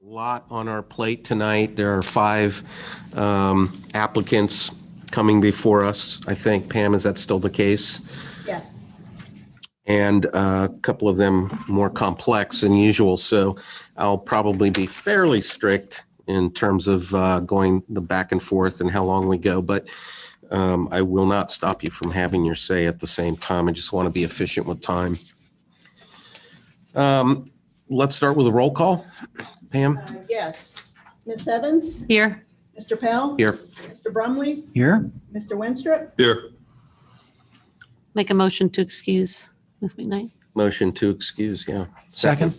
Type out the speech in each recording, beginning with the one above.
Lot on our plate tonight. There are 5 applicants coming before us. I think, Pam, is that still the case? Yes. And a couple of them more complex than usual. So I'll probably be fairly strict in terms of going the back and forth and how long we go. But I will not stop you from having your say at the same time. I just want to be efficient with time. Let's start with a roll call. Pam? Yes. Ms. Evans? Here. Mr. Pell? Here. Mr. Brumley? Here. Mr. Winstrup? Here. Make a motion to excuse Ms. McKnight. Motion to excuse, yeah. Second.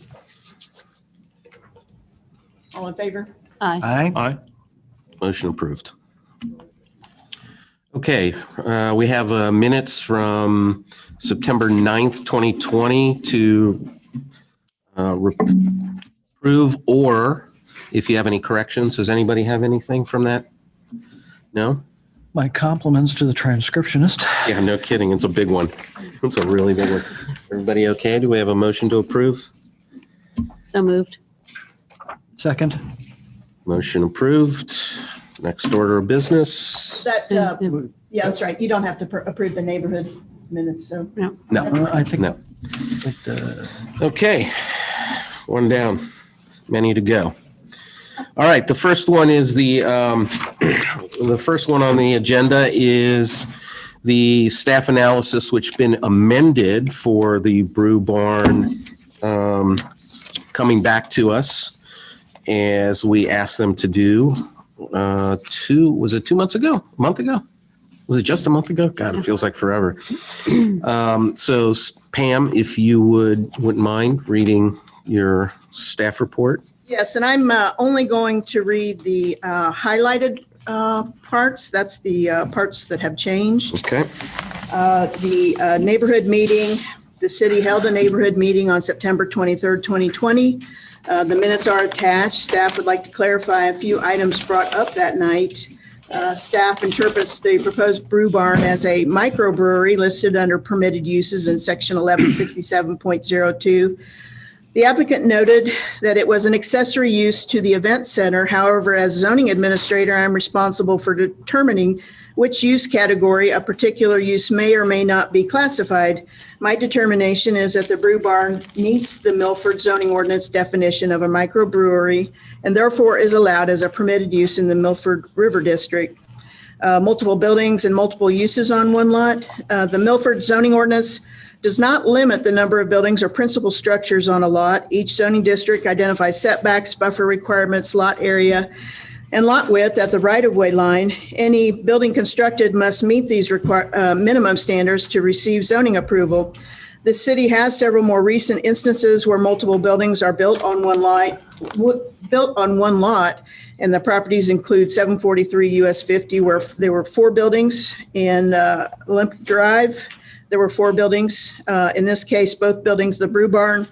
All in favor? Aye. Aye. Aye. Motion approved. Okay, we have minutes from September 9th, 2020 to approve, or if you have any corrections. Does anybody have anything from that? No? My compliments to the transcriptionist. Yeah, no kidding. It's a big one. It's a really big one. Everybody okay? Do we have a motion to approve? So moved. Second. Motion approved. Next order of business. That, yeah, that's right. You don't have to approve the neighborhood minutes, so. No. No, I think no. that, Okay, one down, many to go. All right, the first one is the first one on the agenda is the staff analysis, which been amended for the Brew Barn coming back to us as we asked them to do was it 2 months ago? A month ago? Was it just a month ago? God, it feels like forever. So Pam, if you wouldn't mind reading your staff report. Yes, and I'm only going to read the highlighted parts. That's the parts that have changed. Okay. The neighborhood meeting, the city held a neighborhood meeting on September 23rd, 2020. The minutes are attached. Staff would like to clarify a few items brought up that night. Staff interprets the proposed brew barn as a microbrewery listed under permitted uses in section 1167.02. The applicant noted that it was an accessory use to the event center. However, as zoning administrator, I'm responsible for determining which use category a particular use may or may not be classified. My determination is that the brew barn meets the Milford zoning ordinance definition of a microbrewery and therefore is allowed as a permitted use in the Milford River District. Multiple buildings and multiple uses on one lot. The Milford zoning ordinance does not limit the number of buildings or principal structures on a lot. Each zoning district identifies setbacks, buffer requirements, lot area, and lot width at the right-of-way line. Any building constructed must meet these minimum standards to receive zoning approval. The city has several more recent instances where multiple buildings are built on one lot, and the properties include 743 US 50, where there were 4 buildings, in Olympic Drive. There were 4 buildings. In this case, both buildings, the brew barn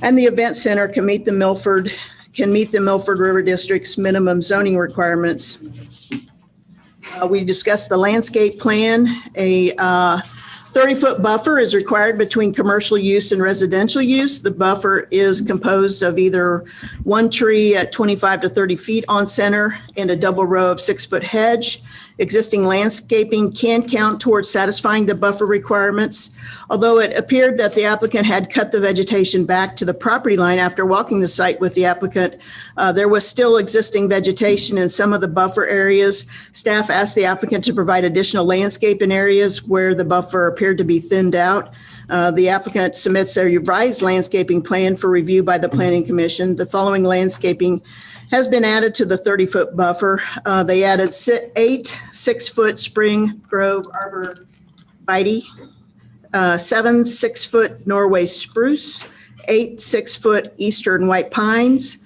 and the event center, can meet the Milford River District's minimum zoning requirements. We discussed the landscape plan. A 30-foot buffer is required between commercial use and residential use. The buffer is composed of either one tree at 25 to 30 feet on center and a double row of 6-foot hedge. Existing landscaping can count towards satisfying the buffer requirements. Although it appeared that the applicant had cut the vegetation back to the property line after walking the site with the applicant, there was still existing vegetation in some of the buffer areas. Staff asked the applicant to provide additional landscape in areas where the buffer appeared to be thinned out. The applicant submits a revised landscaping plan for review by the Planning Commission. The following landscaping has been added to the 30-foot buffer. They added 8 6-foot spring grove arborvitae, 7 6-foot Norway spruce, 8 6-foot eastern white pines,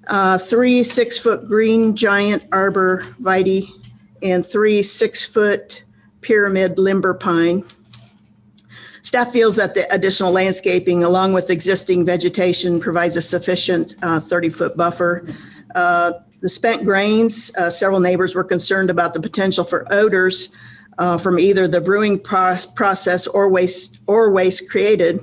3 6-foot green giant arborvitae, and 3 6-foot pyramid limber pine. Staff feels that the additional landscaping, along with existing vegetation, provides a sufficient 30-foot buffer. The spent grains, several neighbors were concerned about the potential for odors from either the brewing process or waste created.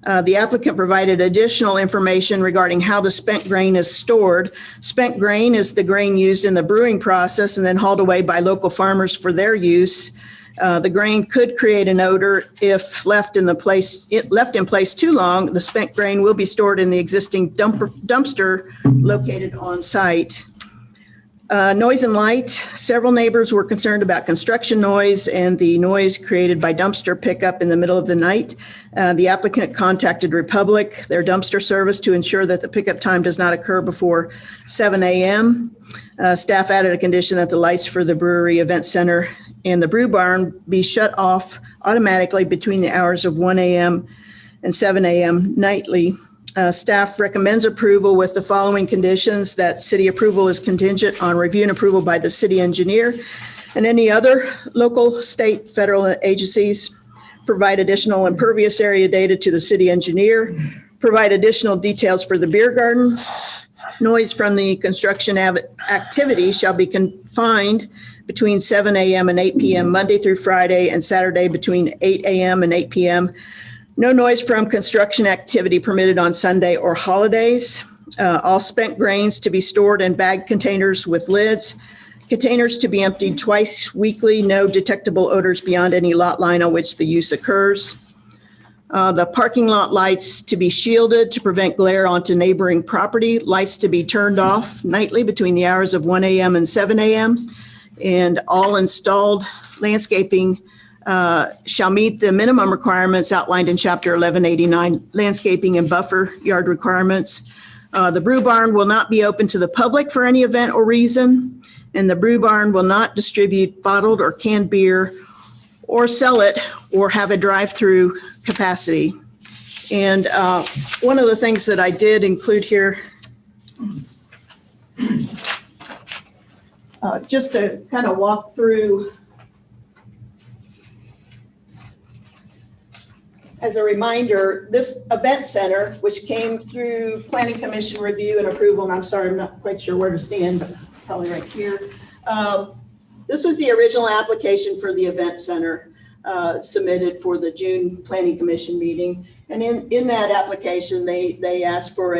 The applicant provided additional information regarding how the spent grain is stored. Spent grain is the grain used in the brewing process and then hauled away by local farmers for their use. The grain could create an odor if left in place too long. The spent grain will be stored in the existing dumpster located on site. Noise and light. Several neighbors were concerned about construction noise and the noise created by dumpster pickup in the middle of the night. The applicant contacted Republic, their dumpster service, to ensure that the pickup time does not occur before 7 a.m. Staff added a condition that the lights for the brewery event center and the brew barn be shut off automatically between the hours of 1 a.m. and 7 a.m. nightly. Staff recommends approval with the following conditions: that city approval is contingent on review and approval by the city engineer and any other local, state, federal agencies. Provide additional impervious area data to the city engineer. Provide additional details for the beer garden. Noise from the construction activity shall be confined between 7 a.m. and 8 p.m. Monday through Friday, and Saturday between 8 a.m. and 8 p.m. No noise from construction activity permitted on Sunday or holidays. All spent grains to be stored in bag containers with lids. Containers to be emptied twice weekly. No detectable odors beyond any lot line on which the use occurs. The parking lot lights to be shielded to prevent glare onto neighboring property. Lights to be turned off nightly between the hours of 1 a.m. and 7 a.m. And all installed landscaping shall meet the minimum requirements outlined in Chapter 1189, landscaping and buffer yard requirements. The brew barn will not be open to the public for any event or reason, and the brew barn will not distribute bottled or canned beer or sell it or have a drive-through capacity. And one of the things that I did include here, just to kind of walk through, as a reminder, this event center, which came through Planning Commission review and approval, and I'm sorry, I'm not quite sure where to stand, but probably right here. This was the original application for the event center submitted for the June Planning Commission meeting. And in that application, they asked for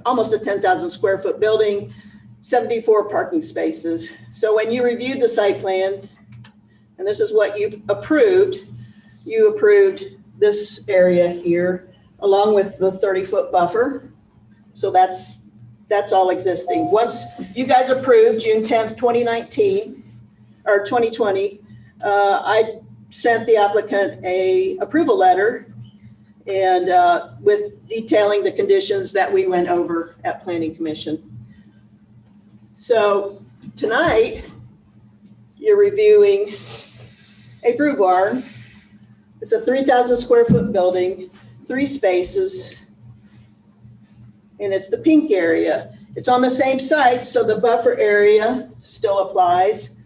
almost a 10,000 square foot building, 74 parking spaces. So when you reviewed the site plan, and this is what you approved this area here along with the 30-foot buffer. So that's all existing. Once you guys approved June 10th, 2019 or 2020, I sent the applicant a approval letter and with detailing the conditions that we went over at Planning Commission. So tonight you're reviewing a brew barn. It's a 3,000 square foot building, 3 spaces, and it's the pink area. It's on the same site, so the buffer area still applies,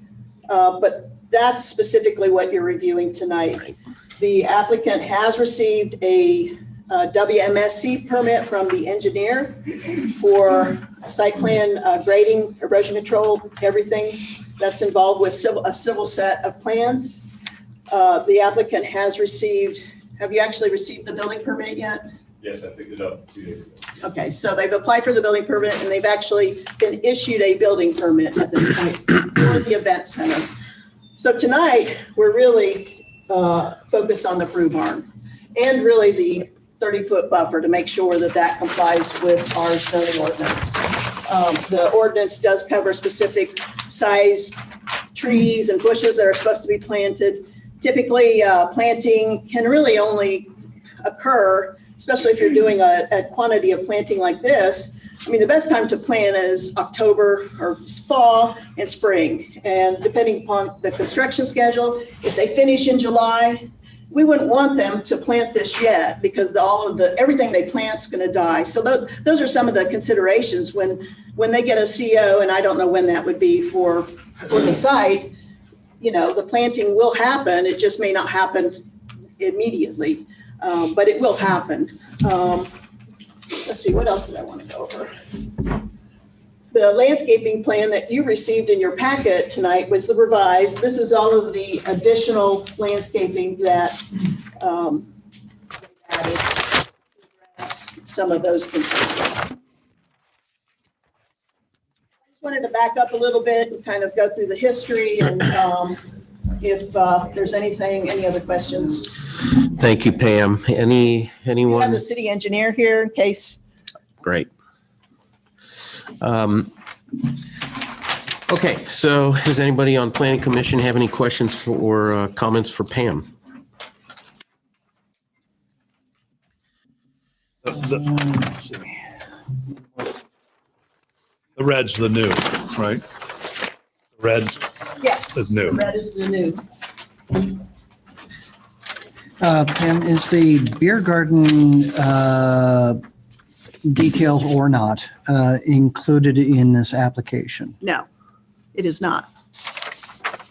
but that's specifically what you're reviewing tonight. The applicant has received a WMSC permit from the engineer for site plan grading, erosion control, everything that's involved with a civil set of plans. The applicant has received, have you actually received the building permit yet? Yes, I picked it up 2 days ago. Okay, so they've applied for the building permit and they've actually been issued a building permit at this point for the event center. So tonight, we're really focused on the brew barn and really the 30-foot buffer to make sure that that complies with our zoning ordinance. The ordinance does cover specific size trees and bushes that are supposed to be planted. Typically, planting can really only occur, especially if you're doing a quantity of planting like this. I mean, the best time to plant is October or fall and spring. And depending upon the construction schedule, if they finish in July, we wouldn't want them to plant this yet because everything they plant is going to die. So those are some of the considerations when they get a CO, and I don't know when that would be for the site. You know, the planting will happen. It just may not happen immediately, but it will happen. Let's see, what else did I want to go over? The landscaping plan that you received in your packet tonight was the revised. This is all of the additional landscaping that added to address some of those concerns. I just wanted to back up a little bit and kind of go through the history and if there's any other questions. Thank you, Pam. We have Anyone? the city engineer here in case. Great. Okay, so does anybody on Planning Commission have any questions or comments for Pam? The red's the new, right? The red's Yes. is new. That is the new. Pam, is the beer garden details or not included in this application? No, it is not.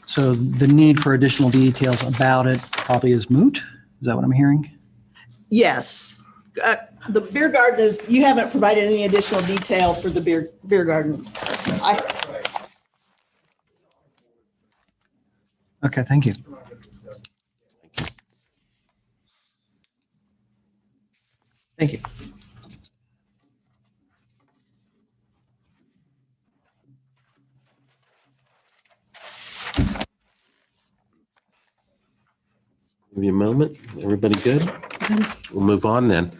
So the need for additional details about it probably is moot? Is that what I'm hearing? Yes. The beer garden is, you haven't provided any additional detail for the beer garden. Okay, thank you. Thank you. Give you a moment. Everybody good? We'll move on then.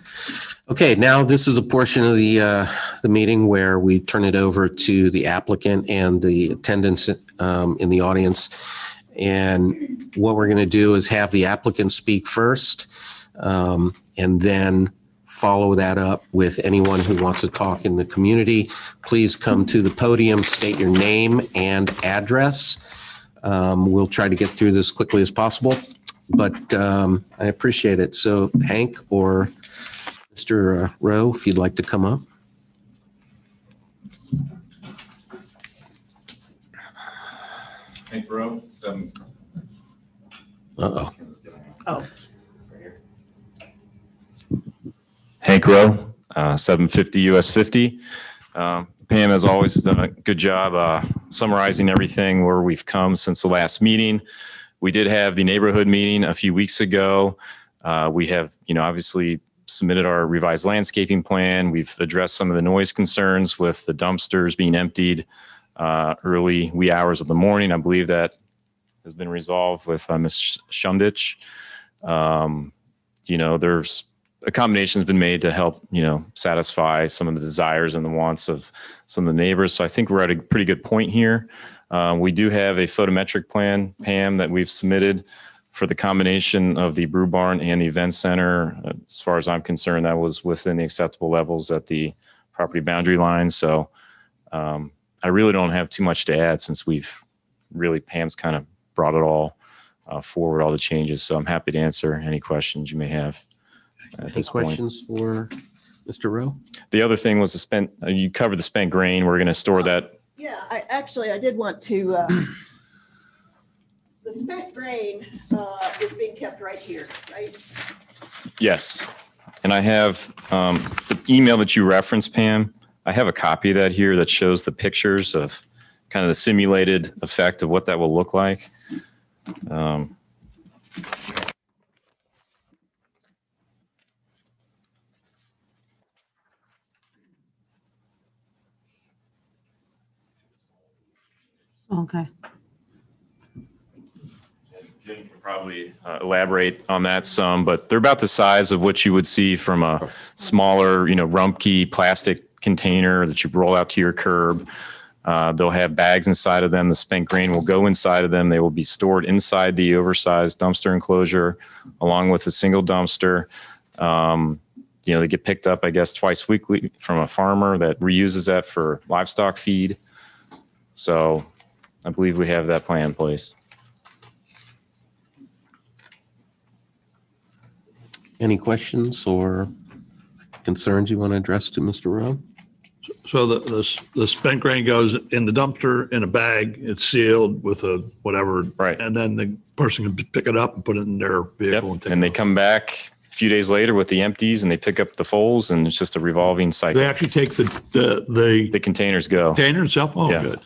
Okay, now this is a portion of the meeting where we turn it over to the applicant and the attendants in the audience. And what we're going to do is have the applicant speak first, and then follow that up with anyone who wants to talk in the community. Please come to the podium, state your name and address. We'll try to get through this quickly as possible, but I appreciate it. So Hank or Mr. Rowe, if you'd like to come up. Hank Rowe, 7. Uh-oh. Oh, Hank Rowe, 750 US 50. Pam, as always, has done a good job summarizing everything where we've come since the last meeting. We did have the neighborhood meeting a few weeks ago. We have, obviously submitted our revised landscaping plan. We've addressed some of the noise concerns with the dumpsters being emptied early wee hours of the morning. I believe that has been resolved with Ms. Shumdich. There's a combination has been made to help, satisfy some of the desires and the wants of some of the neighbors. So I think we're at a pretty good point here. We do have a photometric plan, Pam, that we've submitted for the combination of the brew barn and the event center. As far as I'm concerned, that was within the acceptable levels at the property boundary line. So I really don't have too much to add since Pam's kind of brought it all forward, all the changes. So I'm happy to answer any questions you may have at Any this point. questions for Mr. Rowe? The other thing was you covered the spent grain. We're going to store that. yeah, I did want to, the spent grain is being kept right here, right? Yes. And I have the email that you referenced, Pam. I have a copy of that here that shows the pictures of kind of the simulated effect of what that will look like. Okay. Jim can probably elaborate on that some, but they're about the size of what you would see from a smaller, Rumpke plastic container that you roll out to your curb. They'll have bags inside of them. The spent grain will go inside of them. They will be stored inside the oversized dumpster enclosure, along with a single dumpster. They get picked up, I guess, twice weekly from a farmer that reuses that for livestock feed. So I believe we have that plan in place. Any questions or concerns you want to address to Mr. Rowe? So the spent grain goes in the dumpster in a bag. It's sealed with a whatever. Right. And then the person can pick it up and put it in their vehicle. Yep. And take And it they out. come back a few days later with the empties and they pick up the fulls, and it's just a revolving cycle. They actually take the The containers go. container itself? Oh, Yeah. good.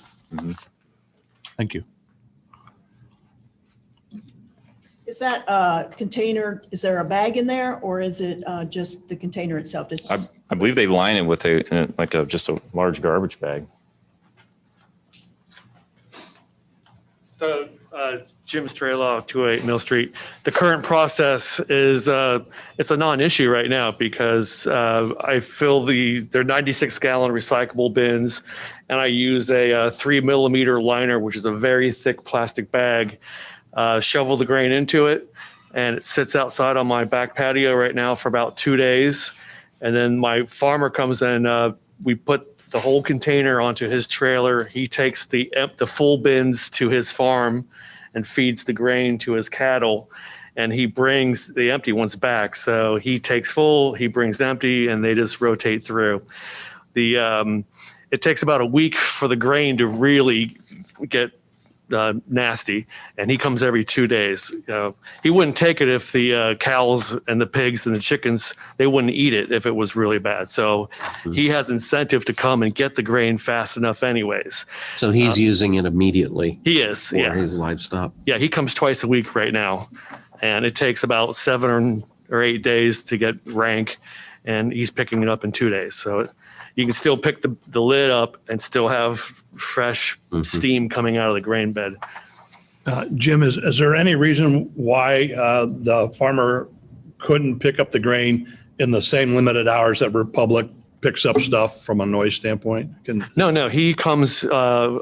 Thank you. Is that container, is there a bag in there or is it just the container itself? I believe they line it with just a large garbage bag. So, Jim Strelaw, 208 Mill Street. The current process is, it's a non-issue right now because I fill they're 96-gallon recyclable bins, and I use a 3 millimeter liner, which is a very thick plastic bag, shovel the grain into it, and it sits outside on my back patio right now for about 2 days. And then my farmer comes in, we put the whole container onto his trailer. He takes the full bins to his farm and feeds the grain to his cattle, and he brings the empty ones back. So he takes full, he brings empty, and they just rotate through. It takes about a week for the grain to really get nasty, and he comes every 2 days. He wouldn't take it if the cows and the pigs and the chickens, they wouldn't eat it if it was really bad. So he has incentive to come and get the grain fast enough anyways. So he's using it immediately He is, for yeah. his livestock. Yeah, he comes twice a week right now, and it takes about 7 or 8 days to get rank, and he's picking it up in 2 days. So you can still pick the lid up and still have fresh steam coming out of the grain bed. Jim, is there any reason why the farmer couldn't pick up the grain in the same limited hours that Republic picks up stuff from a noise standpoint? No, he comes, I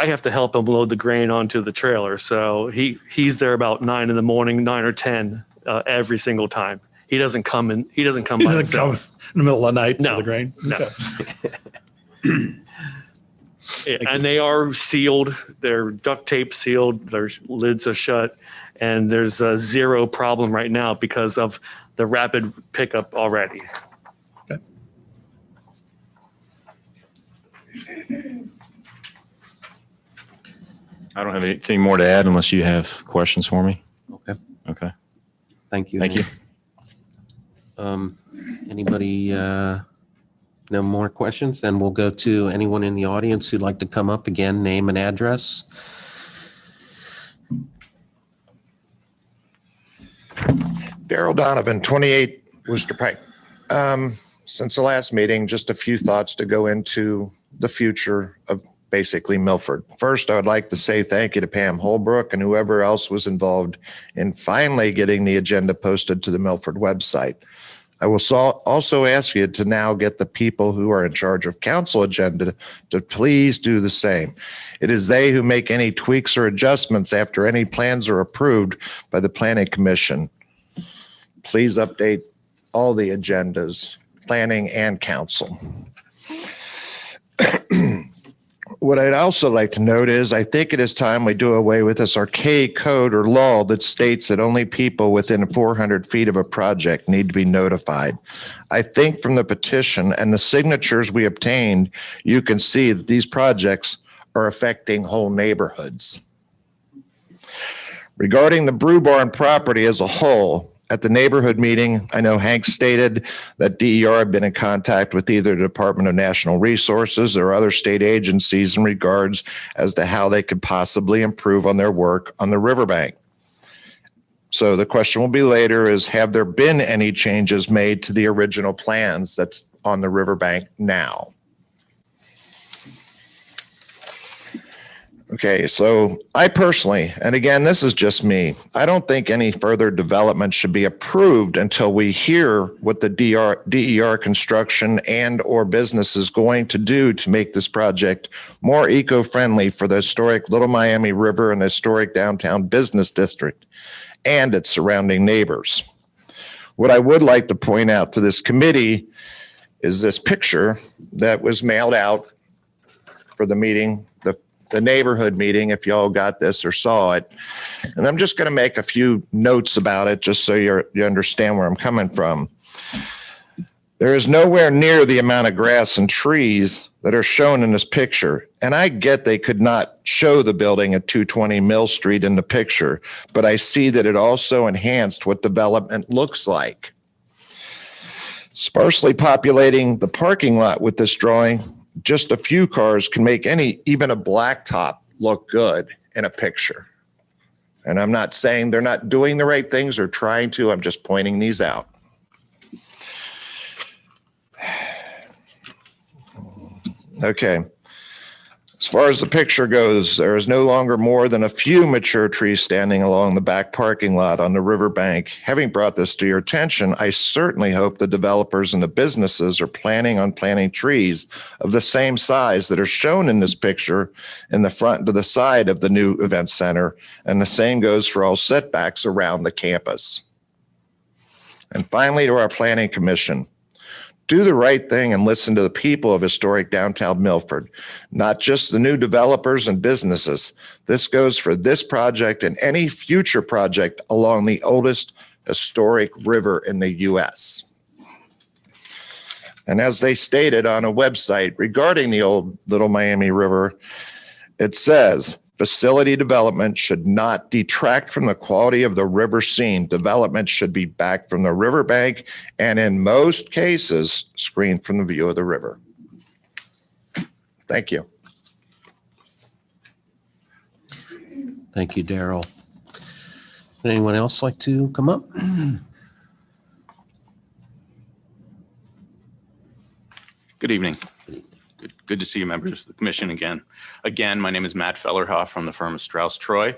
have to help him load the grain onto the trailer. So he's there about 9 in the morning, 9 or 10 every single time. He doesn't come by Doesn't come himself. in the middle of the night No, for the grain? no. Okay. And they are sealed. They're duct tape sealed. Their lids are shut. And there's zero problem right now because of the rapid pickup already. Okay. I don't have anything more to add unless you have questions for me. Okay. Okay. Thank you. Thank you. Anybody, no more questions? Then we'll go to anyone in the audience who'd like to come up again, name and address. Daryl Donovan, 28 Worcester Pike. Since the last meeting, just a few thoughts to go into the future of basically Milford. First, I would like to say thank you to Pam Holbrook and whoever else was involved in finally getting the agenda posted to the Milford website. I will also ask you to now get the people who are in charge of council agenda to please do the same. It is they who make any tweaks or adjustments after any plans are approved by the Planning Commission. Please update all the agendas, planning and council. What I'd also like to note is I think it is time we do away with this archaic code or law that states that only people within 400 feet of a project need to be notified. I think from the petition and the signatures we obtained, you can see that these projects are affecting whole neighborhoods. Regarding the Brew Barn property as a whole, at the neighborhood meeting, I know Hank stated that DER had been in contact with either the Department of National Resources or other state agencies in regards as to how they could possibly improve on their work on the riverbank. So the question will be later is, have there been any changes made to the original plans that's on the riverbank now? Okay, so I personally, and again, this is just me, I don't think any further development should be approved until we hear what the DER construction and or business is going to do to make this project more eco-friendly for the historic Little Miami River and historic downtown business district and its surrounding neighbors. What I would like to point out to this committee is this picture that was mailed out for the meeting, the neighborhood meeting, if y'all got this or saw it. And I'm just going to make a few notes about it just so you understand where I'm coming from. There is nowhere near the amount of grass and trees that are shown in this picture. And I get they could not show the building at 220 Mill Street in the picture, but I see that it also enhanced what development looks like. Sparsely populating the parking lot with this drawing, just a few cars can make even a blacktop look good in a picture. And I'm not saying they're not doing the right things or trying to, I'm just pointing these out. Okay. As far as the picture goes, there is no longer more than a few mature trees standing along the back parking lot on the riverbank. Having brought this to your attention, I certainly hope the developers and the businesses are planning on planting trees of the same size that are shown in this picture in the front and to the side of the new event center. And the same goes for all setbacks around the campus. And finally, to our planning commission. Do the right thing and listen to the people of historic downtown Milford, not just the new developers and businesses. This goes for this project and any future project along the oldest historic river in the U.S. And as they stated on a website regarding the old Little Miami River, it says, facility development should not detract from the quality of the river scene. Development should be back from the riverbank and in most cases, screened from the view of the river. Thank you. Thank you, Daryl. Would anyone else like to come up? Good evening. Good to see you, members of the commission again. Again, my name is Matt Fellerhoff from the firm of Strauss Troy.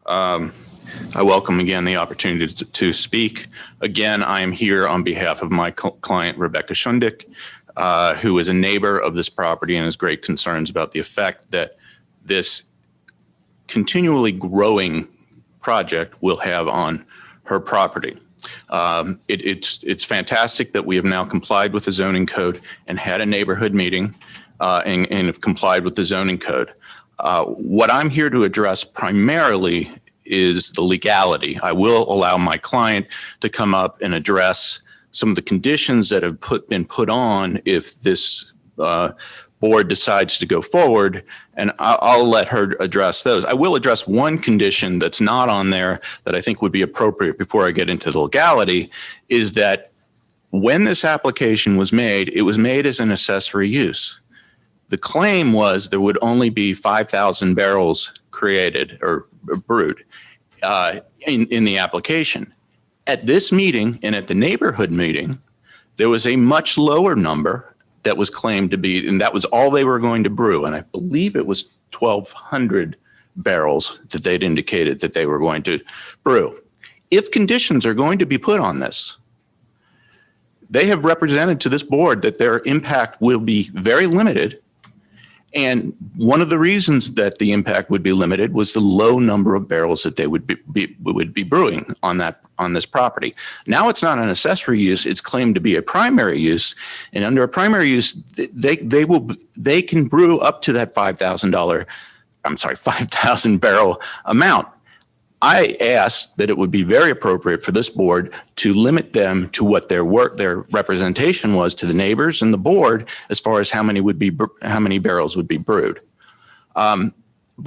I welcome again the opportunity to speak. Again, I am here on behalf of my client, Rebecca Shundick, who is a neighbor of this property and has great concerns about the effect that this continually growing project will have on her property. It's fantastic that we have now complied with the zoning code and had a neighborhood meeting and have complied with the zoning code. What I'm here to address primarily is the legality. I will allow my client to come up and address some of the conditions that have been put on if this board decides to go forward, and I'll let her address those. I will address one condition that's not on there that I think would be appropriate before I get into the legality, is that when this application was made, it was made as an accessory use. The claim was there would only be 5,000 barrels created or brewed in the application. At this meeting and at the neighborhood meeting, there was a much lower number that was claimed to be, and that was all they were going to brew. And I believe it was 1,200 barrels that they'd indicated that they were going to brew. If conditions are going to be put on this, they have represented to this board that their impact will be very limited. And one of the reasons that the impact would be limited was the low number of barrels that they would be brewing on this property. Now it's not an accessory use; it's claimed to be a primary use, and under a primary use, they can brew up to that 5,000 barrel amount. I asked that it would be very appropriate for this board to limit them to what their representation was to the neighbors and the board as far as how many barrels would be brewed. But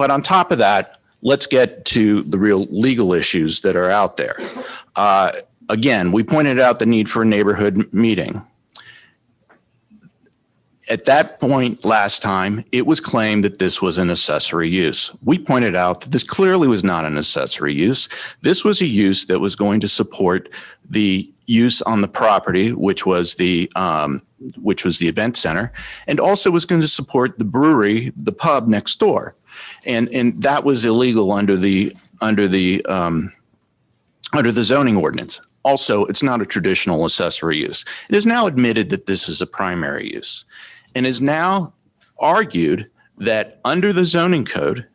on top of that, let's get to the real legal issues that are out there. Again, we pointed out the need for a neighborhood meeting. At that point last time, it was claimed that this was an accessory use. We pointed out that this clearly was not an accessory use. This was a use that was going to support the use on the property, which was the event center, and also was going to support the brewery, the pub next door, and that was illegal under the zoning ordinance. Also, it's not a traditional accessory use. It is now admitted that this is a primary use, and is now argued that under the zoning code,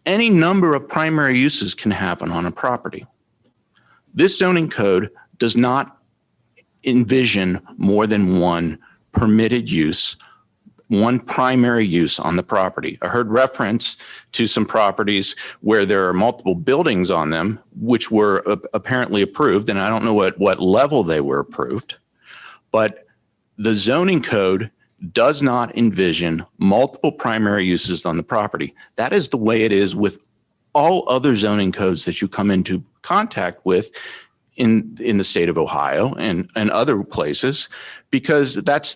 any number of primary uses can happen on a property. This zoning code does not envision more than one permitted use, one primary use on the property. I heard reference to some properties where there are multiple buildings on them, which were apparently approved, and I don't know what level they were approved, but the zoning code does not envision multiple primary uses on the property. That is the way it is with all other zoning codes that you come into contact with in the state of Ohio and other places, because that's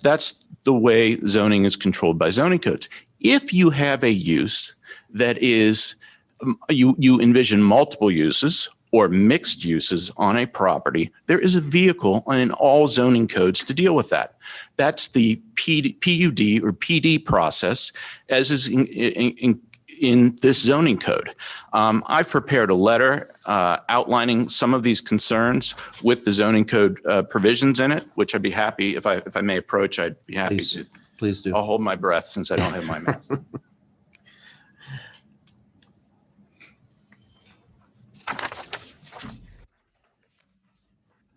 the way zoning is controlled by zoning codes. If you have a use that is, you envision multiple uses or mixed uses on a property, there is a vehicle in all zoning codes to deal with that. That's the PUD or PD process, as is in this zoning code. I've prepared a letter outlining some of these concerns with the zoning code provisions in it, which I'd be happy, if I may approach, I'd be happy to. Please do. I'll hold my breath since I don't have my mouth.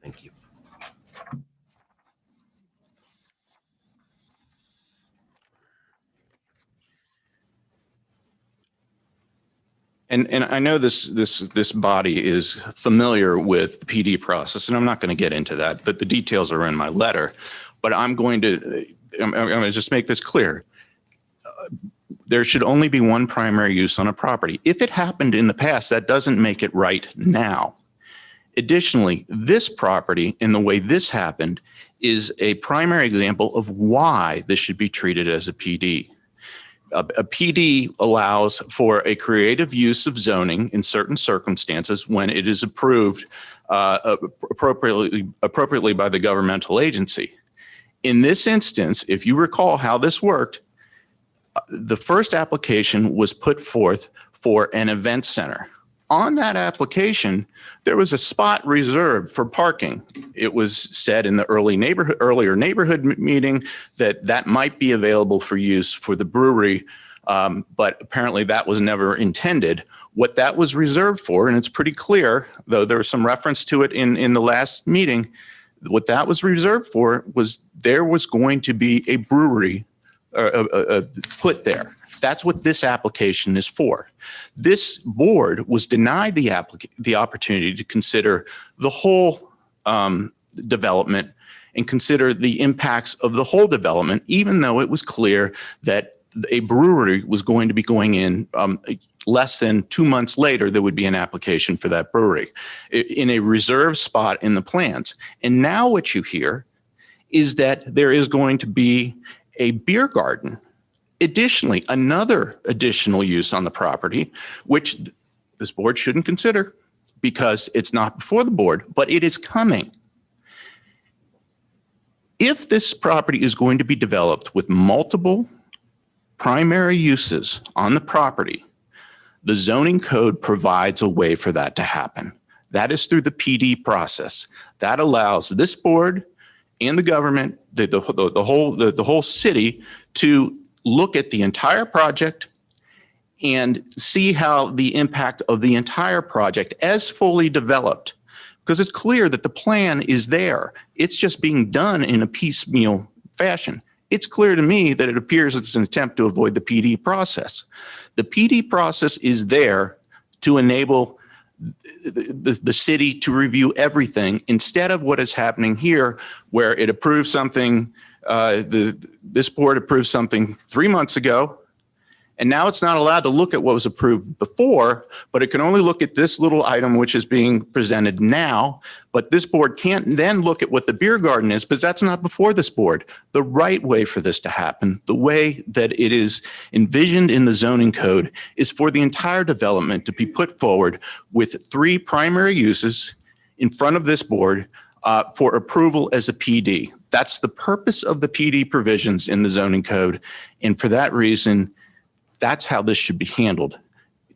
Thank you. And I know this body is familiar with the PD process, and I'm not going to get into that, but the details are in my letter. But I'm going to just make this clear. There should only be one primary use on a property. If it happened in the past, that doesn't make it right now. Additionally, this property, in the way this happened, is a primary example of why this should be treated as a PD. A PD allows for a creative use of zoning in certain circumstances when it is approved appropriately by the governmental agency. In this instance, if you recall how this worked, the first application was put forth for an event center. On that application, there was a spot reserved for parking. It was said in the earlier neighborhood meeting that might be available for use for the brewery, but apparently that was never intended. What that was reserved for, and it's pretty clear, though there was some reference to it in the last meeting, what that was reserved for was there was going to be a brewery put there. That's what this application is for. This board was denied the opportunity to consider the whole development and consider the impacts of the whole development, even though it was clear that a brewery was going to be going in less than 2 months later. There would be an application for that brewery in a reserved spot in the plans. And now what you hear is that there is going to be a beer garden. Additionally, another additional use on the property, which this board shouldn't consider because it's not before the board, but it is coming. If this property is going to be developed with multiple primary uses on the property, the zoning code provides a way for that to happen. That is through the PD process. That allows this board and the government, the whole city, to look at the entire project and see how the impact of the entire project as fully developed, because it's clear that the plan is there. It's just being done in a piecemeal fashion. It's clear to me that it appears it's an attempt to avoid the PD process. The PD process is there to enable the city to review everything instead of what is happening here, where it approves something, this board approved something 3 months ago, and now it's not allowed to look at what was approved before, but it can only look at this little item which is being presented now. But this board can't then look at what the beer garden is, because that's not before this board. The right way for this to happen, the way that it is envisioned in the zoning code, is for the entire development to be put forward with 3 primary uses in front of this board, for approval as a PD. That's the purpose of the PD provisions in the zoning code. And for that reason, that's how this should be handled.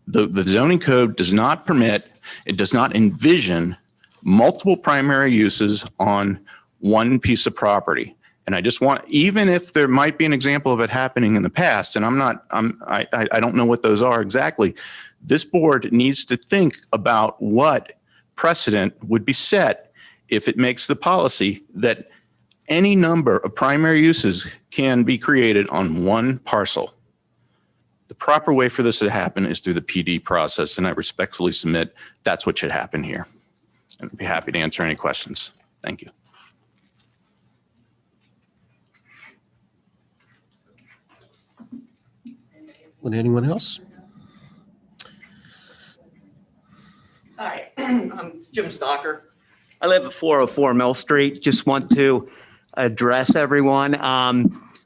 The zoning code does not permit, it does not envision multiple primary uses on one piece of property. And I just want, even if there might be an example of it happening in the past, and I don't know what those are exactly, this board needs to think about what precedent would be set if it makes the policy that any number of primary uses can be created on one parcel. The proper way for this to happen is through the PD process, and I respectfully submit that's what should happen here. I'd be happy to answer any questions. Thank you. Would anyone else? Hi, I'm Jim Stalker. I live at 404 Mill Street. Just want to address everyone. I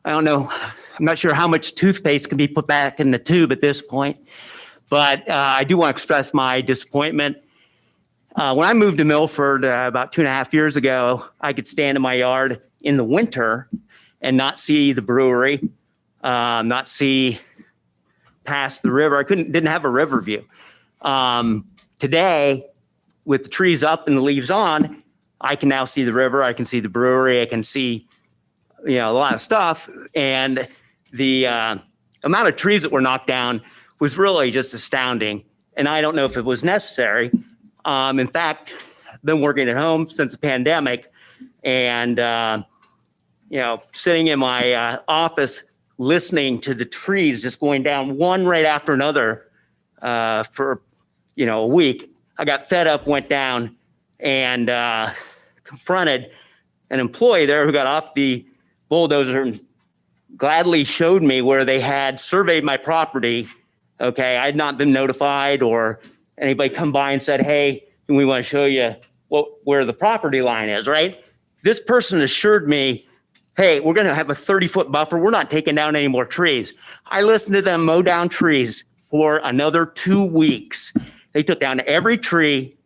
don't know, I'm not sure how much toothpaste can be put back in the tube at this point, but I do want to express my disappointment. When I moved to Milford about 2.5 years ago, I could stand in my yard in the winter and not see the brewery, not see past the river. I didn't have a river view. Today, with the trees up and the leaves on, I can now see the river. I can see the brewery. I can see, a lot of stuff. And the amount of trees that were knocked down was really just astounding. And I don't know if it was necessary. In fact, I've been working at home since the pandemic, and sitting in my office listening to the trees just going down one right after another for a week. I got fed up, went down, and confronted an employee there who got off the bulldozer and gladly showed me where they had surveyed my property. Okay, I had not been notified or anybody come by and said, hey, we want to show you where the property line is, right? This person assured me, hey, we're going to have a 30-foot buffer. We're not taking down any more trees. I listened to them mow down trees for another 2 weeks. They took down every tree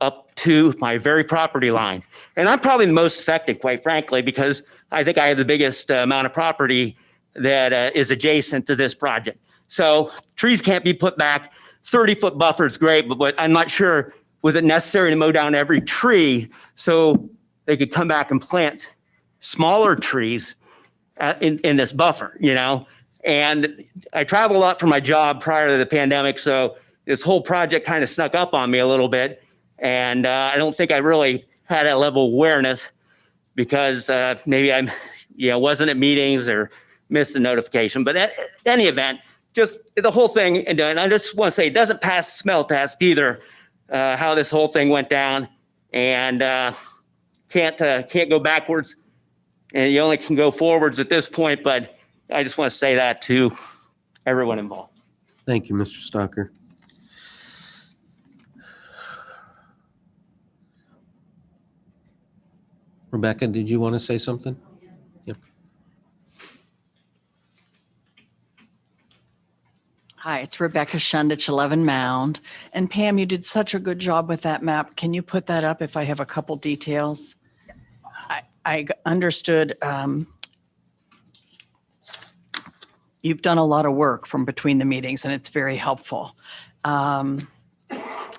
up to my very property line. And I'm probably the most affected, quite frankly, because I think I have the biggest amount of property that is adjacent to this project. So trees can't be put back. 30-foot buffer is great, but I'm not sure, was it necessary to mow down every tree so they could come back and plant smaller trees in this buffer, And I travel a lot for my job prior to the pandemic, so this whole project kind of snuck up on me a little bit. And I don't think I really had that level of awareness because maybe I wasn't at meetings or missed the notification. But at any event, just the whole thing, and I just want to say it doesn't pass the smell test either, how this whole thing went down. And can't go backwards, and you only can go forwards at this point. But I just want to say that to everyone involved. Thank you, Mr. Stalker. Rebecca, did you want to say something? Yep. Hi, it's Rebecca Shundich, 11 Mound. And Pam, you did such a good job with that map. Can you put that up if I have a couple details? I understood you've done a lot of work from between the meetings, and it's very helpful.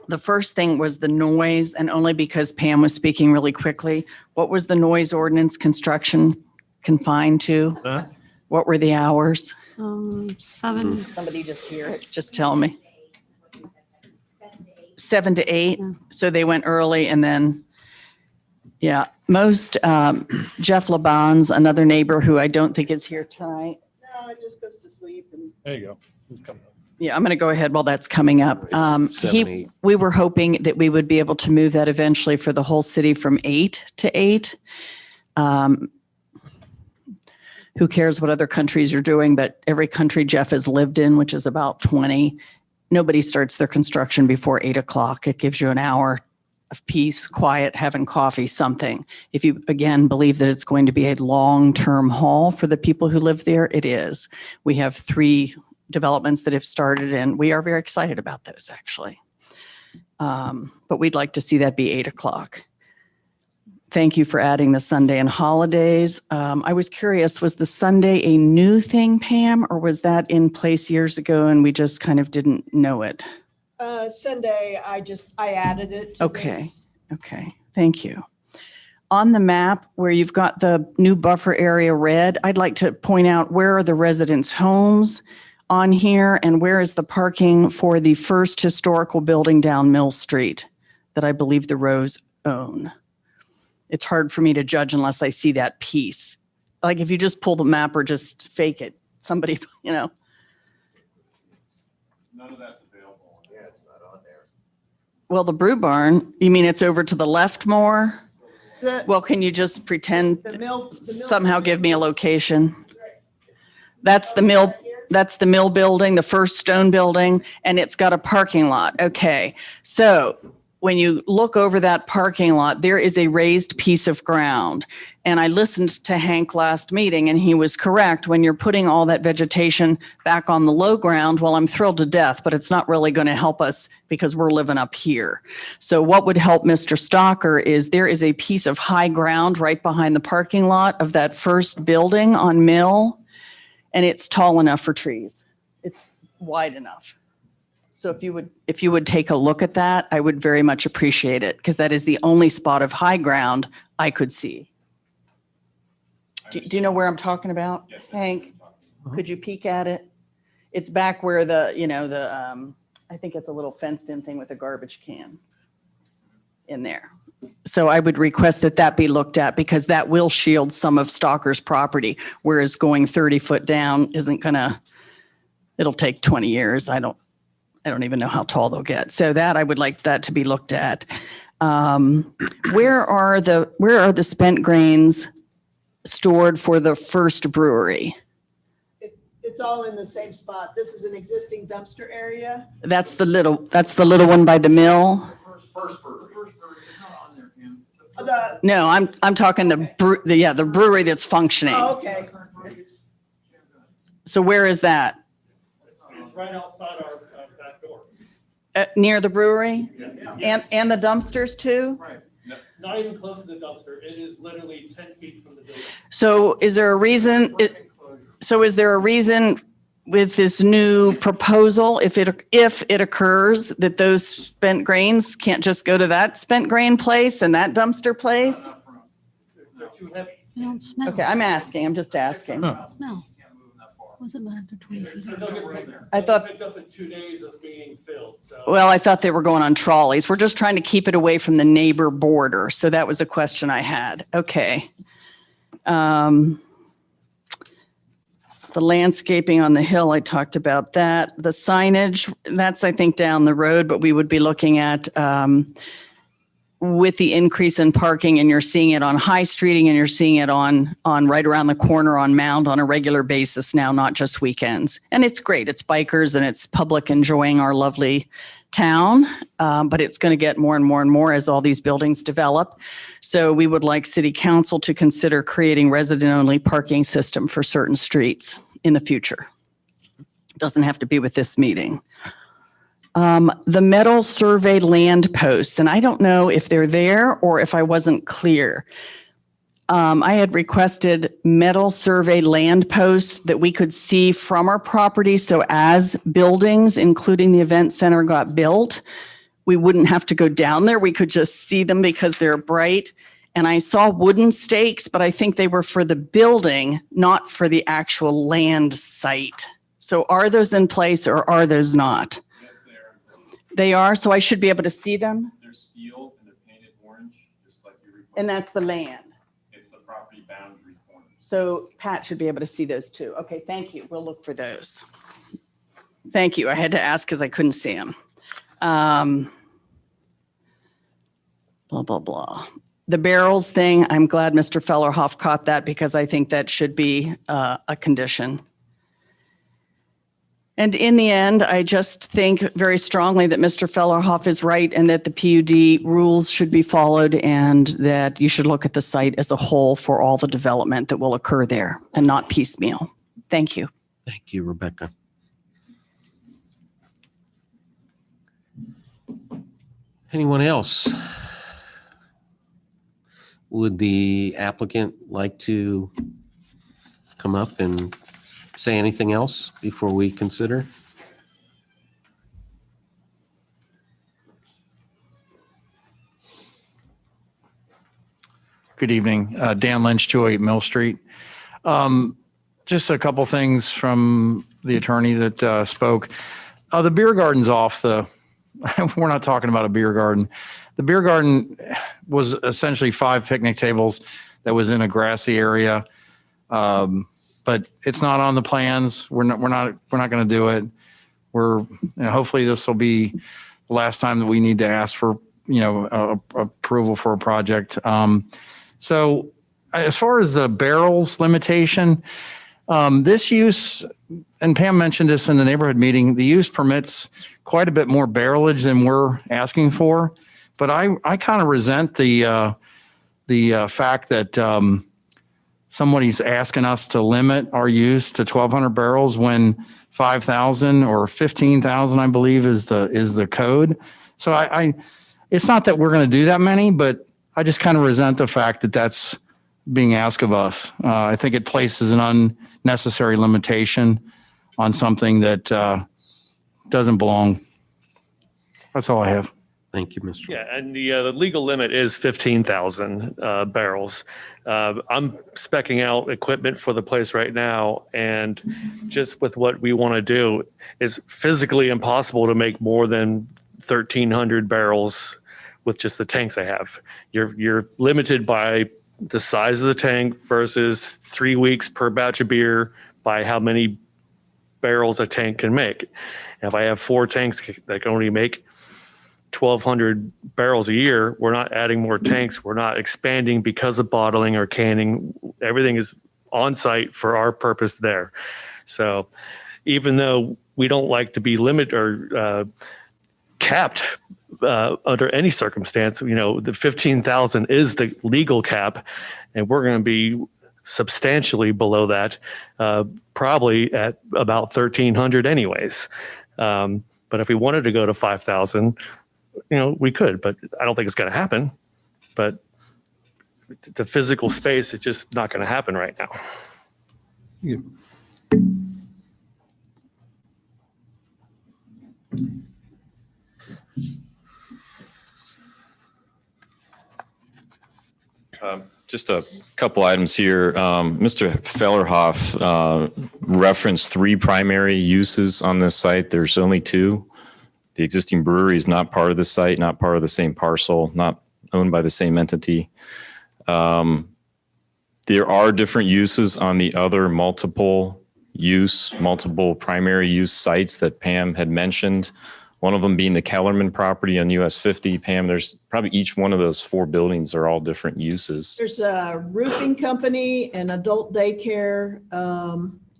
The first thing was the noise, and only because Pam was speaking really quickly. What was the noise ordinance construction confined to? Huh? What were the hours? 7. Somebody just hear it, just tell me. 7 to 8, Yeah. so they went early and then, yeah. Most, Jeff Laban's, another neighbor who I don't think is here tonight. No, it just goes to sleep. And There you go. Yeah, I'm going to go ahead while that's coming up. It's 7, 8. We were hoping that we would be able to move that eventually for the whole city from 8 to 8. Who cares what other countries are doing, but every country Jeff has lived in, which is about 20, nobody starts their construction before 8 o'clock. It gives you an hour of peace, quiet, having coffee, something. If you, again, believe that it's going to be a long-term haul for the people who live there, it is. We have 3 developments that have started, and we are very excited about those, actually. But we'd like to see that be 8 o'clock. thank you for adding the Sunday and holidays. I was curious, was the Sunday a new thing, Pam, or was that in place years ago and we just kind of didn't know it? Sunday, I added it to Okay. this. Okay, thank you. On the map where you've got the new buffer area red, I'd like to point out where are the residents' homes on here and where is the parking for the first historical building down Mill Street that I believe the Rose own. It's hard for me to judge unless I see that piece. Like if you just pull the map or just fake it, somebody, you know. None of that's available. Yeah, it's not on there. Well, the brew barn, you mean it's over to the left more? Well, can you just pretend, The mill somehow give me a location? That's the mill building, the first stone building, and it's got a parking lot. Okay. So when you look over that parking lot, there is a raised piece of ground. And I listened to Hank last meeting and he was correct. When you're putting all that vegetation back on the low ground, well, I'm thrilled to death, but it's not really going to help us because we're living up here. So what would help Mr. Stalker is there is a piece of high ground right behind the parking lot of that first building on Mill, and it's tall enough for trees. It's wide enough. So if you would take a look at that, I would very much appreciate it because that is the only spot of high ground I could see. Do you know where I'm talking about? Yes, Hank, could you peek at it? It's back where the, I think it's a little fenced in thing with a garbage can in there. So I would request that that be looked at because that will shield some of Stalker's property, whereas going 30 foot down isn't gonna, it'll take 20 years. I don't even know how tall they'll get. So that I would like that to be looked at. Where are the spent grains stored for the first brewery? It's all in the same spot. This is an existing dumpster area. That's the little one by the mill. No, I'm talking the brewery that's functioning. Oh, okay. So where is that? It's right outside our back door. Near the brewery? Yes. And the dumpsters too? Right. Not even close to the dumpster. It is literally 10 feet from the building. So is there a reason with this new proposal, if it occurs, that those spent grains can't just go to that spent grain place and that dumpster place? They're too heavy. They don't smell. Okay, I'm just asking. Smell. Wasn't that after 20 feet? I thought- Picked up in 2 days of being filled, so. Well, I thought they were going on trolleys. We're just trying to keep it away from the neighbor border. So that was a question I had. Okay. The landscaping on the hill, I talked about that. The signage, that's, I think, down the road, but we would be looking at with the increase in parking, and you're seeing it on High Street and you're seeing it on right around the corner on Mound on a regular basis now, not just weekends. And it's great. It's bikers and it's public enjoying our lovely town, but it's going to get more and more and more as all these buildings develop. So we would like City Council to consider creating resident-only parking system for certain streets in the future. Doesn't have to be with this meeting. The metal survey land posts, and I don't know if they're there or if I wasn't clear. I had requested metal survey land posts that we could see from our property. So as buildings, including the event center, got built, we wouldn't have to go down there. We could just see them because they're bright. And I saw wooden stakes, but I think they were for the building, not for the actual land site. So are those in place or are those not? Yes, they are. They are, so I should be able to see them? They're steel and they're painted orange, just like you requested. And that's the land. It's the property boundary corner. So Pat should be able to see those too. Okay, thank you. We'll look for those. Thank you. I had to ask because I couldn't see them. Blah, blah, blah. The barrels thing, I'm glad Mr. Fellerhoff caught that because I think that should be a condition. And in the end, I just think very strongly that Mr. Fellerhoff is right and that the PUD rules should be followed and that you should look at the site as a whole for all the development that will occur there and not piecemeal. Thank you. Thank you, Rebecca. Anyone else? Would the applicant like to come up and say anything else before we consider? Good evening. Dan Lynch, 208 Mill Street. Just a couple things from the attorney that spoke. The beer garden's off the, we're not talking about a beer garden. The beer garden was essentially 5 picnic tables that was in a grassy area. But it's not on the plans. We're not going to do it. Hopefully this will be the last time that we need to ask for, approval for a project. So as far as the barrels limitation, this use, and Pam mentioned this in the neighborhood meeting, the use permits quite a bit more barrelage than we're asking for. But I kind of resent the fact that somebody's asking us to limit our use to 1,200 barrels when 5,000 or 15,000, I believe, is the code. So it's not that we're going to do that many, but I just kind of resent the fact that that's being asked of us. I think it places an unnecessary limitation on something that doesn't belong. That's all I have. Thank you, Mr. Yeah, and the legal limit is 15,000 barrels. I'm specking out equipment for the place right now, and just with what we want to do, it's physically impossible to make more than 1,300 barrels with just the tanks I have. You're limited by the size of the tank versus 3 weeks per batch of beer by how many barrels a tank can make. And if I have 4 tanks that can only make 1,200 barrels a year, we're not adding more tanks. We're not expanding because of bottling or canning. Everything is on site for our purpose there. So even though we don't like to be limited or capped under any circumstance, the 15,000 is the legal cap, and we're going to be substantially below that, probably at about 1,300 anyways. But if we wanted to go to 5,000, we could, but I don't think it's going to happen. But the physical space is just not going to happen right now. Just a couple items here. Mr. Fellerhoff referenced 3 primary uses on this site. There's only 2. The existing brewery is not part of the site, not part of the same parcel, not owned by the same entity. There are different uses on the other multiple primary use sites that Pam had mentioned. One of them being the Kellerman property on US 50. Pam, there's probably each one of those 4 buildings are all different uses. There's a roofing company, an adult daycare,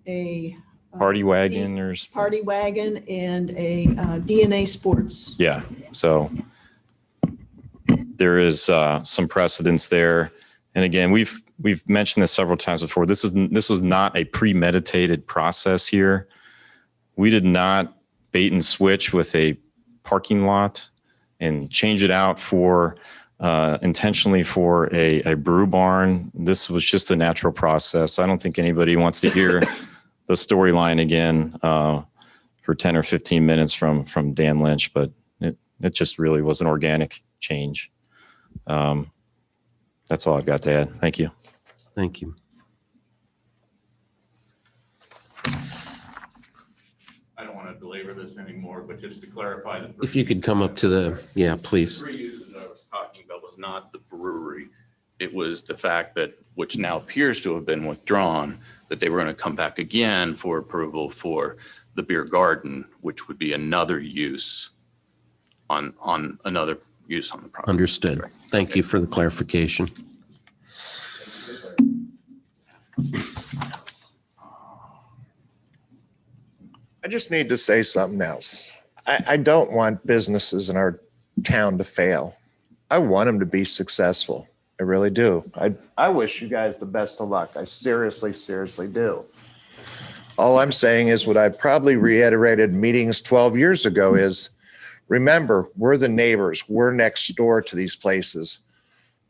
a Party wagon, there's party wagon, and a DNA Sports. Yeah, so there is some precedence there. And again, we've mentioned this several times before. This was not a premeditated process here. We did not bait and switch with a parking lot and change it out for intentionally for a brew barn. This was just a natural process. I don't think anybody wants to hear the storyline again for 10 or 15 minutes from Dan Lynch, but it just really was an organic change. That's all I've got to add. Thank you. Thank you. I don't want to belabor this anymore, but just to clarify. If you could come up to the, please. The 3 uses I was talking about was not the brewery. It was the fact that, which now appears to have been withdrawn, that they were going to come back again for approval for the beer garden, which would be another use on another use on the property. Understood. Thank you for the clarification. I just need to say something else. I don't want businesses in our town to fail. I want them to be successful. I really do. I wish you guys the best of luck. I seriously do. All I'm saying is what I probably reiterated meetings 12 years ago is, remember, we're the neighbors. We're next door to these places.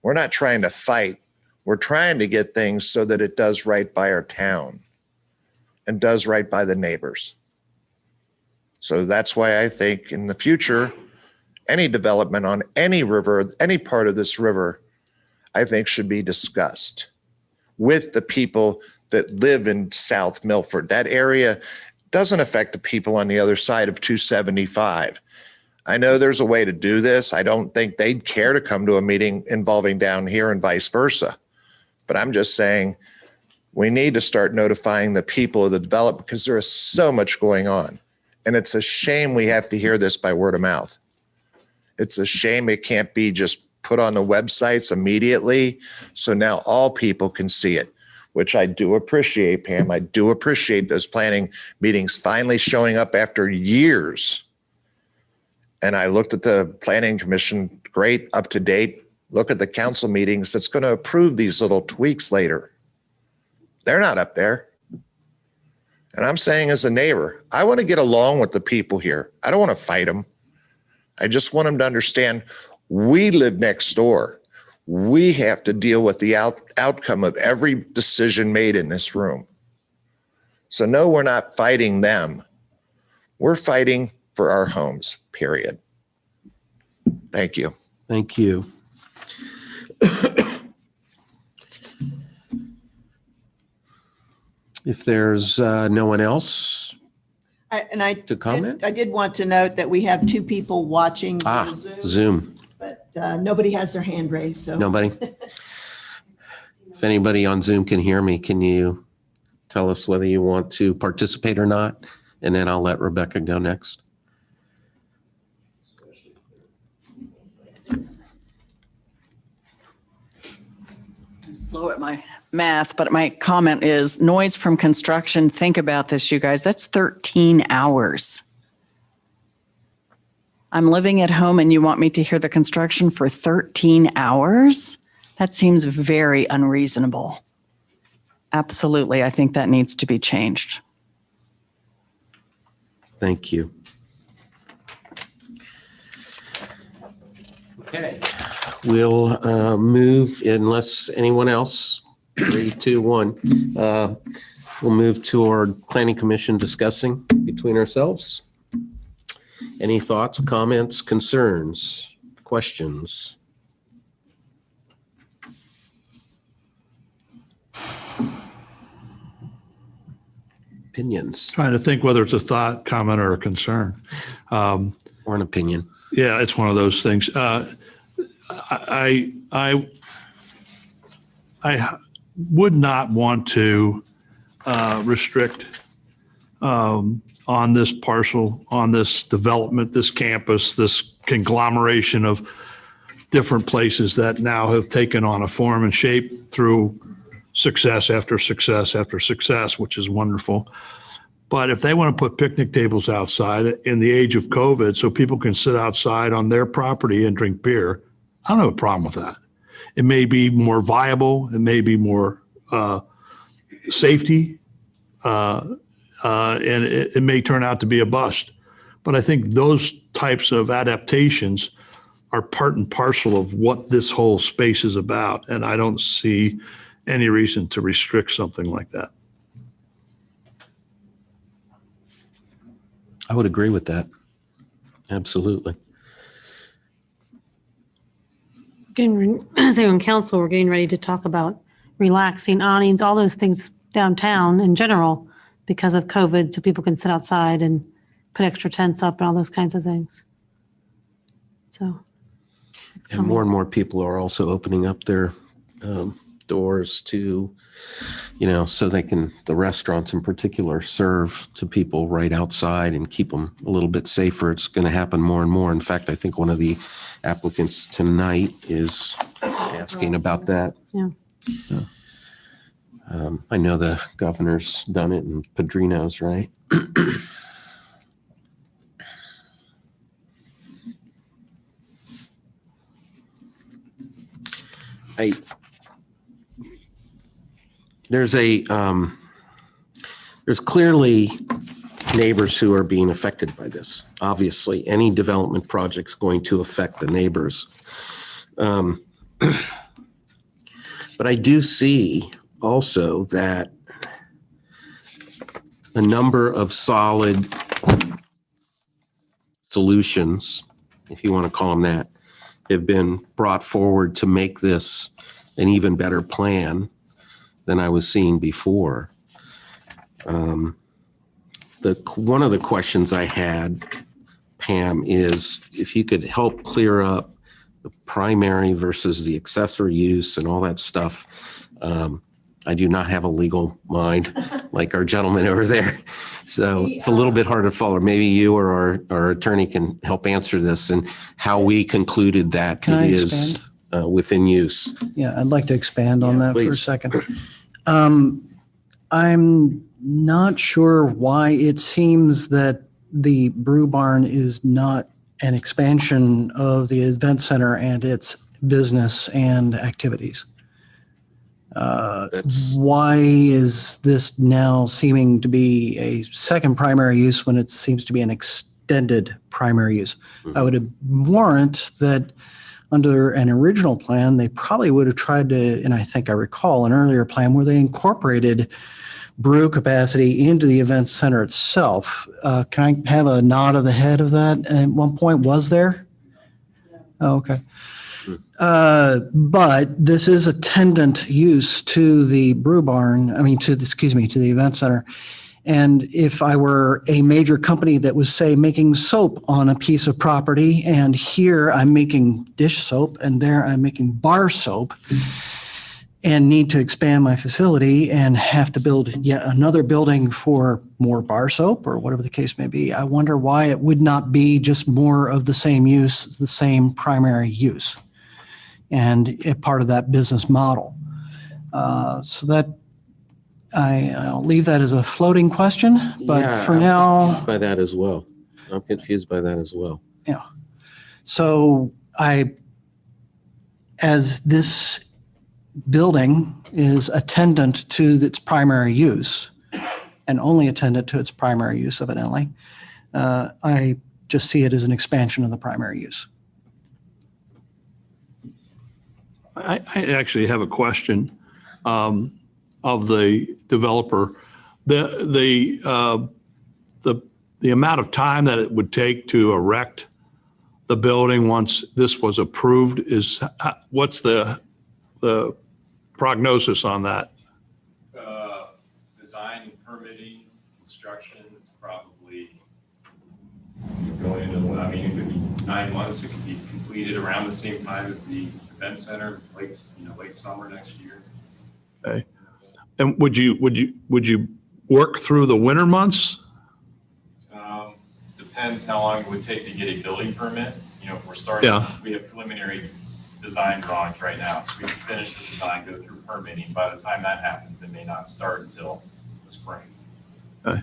We're not trying to fight. We're trying to get things so that it does right by our town and does right by the neighbors. So that's why I think in the future, any development on any river, any part of this river, I think should be discussed with the people that live in South Milford. That area doesn't affect the people on the other side of 275. I know there's a way to do this. I don't think they'd care to come to a meeting involving down here and vice versa. But I'm just saying we need to start notifying the people of the development because there is so much going on. And it's a shame we have to hear this by word of mouth. It's a shame it can't be just put on the websites immediately. So now all people can see it, which I do appreciate, Pam. I do appreciate those planning meetings finally showing up after years. And I looked at the planning commission, great, up to date. Look at the council meetings that's going to approve these little tweaks later. They're not up there. And I'm saying as a neighbor, I want to get along with the people here. I don't want to fight them. I just want them to understand we live next door. We have to deal with the outcome of every decision made in this room. So no, we're not fighting them. We're fighting for our homes, period. Thank you. Thank you. If there's no one else to comment? I did want to note that we have two people watching via Zoom. but nobody has their hand raised, so. Nobody? If anybody on Zoom can hear me, can you tell us whether you want to participate or not? And then I'll let Rebecca go next. I'm slow at my math, but my comment is noise from construction. Think about this, you guys. That's 13 hours. I'm living at home and you want me to hear the construction for 13 hours? That seems very unreasonable. Absolutely. I think that needs to be changed. Thank you. Okay. We'll move, unless anyone else, 3, 2, 1. We'll move to our planning commission discussing between ourselves. Any thoughts, comments, concerns, questions? Opinions Trying to think whether it's a thought, comment, or a concern. or an opinion? Yeah, it's one of those things. I would not want to restrict on this parcel, on this development, this campus, this conglomeration of different places that now have taken on a form and shape through success after success after success, which is wonderful. But if they want to put picnic tables outside in the age of COVID so people can sit outside on their property and drink beer, I don't have a problem with that. It may be more viable. It may be more safety. And it may turn out to be a bust. But I think those types of adaptations are part and parcel of what this whole space is about. And I don't see any reason to restrict something like that. I would agree with that. Absolutely. Say on council, we're getting ready to talk about relaxing awnings, all those things downtown in general because of COVID, so people can sit outside and put extra tents up and all those kinds of things. So. And more and more people are also opening up their doors to, so they can, the restaurants in particular, serve to people right outside and keep them a little bit safer. It's going to happen more and more. In fact, I think one of the applicants tonight is asking about that. Yeah. I know the governor's done it in Padrino's, right? There's clearly neighbors who are being affected by this. Obviously, any development project's going to affect the neighbors. But I do see also that a number of solid solutions, if you want to call them that, have been brought forward to make this an even better plan than I was seeing before. One of the questions I had, Pam, is if you could help clear up the primary versus the accessory use and all that stuff. I do not have a legal mind like our gentleman over there. So it's a little bit hard to follow. Maybe you or our attorney can help answer this and how we concluded that Can I it is within use. Yeah, I'd like to expand on that for a please. second. I'm not sure why it seems that the Brew Barn is not an expansion of the event center and its business and activities. Why is this now seeming to be a second primary use when it seems to be an extended primary use? I would warrant that under an original plan, they probably would have tried to, and I think I recall an earlier plan where they incorporated brew capacity into the event center itself. Can I have a nod of the head of that? At one point, was there? Oh, okay. But this is attendant use to the brew barn, to the event center. And if I were a major company that was, say, making soap on a piece of property, and here I'm making dish soap and there I'm making bar soap, and need to expand my facility and have to build yet another building for more bar soap or whatever the case may be, I wonder why it would not be just more of the same use, the same primary use, and a part of that business model. So that I'll leave that as a floating question, but for now. I'm confused by that as well. I'm confused by that as well. Yeah. So as this building is attendant to its primary use and only attendant to its primary use evidently, I just see it as an expansion of the primary use. I actually have a question of the developer. The amount of time that it would take to erect the building once this was approved is, what's the prognosis on that? Design and permitting, construction, it's probably going into, it could be 9 months. It could be completed around the same time as the event center, late summer next year. Okay. And would you work through the winter months? Depends how long it would take to get a building permit. If we're starting, we have preliminary design drawings right now, so we can finish the design, go through permitting. By the time that happens, it may not start until the spring. Okay.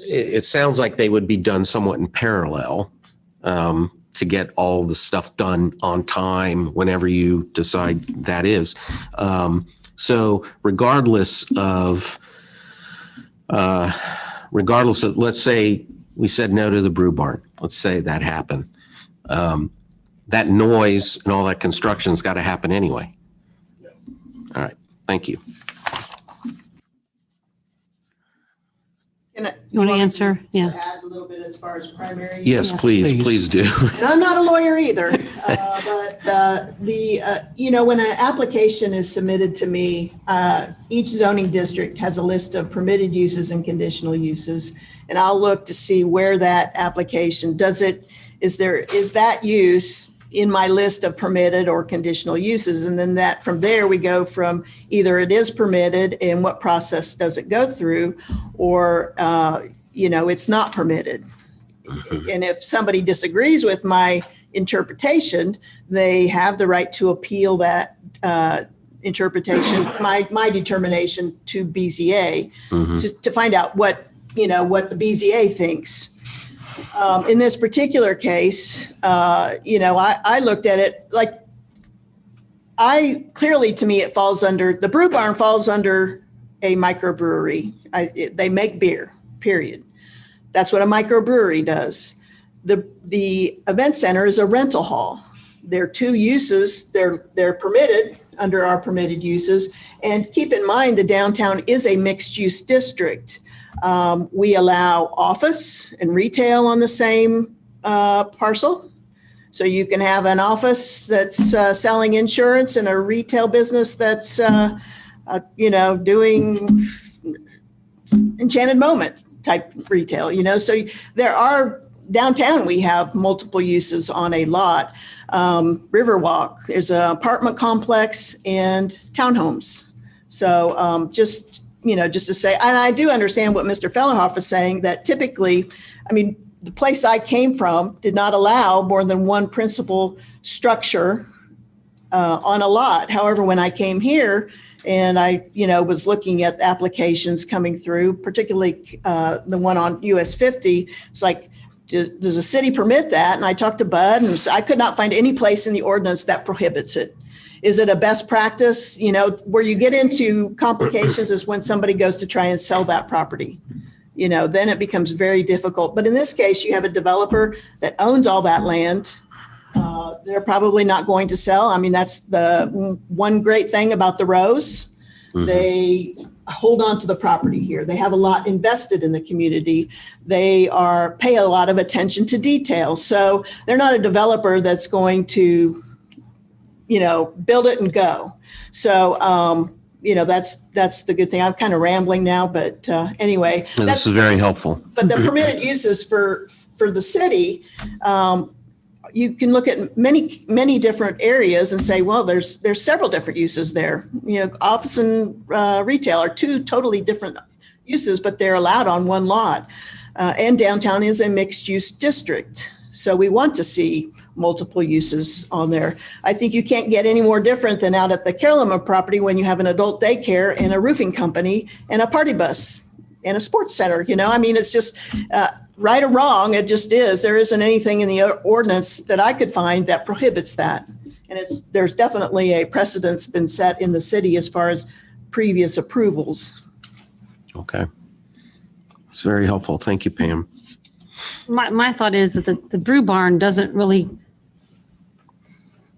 It sounds like they would be done somewhat in parallel to get all the stuff done on time whenever you decide that is. So regardless of, let's say we said no to the brew barn. Let's say that happened. That noise and all that construction's got to happen anyway. Yes. All right. Thank you. You want to answer? Yeah. Add a little bit as far as primary. Yes, use? please do. And I'm not a lawyer either, but when an application is submitted to me, each zoning district has a list of permitted uses and conditional uses, and I'll look to see where that application is that use in my list of permitted or conditional uses, and then that from there we go from either it is permitted and what process does it go through, or it's not permitted. And if somebody disagrees with my interpretation, they have the right to appeal that interpretation, my determination to BZA to find out what the BZA thinks. In this particular case, I looked at it like to me, it falls under, the brew barn falls under a microbrewery. They make beer, period. That's what a microbrewery does. The event center is a rental hall. There are two uses. They're permitted under our permitted uses. And keep in mind, the downtown is a mixed-use district. We allow office and retail on the same parcel. So you can have an office that's selling insurance and a retail business that's, doing Enchanted Moment type retail, So there are, downtown, we have multiple uses on a lot. Riverwalk is an apartment complex and townhomes. So just to say, and I do understand what Mr. Fellerhoff is saying, that typically, the place I came from did not allow more than one principal structure on a lot. However, when I came here and I, was looking at applications coming through, particularly the one on US 50, it's like, does the city permit that? And I talked to Bud, and I could not find any place in the ordinance that prohibits it. Is it a best practice? Where you get into complications is when somebody goes to try and sell that property. Then it becomes very difficult. But in this case, you have a developer that owns all that land. They're probably not going to sell. That's the one great thing about the Rose. Mm-hmm. They hold on to the property here. They have a lot invested in the community. They pay a lot of attention to detail. So they're not a developer that's going to, build it and go. So, that's the good thing. I'm kind of rambling now, but anyway. This is very helpful. But the permitted uses for the city, you can look at many different areas and say, well, there's several different uses there. Office and retail are two totally different uses, but they're allowed on one lot. And downtown is a mixed use district. So we want to see multiple uses on there. I think you can't get any more different than out at the Carolina property when you have an adult daycare and a roofing company and a party bus and a sports center. It's just right or wrong. It just is. There isn't anything in the ordinance that I could find that prohibits that. And there's definitely a precedence been set in the city as far as previous approvals. Okay. It's very helpful. Thank you, Pam. My thought is that the brew barn doesn't really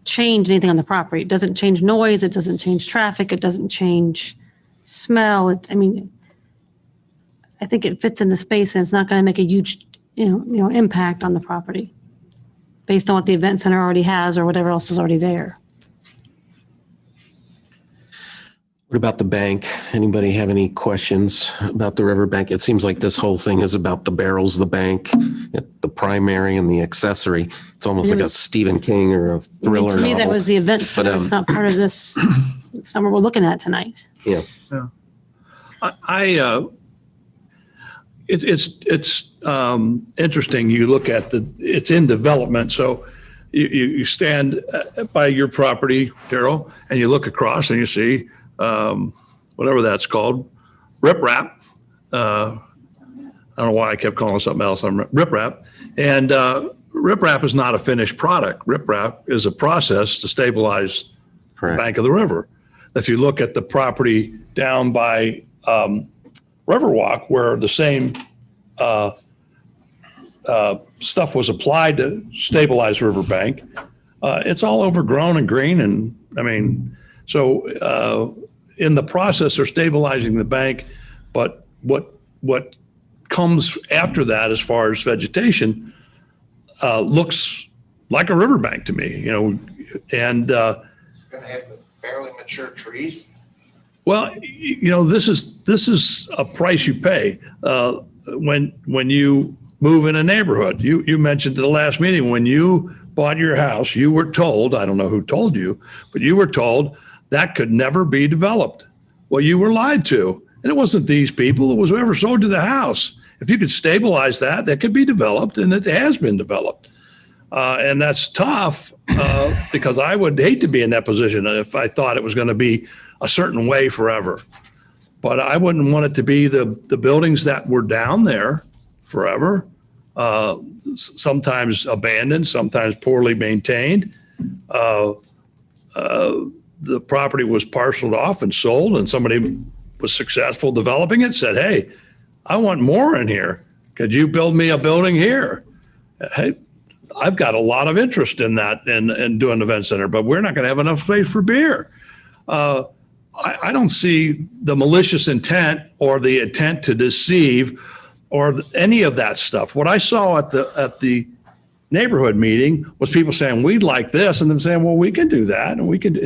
change anything on the property. It doesn't change noise. It doesn't change traffic. It doesn't change smell. I think it fits in the space, and it's not going to make a huge, impact on the property based on what the event center already has or whatever else is already there. What about the bank? Anybody have any questions about the riverbank? It seems like this whole thing is about the barrels, the bank, the primary and the accessory. It's almost like a Stephen King or a thriller To me, that novel. was the event center. It's not part of this. It's not what we're looking at tonight. Yeah. It's interesting. You look at it's in development. So you stand by your property, Daryl, and you look across and you see whatever that's called, riprap. I don't know why I kept calling it something else. Riprap. And riprap is not a finished product. Riprap is a process to stabilize the bank of the river. If you look at the property down by Riverwalk, where the same stuff was applied to stabilize riverbank, it's all overgrown and green. And so in the process, they're stabilizing the bank, but what comes after that, as far as vegetation, looks like a riverbank to me, and It's going to have the fairly mature trees. well, this is a price you pay when you move in a neighborhood. You mentioned at the last meeting, when you bought your house, you were told, I don't know who told you, but you were told that could never be developed. Well, you were lied to. And it wasn't these people, it was whoever sold you the house. If you could stabilize that could be developed, and it has been developed. And that's tough because I would hate to be in that position if I thought it was going to be a certain way forever. But I wouldn't want it to be the buildings that were down there forever, sometimes abandoned, sometimes poorly maintained. The property was parceled off and sold, and somebody was successful developing it, said, hey, I want more in here. Could you build me a building here? Hey, I've got a lot of interest in that and doing an event center, but we're not going to have enough space for beer. I don't see the malicious intent or the intent to deceive or any of that stuff. What I saw at the neighborhood meeting was people saying, we'd like this, and them saying, well, we can do that. And we can,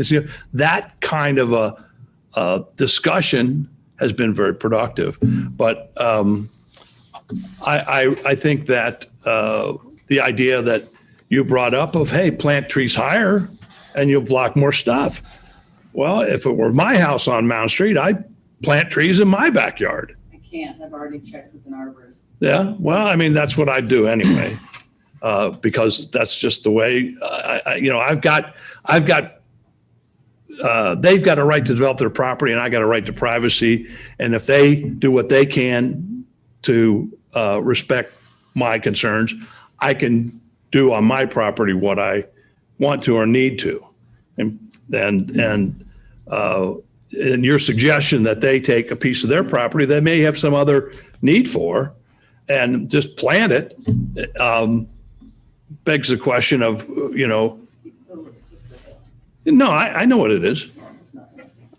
that kind of a discussion has been very productive. But I think that the idea that you brought up of, hey, plant trees higher and you'll block more stuff. Well, if it were my house on Mound Street, I'd plant trees in my backyard. I can't. I've already checked with an arborist. Yeah, well, I mean, that's what I'd do anyway, because that's just the way. They've got a right to develop their property, and I got a right to privacy. And if they do what they can to respect my concerns, I can do on my property what I want to or need to. And your suggestion that they take a piece of their property they may have some other need for and just plant it begs the question of, no, I know what it is.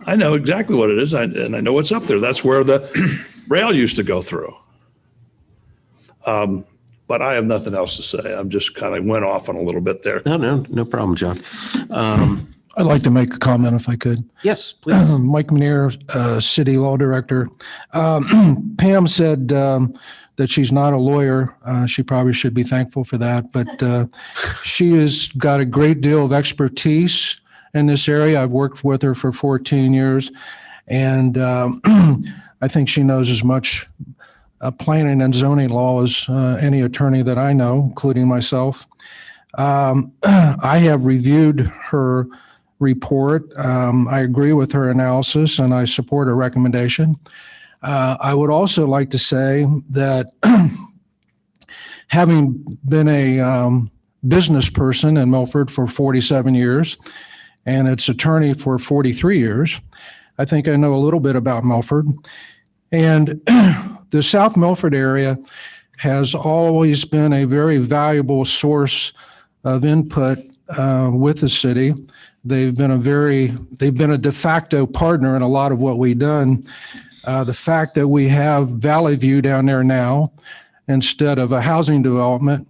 I know exactly what it is. And I know what's up there. That's where the rail used to go through. But I have nothing else to say. I'm just kind of went off on a little bit there. No problem, John. I'd like to make a comment if I could. Yes, please. Mike Menier, City Law Director. Pam said that she's not a lawyer. She probably should be thankful for that, but she has got a great deal of expertise in this area. I've worked with her for 14 years, and I think she knows as much planning and zoning law as any attorney that I know, including myself. I have reviewed her report. I agree with her analysis and I support her recommendation. I would also like to say that having been a business person in Milford for 47 years and its attorney for 43 years, I think I know a little bit about Milford. And the South Milford area has always been a very valuable source of input with the city. They've been a de facto partner in a lot of what we've done. The fact that we have Valley View down there now instead of a housing development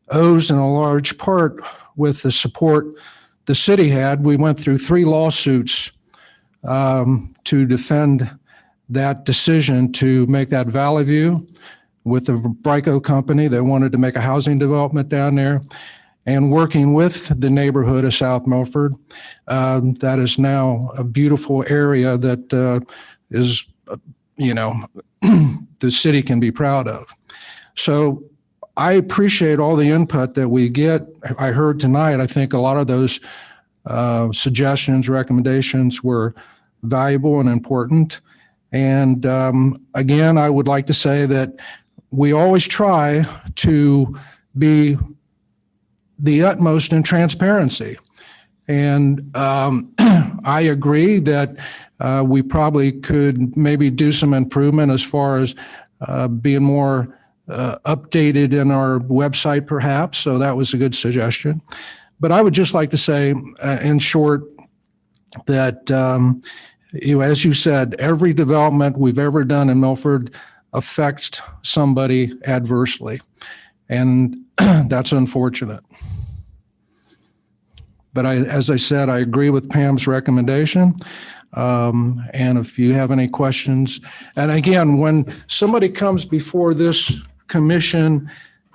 owes in a large part with the support the city had. We went through 3 lawsuits to defend that decision to make that Valley View with the Brico company that wanted to make a housing development down there, and working with the neighborhood of South Milford. That is now a beautiful area that is, the city can be proud of. So I appreciate all the input that we get. I heard tonight, I think a lot of those suggestions, recommendations were valuable and important. And again, I would like to say that we always try to be the utmost in transparency. And I agree that we probably could maybe do some improvement as far as being more updated in our website perhaps. So that was a good suggestion. But I would just like to say in short that as you said, every development we've ever done in Milford affects somebody adversely. And that's unfortunate. But as I said, I agree with Pam's recommendation. And if you have any questions, and again, when somebody comes before this commission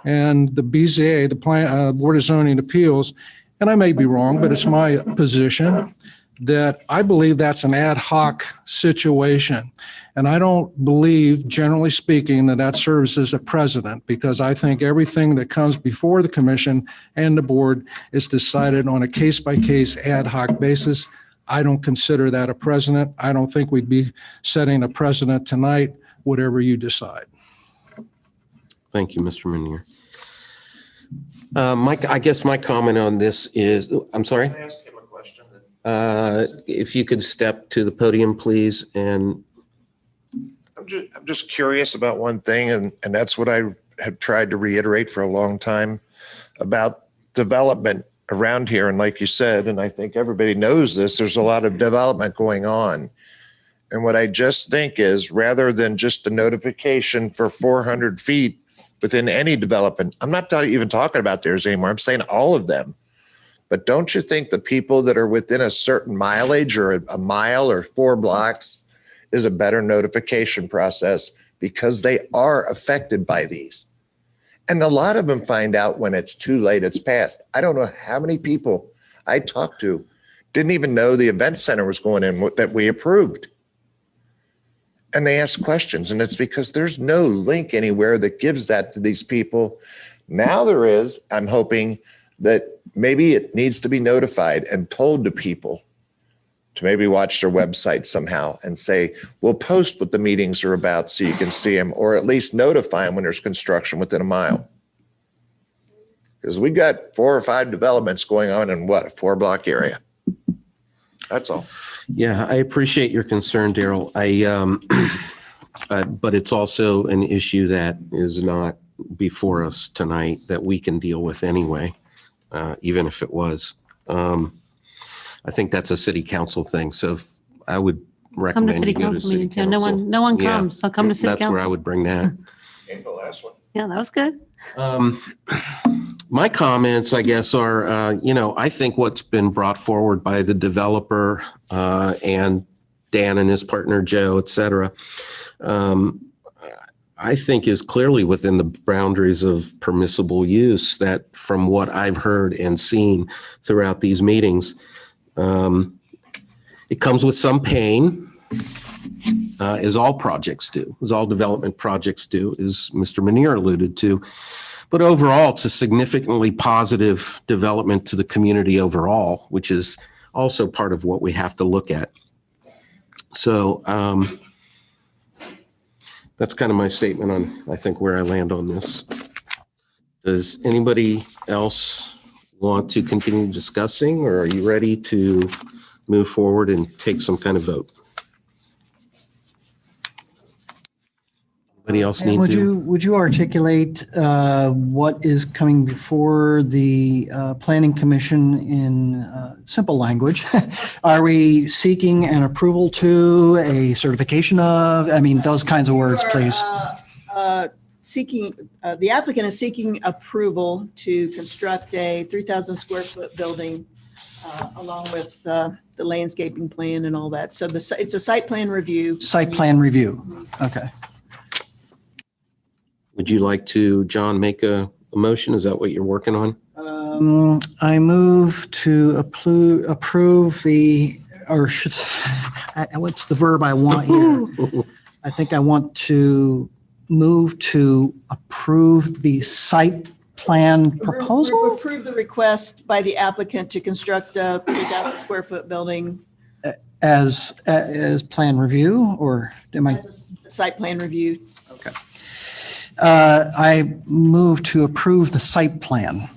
and the BZA, the Board of Zoning Appeals, and I may be wrong, but it's my position that I believe that's an ad hoc situation. And I don't believe, generally speaking, that serves as a precedent, because I think everything that comes before the commission and the board is decided on a case-by-case ad hoc basis. I don't consider that a precedent. I don't think we'd be setting a precedent tonight, whatever you decide. Thank you, Mr. Menier. Mike, I guess my comment on this is, I'm sorry? Can I ask him a question? If you could step to the podium, please. And I'm just curious about one thing, and that's what I have tried to reiterate for a long time about development around here. And like you said, and I think everybody knows this, there's a lot of development going on. And what I just think is, rather than just a notification for 400 feet within any development, I'm not even talking about theirs anymore. I'm saying all of them. But don't you think the people that are within a certain mileage or a mile or 4 blocks is a better notification process, because they are affected by these? And a lot of them find out when it's too late, it's past. I don't know how many people I talked to didn't even know the event center was going in that we approved. And they ask questions, and it's because there's no link anywhere that gives that to these people. Now there is. I'm hoping that maybe it needs to be notified and told to people to maybe watch their website somehow and say, we'll post what the meetings are about so you can see them, or at least notify them when there's construction within a mile. Because we got 4 or 5 developments going on in what, a 4-block area. That's all. Yeah, I appreciate your concern, Daryl. But it's also an issue that is not before us tonight that we can deal with anyway, even if it was. I think that's a city council thing. So if I would Come to recommend city you go to council city meetings. Yeah, council. no one Yeah, comes, so come to city That's where I council. would bring that. Ain't the last one. Yeah, that was good. My comments, I guess, are, I think what's been brought forward by the developer and Dan and his partner, Joe, et cetera, I think is clearly within the boundaries of permissible use, that from what I've heard and seen throughout these meetings, it comes with some pain, as all projects do, as all development projects do, as Mr. Manier alluded to. But overall, it's a significantly positive development to the community overall, which is also part of what we have to look at. So that's kind of my statement on, I think, where I land on this. Does anybody else want to continue discussing, or are you ready to move forward and take some kind of vote? Anybody else need to? Would you articulate what is coming before the Planning Commission in simple language? Are we seeking an approval to, a certification of? I mean, those kinds of words, please. The applicant is seeking approval to construct a 3,000 square foot building along with the landscaping plan and all that. So it's a site plan review. Site plan review. Okay. Would you like to, John, make a motion? Is that what you're working on? I move to approve the, or should, what's the verb I want here? I think I want to move to approve the site plan proposal? Approve the request by the applicant to construct a 3,000 square foot building. As plan review, or am I? As a site plan review. Okay. I move to approve the site plan.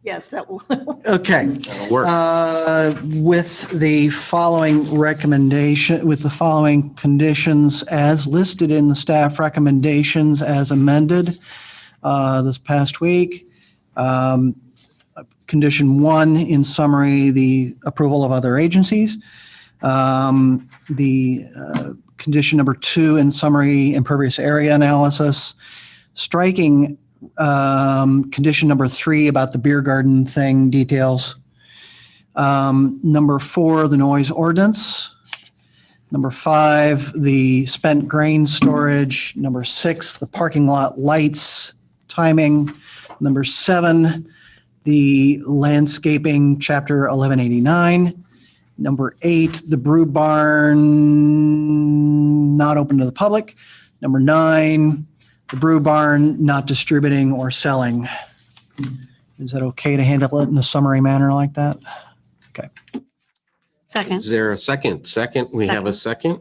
Yes, that will. Okay. That'll work. With the following recommendation, with the following conditions as listed in the staff recommendations as amended this past week. Condition 1, in summary, the approval of other agencies. Condition number 2, in summary, impervious area analysis. Striking condition number 3 about the beer garden thing details. Number 4, the noise ordinance. Number 5, the spent grain storage. Number 6, the parking lot lights timing. Number 7, the landscaping, chapter 1189. Number 8, the brew barn not open to the public. Number 9, the brew barn not distributing or selling. Is that okay to handle it in a summary manner like that? Okay. Second. Is there a second? We have a second.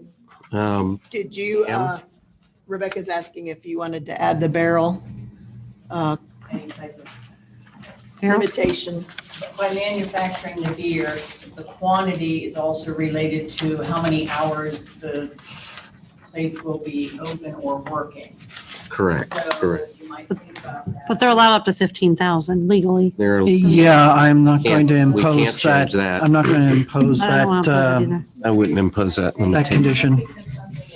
Did you, Rebecca's asking if you wanted to add the barrel limitation. By manufacturing the beer, the quantity is also related to how many hours the place will be open or working. Correct. So you might think about But they're allowed up to 15,000 legally. There, Yeah, I'm not going to We can't impose change that. I'm not going to impose I don't want to put it either. I wouldn't impose that that limitation, condition. Because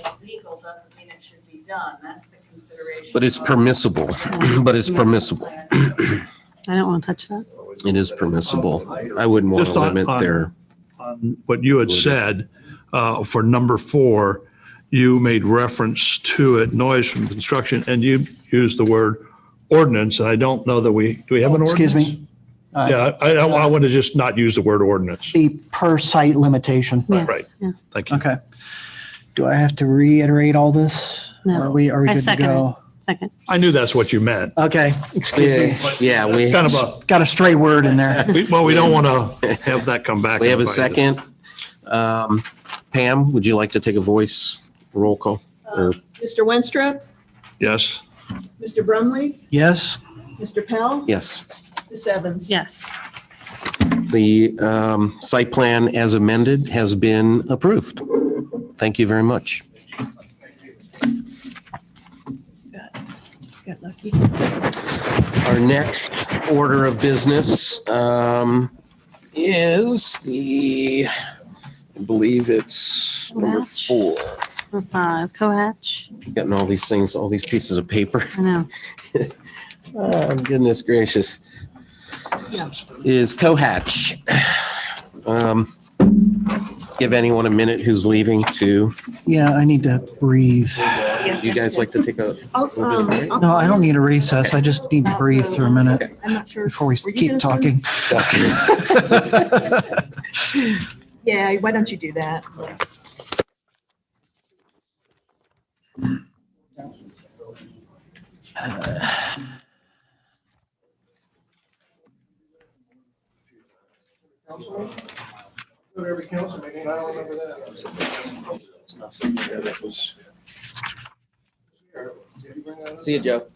something illegal doesn't mean it should be done. That's the consideration. but it's permissible, but it's permissible. I don't want to touch that. It is permissible. I wouldn't want to Just on- limit their, On what you had said, for number 4, you made reference to it, noise from construction, and you used the word ordinance, and I don't know that do we have an ordinance? Excuse me, Yeah, I want to just not use the word ordinance. the per site limitation. Yeah. Right. Yeah. Thank you. Okay. Do I have to reiterate all this? No. Are we I good to second go? Second. I knew that's what you meant. Okay, excuse me. yeah, we, Kind of Got a stray word in there. we don't want to have that come back. we have a and bite us. second. Pam, would you like to take a voice roll call? Or Mr. Wenstrup, Yes. Mr. Brumley, Yes? Mr. Pell, yes, Ms. Evans. Yes. the site plan as amended has been approved. Thank you very much. Got lucky. Our next order of business is I believe it's number Match. 4. Or 5. Cohatch. Getting all these things, all these pieces of paper. I know. Oh, goodness gracious. Is Cohatch. Give anyone a minute who's leaving to, Yeah, I need to breathe. you guys like to take a, No, I don't need a recess. I just need to breathe for a minute I'm not sure. before we Were you keep gonna talking. Yeah, why don't you do that? see you, Joe.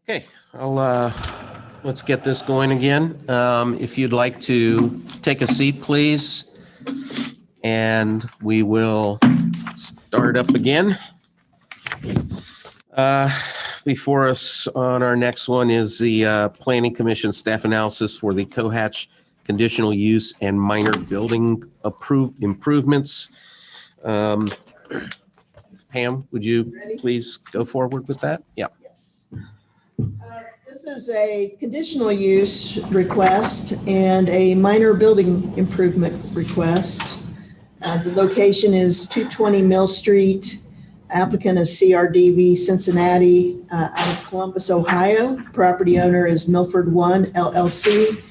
Okay, let's get this going again. If you'd like to take a seat, please. And we will start up again. Before us on our next one is the Planning Commission staff analysis for the Cohatch conditional use and minor building improvements. Pam, would you please go forward with that? Yeah. Yes. This is a conditional use request and a minor building improvement request. The location is 220 Mill Street. Applicant is CRDV Cincinnati out of Columbus, Ohio. Property owner is Milford 1 LLC.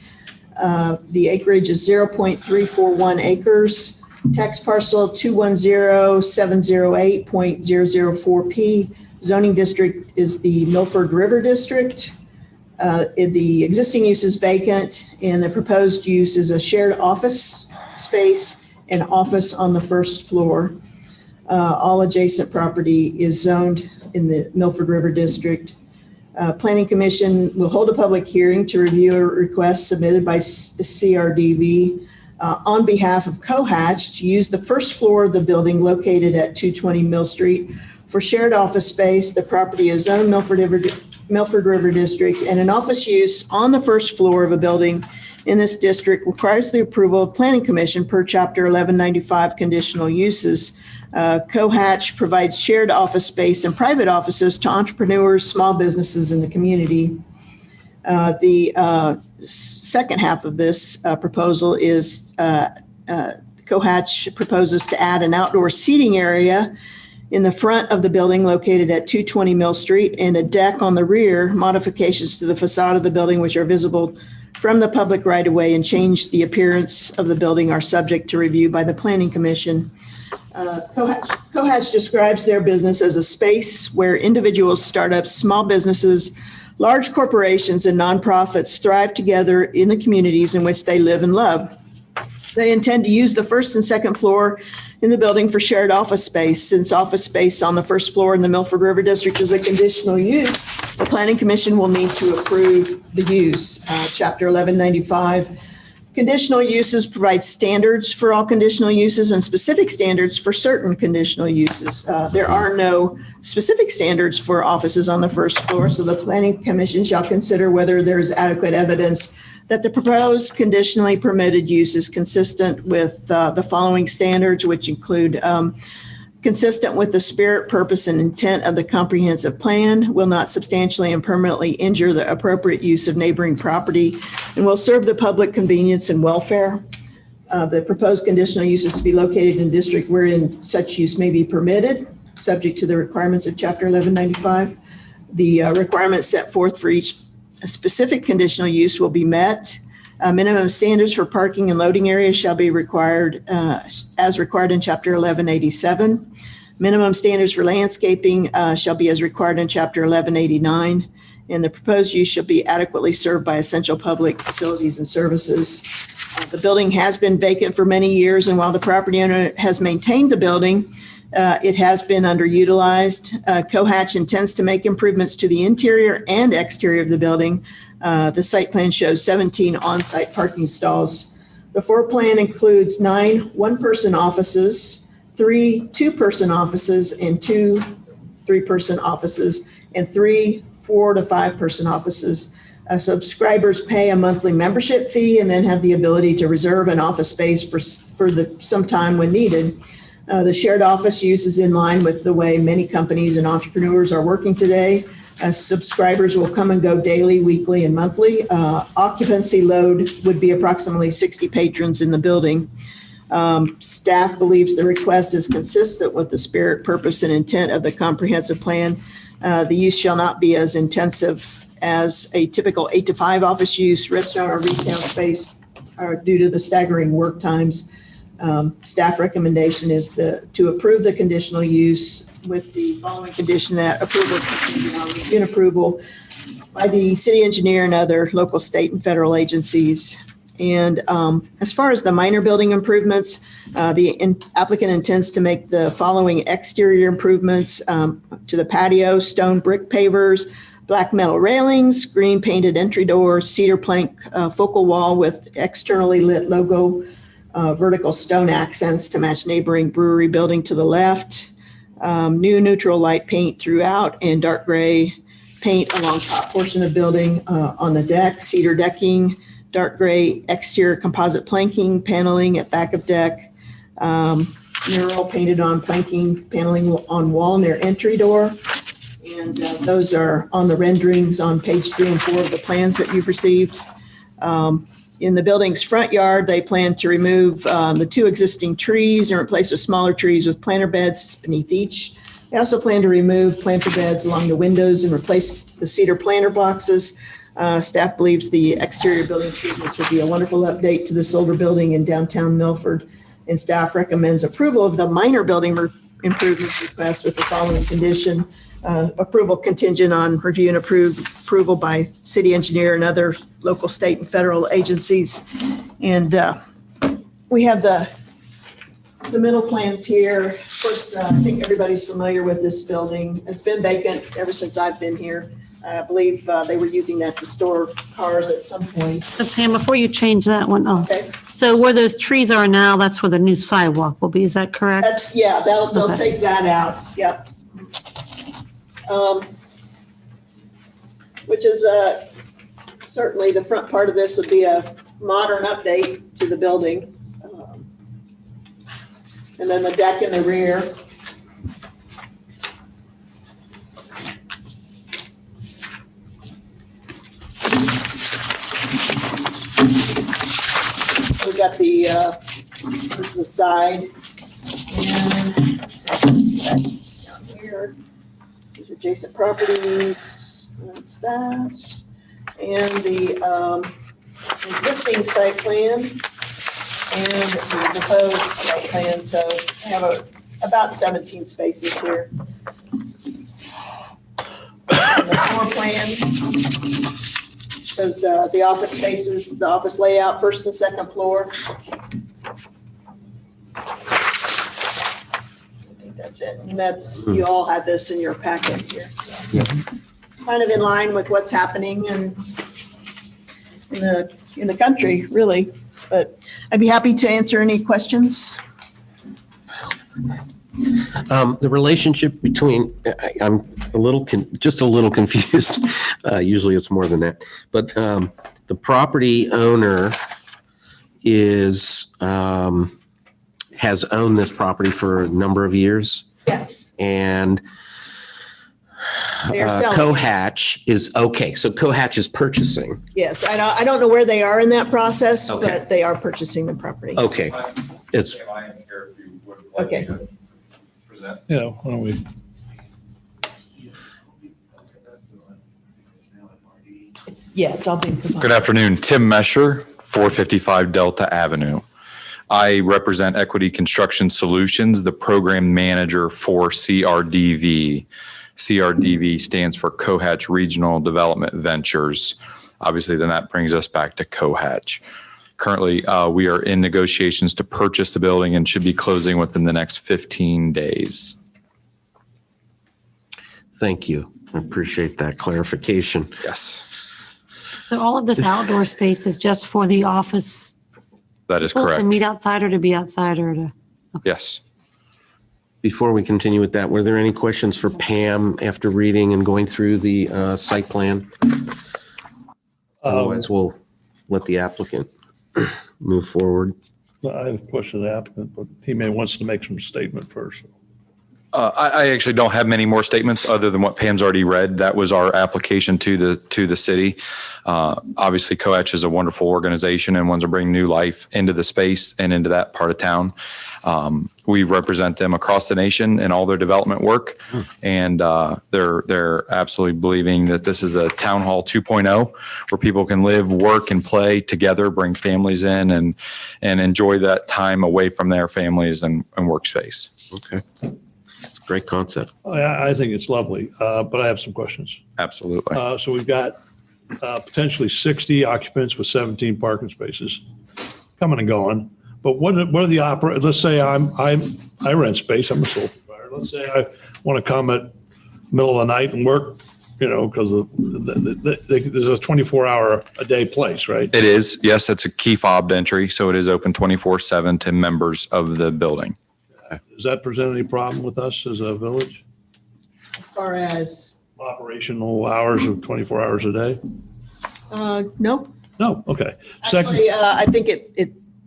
The acreage is 0.341 acres. Tax parcel 210-708.004P. Zoning district is the Milford River District. The existing use is vacant and the proposed use is a shared office space and office on the first floor. All adjacent property is zoned in the Milford River District. Planning Commission will hold a public hearing to review a request submitted by CRDV on behalf of Cohatch to use the first floor of the building located at 220 Mill Street for shared office space. The property is zoned Milford River District, and an office use on the first floor of a building in this district requires the approval of Planning Commission per Chapter 1195 conditional uses. Cohatch provides shared office space and private offices to entrepreneurs, small businesses in the community. The second half of this proposal is Cohatch proposes to add an outdoor seating area in the front of the building located at 220 Mill Street and a deck on the rear. Modifications to the facade of the building which are visible from the public right-of-way and change the appearance of the building are subject to review by the Planning Commission. Cohatch describes their business as a space where individuals, startups, small businesses, large corporations, and nonprofits thrive together in the communities in which they live and love. They intend to use the first and second floor in the building for shared office space. Since office space on the first floor in the Milford River District is a conditional use, the Planning Commission will need to approve the use. Chapter 1195. Conditional uses provide standards for all conditional uses and specific standards for certain conditional uses. There are no specific standards for offices on the first floor, so the Planning Commission shall consider whether there is adequate evidence that the proposed conditionally permitted use is consistent with the following standards, which include consistent with the spirit, purpose, and intent of the comprehensive plan, will not substantially and permanently injure the appropriate use of neighboring property, and will serve the public convenience and welfare. The proposed conditional use is to be located in a district wherein such use may be permitted, subject to the requirements of Chapter 1195. The requirements set forth for each specific conditional use will be met. Minimum standards for parking and loading areas shall be required as required in Chapter 1187. Minimum standards for landscaping shall be as required in Chapter 1189. And the proposed use shall be adequately served by essential public facilities and services. The building has been vacant for many years, and while the property owner has maintained the building, it has been underutilized. Cohatch intends to make improvements to the interior and exterior of the building. The site plan shows 17 on-site parking stalls. The floor plan includes 9 one-person offices, 3 two-person offices, and 2 three-person offices, and 3 4 to 5-person offices. Subscribers pay a monthly membership fee and then have the ability to reserve an office space for some time when needed. The shared office use is in line with the way many companies and entrepreneurs are working today. Subscribers will come and go daily, weekly, and monthly. Occupancy load would be approximately 60 patrons in the building. Staff believes the request is consistent with the spirit, purpose, and intent of the comprehensive plan. The use shall not be as intensive as a typical 8 to 5 office use, restaurant, or retail space due to the staggering work times. Staff recommendation is to approve the conditional use with the following condition: that approval is contingent on review and approval by the city engineer and other local, state, and federal agencies. And as far as the minor building improvements, the applicant intends to make the following exterior improvements to the patio: stone brick pavers, black metal railings, green painted entry door, cedar plank focal wall with externally lit logo, vertical stone accents to match neighboring brewery building to the left, new neutral light paint throughout, and dark gray paint along top portion of building on the deck, cedar decking, dark gray exterior composite planking, paneling at back of deck, mural painted on planking, paneling on wall near entry door. And those are on the renderings on page 3 and 4 of the plans that you've received. In the building's front yard, they plan to remove the 2 existing trees and replace with smaller trees with planter beds beneath each. They also plan to remove planter beds along the windows and replace the cedar planter boxes. Staff believes the exterior building improvements would be a wonderful update to this older building in downtown Milford. And staff recommends approval of the minor building improvements request with the following condition: approval contingent on review and approval by city engineer and other local, state, and federal agencies. And we have the submittal plans here. Of course, I think everybody's familiar with this building. It's been vacant ever since I've been here. I believe they were using that to store cars at some point. So Pam, before you change that one, Okay. So where those trees are now, that's where the new sidewalk will be, is that correct? They'll Okay. take that out. Yep. Which is certainly the front part of this would be a modern update to the building. And then the deck in the rear. We got the side. And down here, these adjacent properties. That's that. And the existing site plan and the proposed site plan. So I have about 17 spaces here. And the floor plan shows the office spaces, the office layout, first and second floor. That's it. And that's, you all had this in your packet here. So. Kind of in line with what's happening in the country, really. But I'd be happy to answer any questions. The relationship between, I'm just a little confused. Usually it's more than that. But the property owner has owned this property for a number of years. Yes. And They are selling. Cohatch is, okay, so Cohatch is purchasing. Yes, I don't know where they are in that process, Okay. but they are purchasing the property. Okay. It's, Okay. Yeah, why don't we? Yeah, it's all been combined. Good afternoon, Tim Mesher, 455 Delta Avenue. I represent Equity Construction Solutions, the program manager for CRDV. CRDV stands for Cohatch Regional Development Ventures. Obviously, then that brings us back to Cohatch. Currently, we are in negotiations to purchase the building and should be closing within the next 15 days. thank you. I appreciate that clarification. Yes, So all of this outdoor space is just for the office that is people correct. to meet outside or to be outside or to? Yes. Before we continue with that, were there any questions for Pam after reading and going through the site plan? Otherwise, we'll let the applicant move forward. I have a question to the applicant, but he may wants to make some statement first. I actually don't have many more statements other than what Pam's already read. That was our application to the city. Obviously, Cohatch is a wonderful organization and wants to bring new life into the space and into that part of town. We represent them across the nation in all their development work, and they're absolutely believing that this is a town hall 2.0 where people can live, work, and play together, bring families in, and enjoy that time away from their families and workspace. Okay. It's a great concept. I think it's lovely, but I have some questions. Absolutely. So we've got potentially 60 occupants with 17 parking spaces coming and going. But what are the let's say I rent space, I'm a sole proprietor. Let's say I want to come at middle of the night and work, because there's a 24-hour a day place, right? It is. Yes, it's a key fobbed entry, so it is open 24/7 to members of the building. Does that present any problem with us as a village? As far as, Operational hours of 24 hours a day? no. No, okay. Second, Actually, I think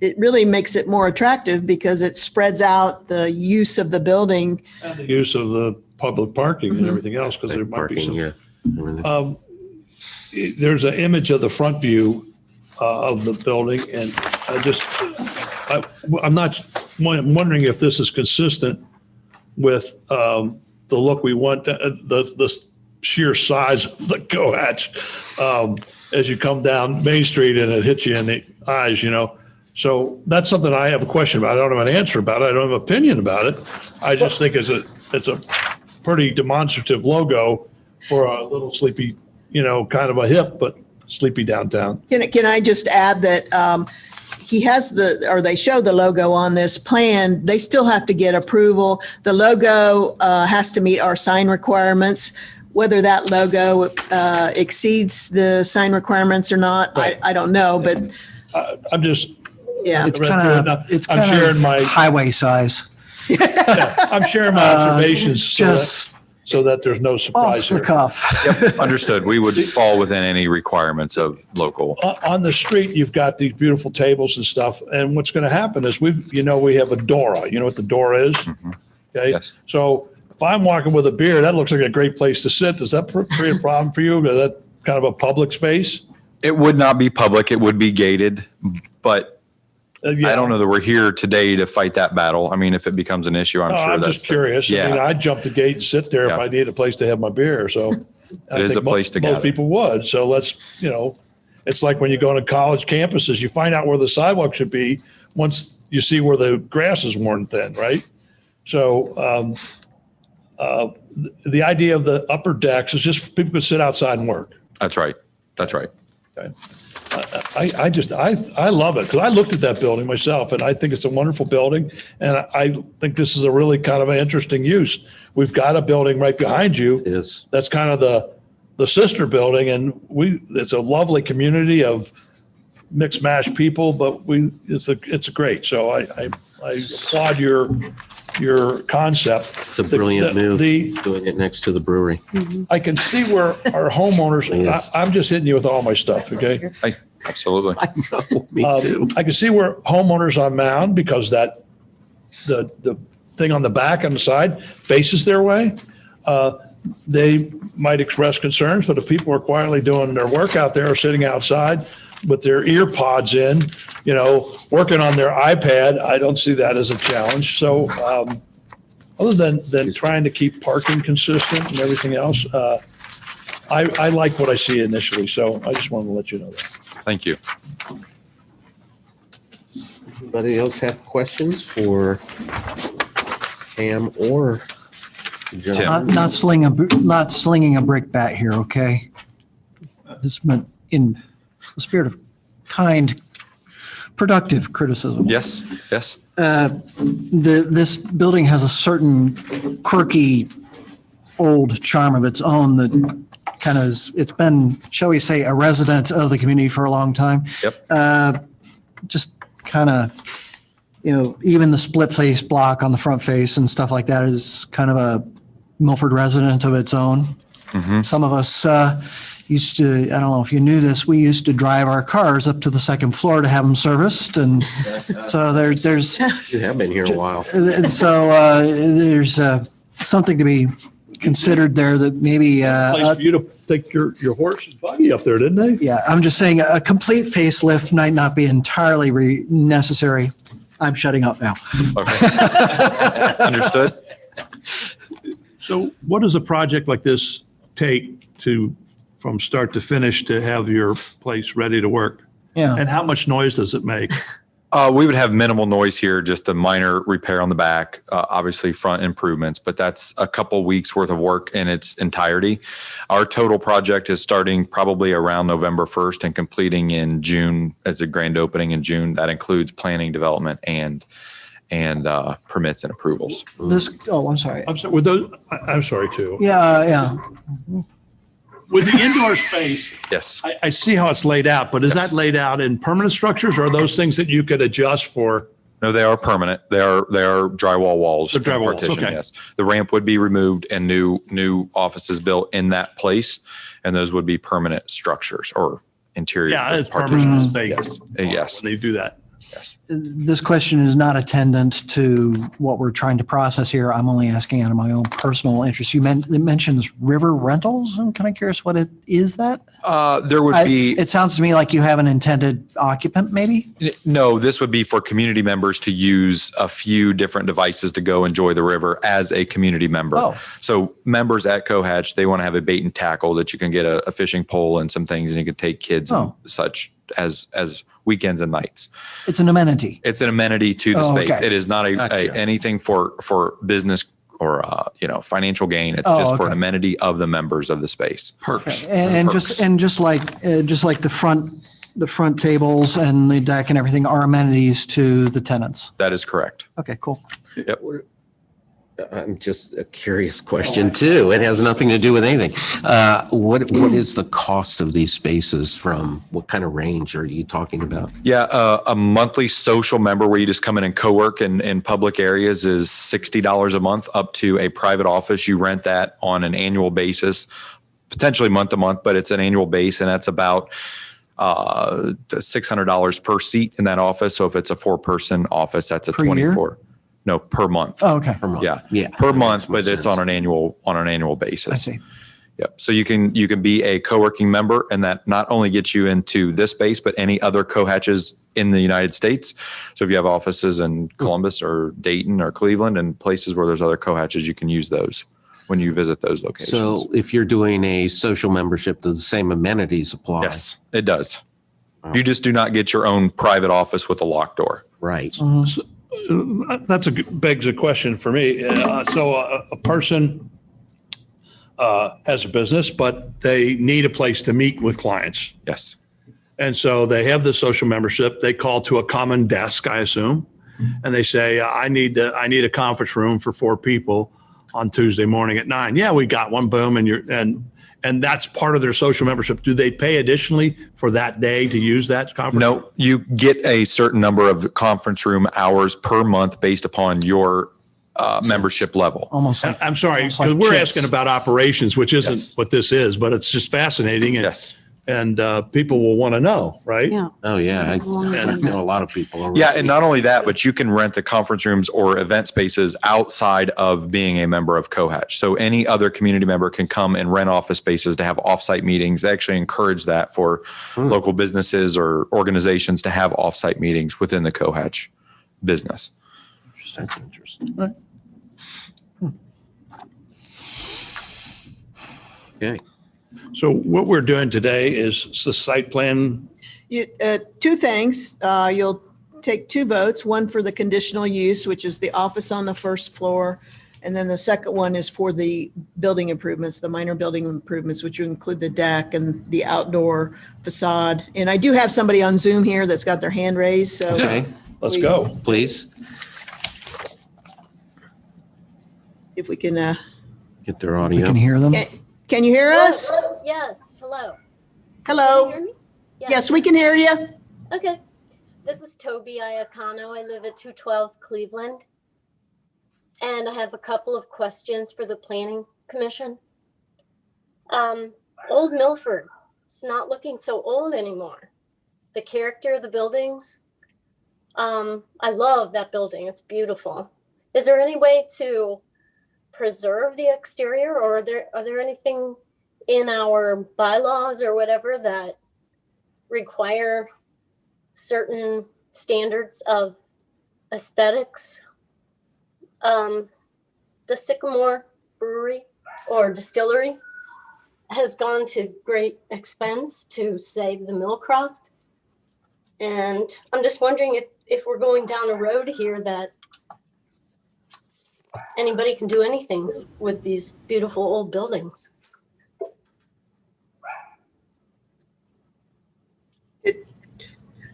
it really makes it more attractive because it spreads out the use of the building. and the use of the public parking and everything else, because there might be Parking, some. yeah. Everything. There's an image of the front view of the building, and I'm wondering if this is consistent with the look we want, the sheer size of the Cohatch as you come down Main Street and it hits you in the eyes, So that's something I have a question about. I don't have an answer about it. I don't have an opinion about it. I just think it's a pretty demonstrative logo for a little sleepy, kind of a hip, but sleepy downtown. Can I just add that they show the logo on this plan. They still have to get approval. The logo has to meet our sign requirements. Whether that logo exceeds the sign requirements or not, Right. I don't know, but I'm just, yeah. It's read kind through it of, now. it's I'm kind sharing of my- highway size, I'm sharing my observations just so that there's no surprise off the here. cuff. Yep, understood. We would fall within any requirements of local. On the street, you've got these beautiful tables and stuff, and what's going to happen is we have a Dora. You know what the Dora is? Okay. Yes. So if I'm walking with a beer, that looks like a great place to sit. Does that create a problem for you? Is that kind of a public space? It would not be public. It would be gated, but Yeah. I don't know that we're here today to fight that battle. I mean, if it becomes an issue, I'm No, sure I'm that's just curious. I mean, Yeah, I'd jump the gate and sit there if Yeah. I need a place to have my beer. So I It is think a place to gather. most people would. So let's, it's like when you go to college campuses, you find out where the sidewalk should be once you see where the grass is worn thin, right? So the idea of the upper decks is just people could sit outside and work. that's right. That's right. Okay. I love it because I looked at that building myself and I think it's a wonderful building. And I think this is a really kind of an interesting use. We've got a building right behind you. It is. That's kind of the sister building, and it's a lovely community of mixed mash people, but it's great. So I applaud your concept. It's a brilliant move, doing it next to the brewery. I can see where our homeowners, Yes. I'm just hitting you with all my stuff, okay? Absolutely. I know, me too. I can see where homeowners on Mound, because that the thing on the back and the side faces their way, they might express concerns, but if people are quietly doing their work out there or sitting outside with their ear pods in, working on their iPad, I don't see that as a challenge. So other than trying to keep parking consistent and everything else, I like what I see initially. So I just wanted to let you know that. Thank you. Anybody else have questions for Pam or John? Not slinging a brickbat here, okay? This meant in the spirit of kind, productive criticism. Yes. This building has a certain quirky old charm of its own that kind of it's been, shall we say, a resident of the community for a long time. Yep. Just kind of, even the split face block on the front face and stuff like that is kind of a Milford resident of its own. Mm-hmm. Some of us used to, I don't know if you knew this, we used to drive our cars up to the second floor to have them serviced. And so there's. You have been here a while. And so there's something to be considered there that maybe. Place for you to take your horse and buggy up there, didn't they? Yeah, I'm just saying a complete facelift might not be entirely necessary. I'm shutting up now. Okay. Understood. So what does a project like this take from start to finish to have your place ready to work? Yeah. And how much noise does it make? We would have minimal noise here, just a minor repair on the back, obviously front improvements, but that's a couple weeks worth of work in its entirety. Our total project is starting probably around November 1st and completing in June as a grand opening in June. That includes planning, development, and permits and approvals. I'm sorry. I'm sorry too. Yeah. With the indoor space, Yes. I see how it's laid out, but is that laid out in permanent structures or are those things that you could adjust for? No, they are permanent. They are drywall walls. They're drywall walls, partition, okay. Yes. The ramp would be removed and new offices built in that place, and those would be permanent structures or interior Yeah, it's partitions. permanent. Yes. They do that. Yes. This question is not attendant to what we're trying to process here. I'm only asking out of my own personal interest. It mentions river rentals. I'm kind of curious what it is that? There would be. It sounds to me like you have an intended occupant, maybe? No, this would be for community members to use a few different devices to go enjoy the river as a community member. Oh. So members at Cohatch, they want to have a bait and tackle that you can get a fishing pole and some things, and you can take kids and such as weekends and nights. It's an amenity. It's an amenity to the space. Okay. It is not anything for business or financial gain. It's just for an amenity of the members of the space. Perks. And just like the front tables and the deck and everything are amenities to the tenants. That is correct. Okay, cool. Yep. I'm just a curious question too. It has nothing to do with anything. What is the cost of these spaces from? What kind of range are you talking about? Yeah, a monthly social member where you just come in and co-work in public areas is $60 a month, up to a private office. You rent that on an annual basis, potentially month to month, but it's an annual base, and that's about $600 per seat in that office. So if it's a 4-person office, that's a Per year? 24. No, per month. Oh, okay. Per month? Yeah, per month, but it's on an annual basis. I see. Yep. So you can be a co-working member, and that not only gets you into this space, but any other Cohatches in the United States. So if you have offices in Columbus or Dayton or Cleveland and places where there's other Cohatches, you can use those when you visit those locations. So if you're doing a social membership, do the same amenities apply? Yes, it does. You just do not get your own private office with a locked door. Right. That's begs a question for me. So a person has a business, but they need a place to meet with clients. Yes. And so they have the social membership. They call to a common desk, I assume, and they say, I need a conference room for 4 people on Tuesday morning at 9. Yeah, we got one. Boom. And that's part of their social membership. Do they pay additionally for that day to use that conference room? No, you get a certain number of conference room hours per month based upon your membership level. Almost like, I'm sorry, almost because like we're chips. asking about operations, which isn't Yes. what this is, but it's just fascinating. And people will want to know, right? Yeah. Oh, yeah. I know a lot of people. Are Yeah, and not only that, but you can rent the conference rooms or event spaces outside of being a member of COHATCH. So any other community member can come and rent office spaces to have offsite meetings. They actually encourage that for local businesses or organizations to have offsite meetings within the COHATCH business. That's interesting. Okay. So what we're doing today is the site plan. Two things. You'll take 2 votes, one for the conditional use, which is the office on the first floor. And then the second one is for the building improvements, the minor building improvements, which would include the deck and the outdoor facade. And I do have somebody on Zoom here that's got their hand raised, so. Okay, Let's go. please If we can, get their You audio. can hear them. can you hear us? Yes, hello. Hello? Can you hear me? Yes, we can hear you. Okay. This is Toby Iacano. I live at 212 Cleveland. And I have a couple of questions for the Planning Commission. Old Milford, it's not looking so old anymore. The character of the buildings, I love that building. It's beautiful. Is there any way to preserve the exterior, or are there anything in our bylaws or whatever that require certain standards of aesthetics? The Sycamore Brewery or Distillery has gone to great expense to save the Millcroft. And I'm just wondering if we're going down a road here that anybody can do anything with these beautiful old buildings.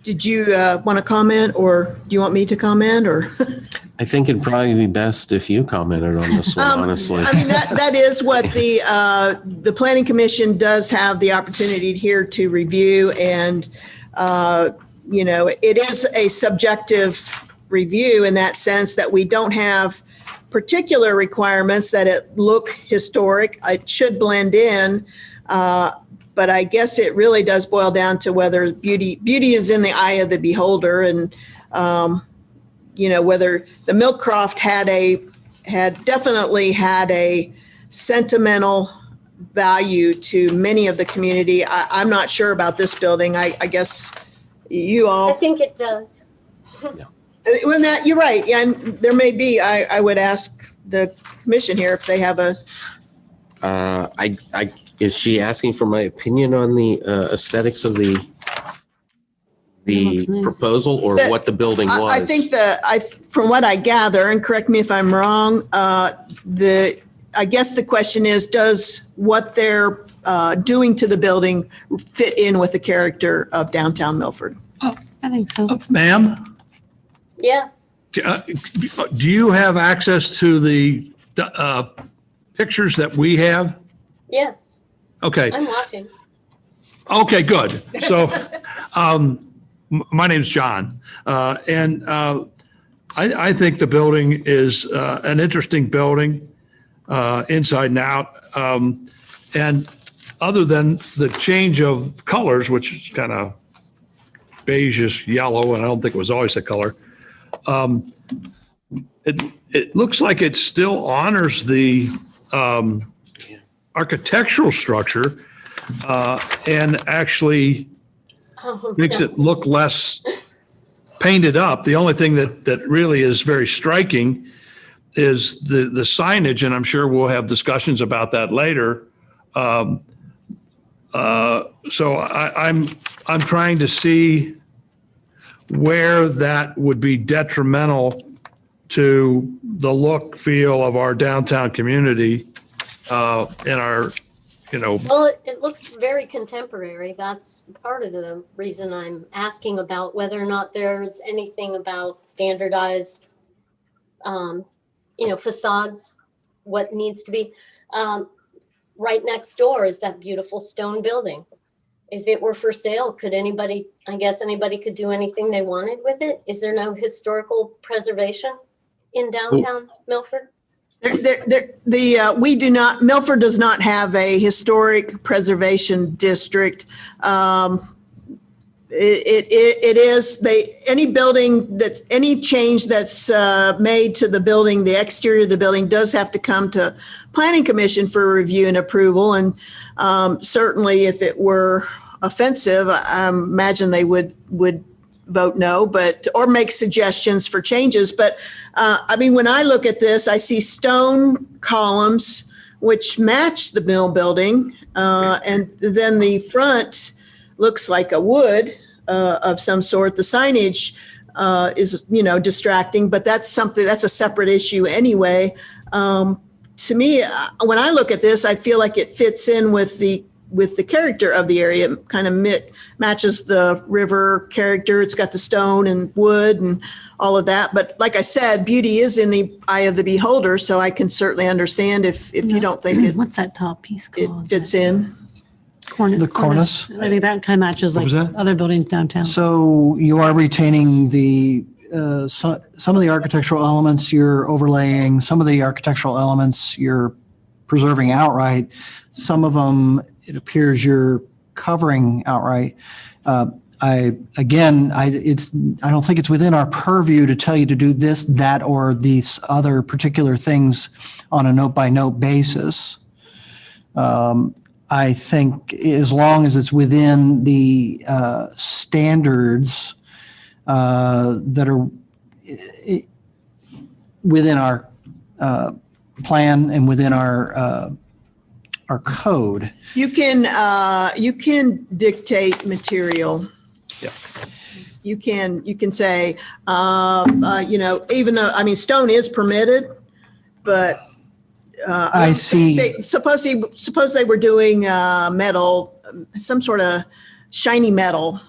Did you want to comment, or do you want me to comment, or? I think it'd probably be best if you commented on this one, honestly. I mean, that is what the Planning Commission does have the opportunity here to review. And, it is a subjective review in that sense that we don't have particular requirements that it look historic. It should blend in. But I guess it really does boil down to whether beauty is in the eye of the beholder, and whether the Millcroft had definitely had a sentimental value to many of the community. I'm not sure about this building. I guess you all. I think it does. When you're right, yeah, and there may be. I would ask the commission here if they have a. Is she asking for my opinion on the aesthetics of the looks nice. proposal, or what the building was? I think from what I gather, and correct me if I'm wrong, I guess the question is, does what they're doing to the building fit in with the character of downtown Milford? I think so. Ma'am, Yes. do you have access to the pictures that we have? Yes. Okay. I'm watching. Okay, good. So, my name's John, and I think the building is an interesting building, inside and out. And other than the change of colors, which is kind of beigeish yellow, and I don't think it was always the color, it looks like it still honors the architectural structure, and actually makes it look less painted up. The only thing that really is very striking is the signage, and I'm sure we'll have discussions about that later. So I'm trying to see where that would be detrimental to the look, feel of our downtown community, in our Well, it looks very contemporary. That's part of the reason I'm asking about whether or not there's anything about standardized, facades, what needs to be. Right next door is that beautiful stone building. If it were for sale, could anybody could do anything they wanted with it? Is there no historical preservation in downtown Milford? We do not, Milford does not have a historic preservation district. Any change that's made to the building, the exterior of the building does have to come to Planning Commission for review and approval. And certainly if it were offensive, I imagine they would vote no, or make suggestions for changes. But when I look at this, I see stone columns which match the mill building, and then the front looks like a wood of some sort. The signage is distracting, but that's a separate issue anyway. To me, when I look at this, I feel like it fits in with the character of the area. It kind of matches the river character. It's got the stone and wood and all of that. But like I said, beauty is in the eye of the beholder. So I can certainly understand if you don't think What's that top piece it called? fits in. The cornice? I think that kind of matches like other buildings downtown. So you are retaining some of the architectural elements you're overlaying, some of the architectural elements you're preserving outright. Some of them, it appears you're covering outright. I don't think it's within our purview to tell you to do this, that, or these other particular things on a note-by-note basis. I think as long as it's within the standards that are within our plan and within our code. You can dictate material. Yeah. You can say, even though, stone is permitted, but I see. Suppose they were doing metal, some sort of shiny metal,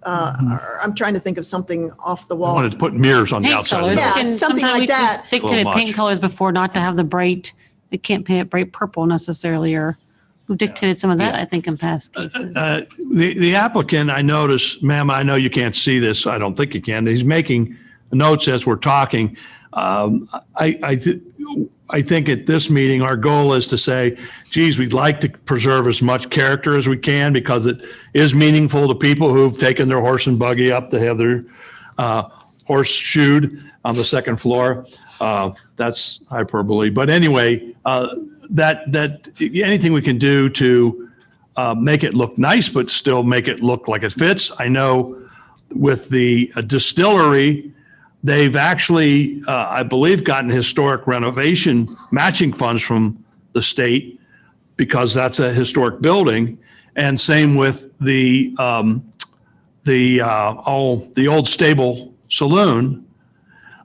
I'm trying to think of something off the I wall. wanted to put mirrors on the Paint outside. colors. Yeah, We can- something sometimes like we can that. Dictated Little paint much. colors before, not to have the bright. It can't paint it bright purple necessarily, or we've dictated some of that, I think, in past cases. The applicant, I noticed, ma'am, I know you can't see this. I don't think you can. He's making notes as we're talking. I think at this meeting, our goal is to say, geez, we'd like to preserve as much character as we can because it is meaningful to people who've taken their horse and buggy up to have their horse shoed on the second floor. That's hyperbole. But anyway, that anything we can do to make it look nice, but still make it look like it fits. I know with the distillery, they've actually, I believe, gotten historic renovation matching funds from the state because that's a historic building. And same with the old stable saloon.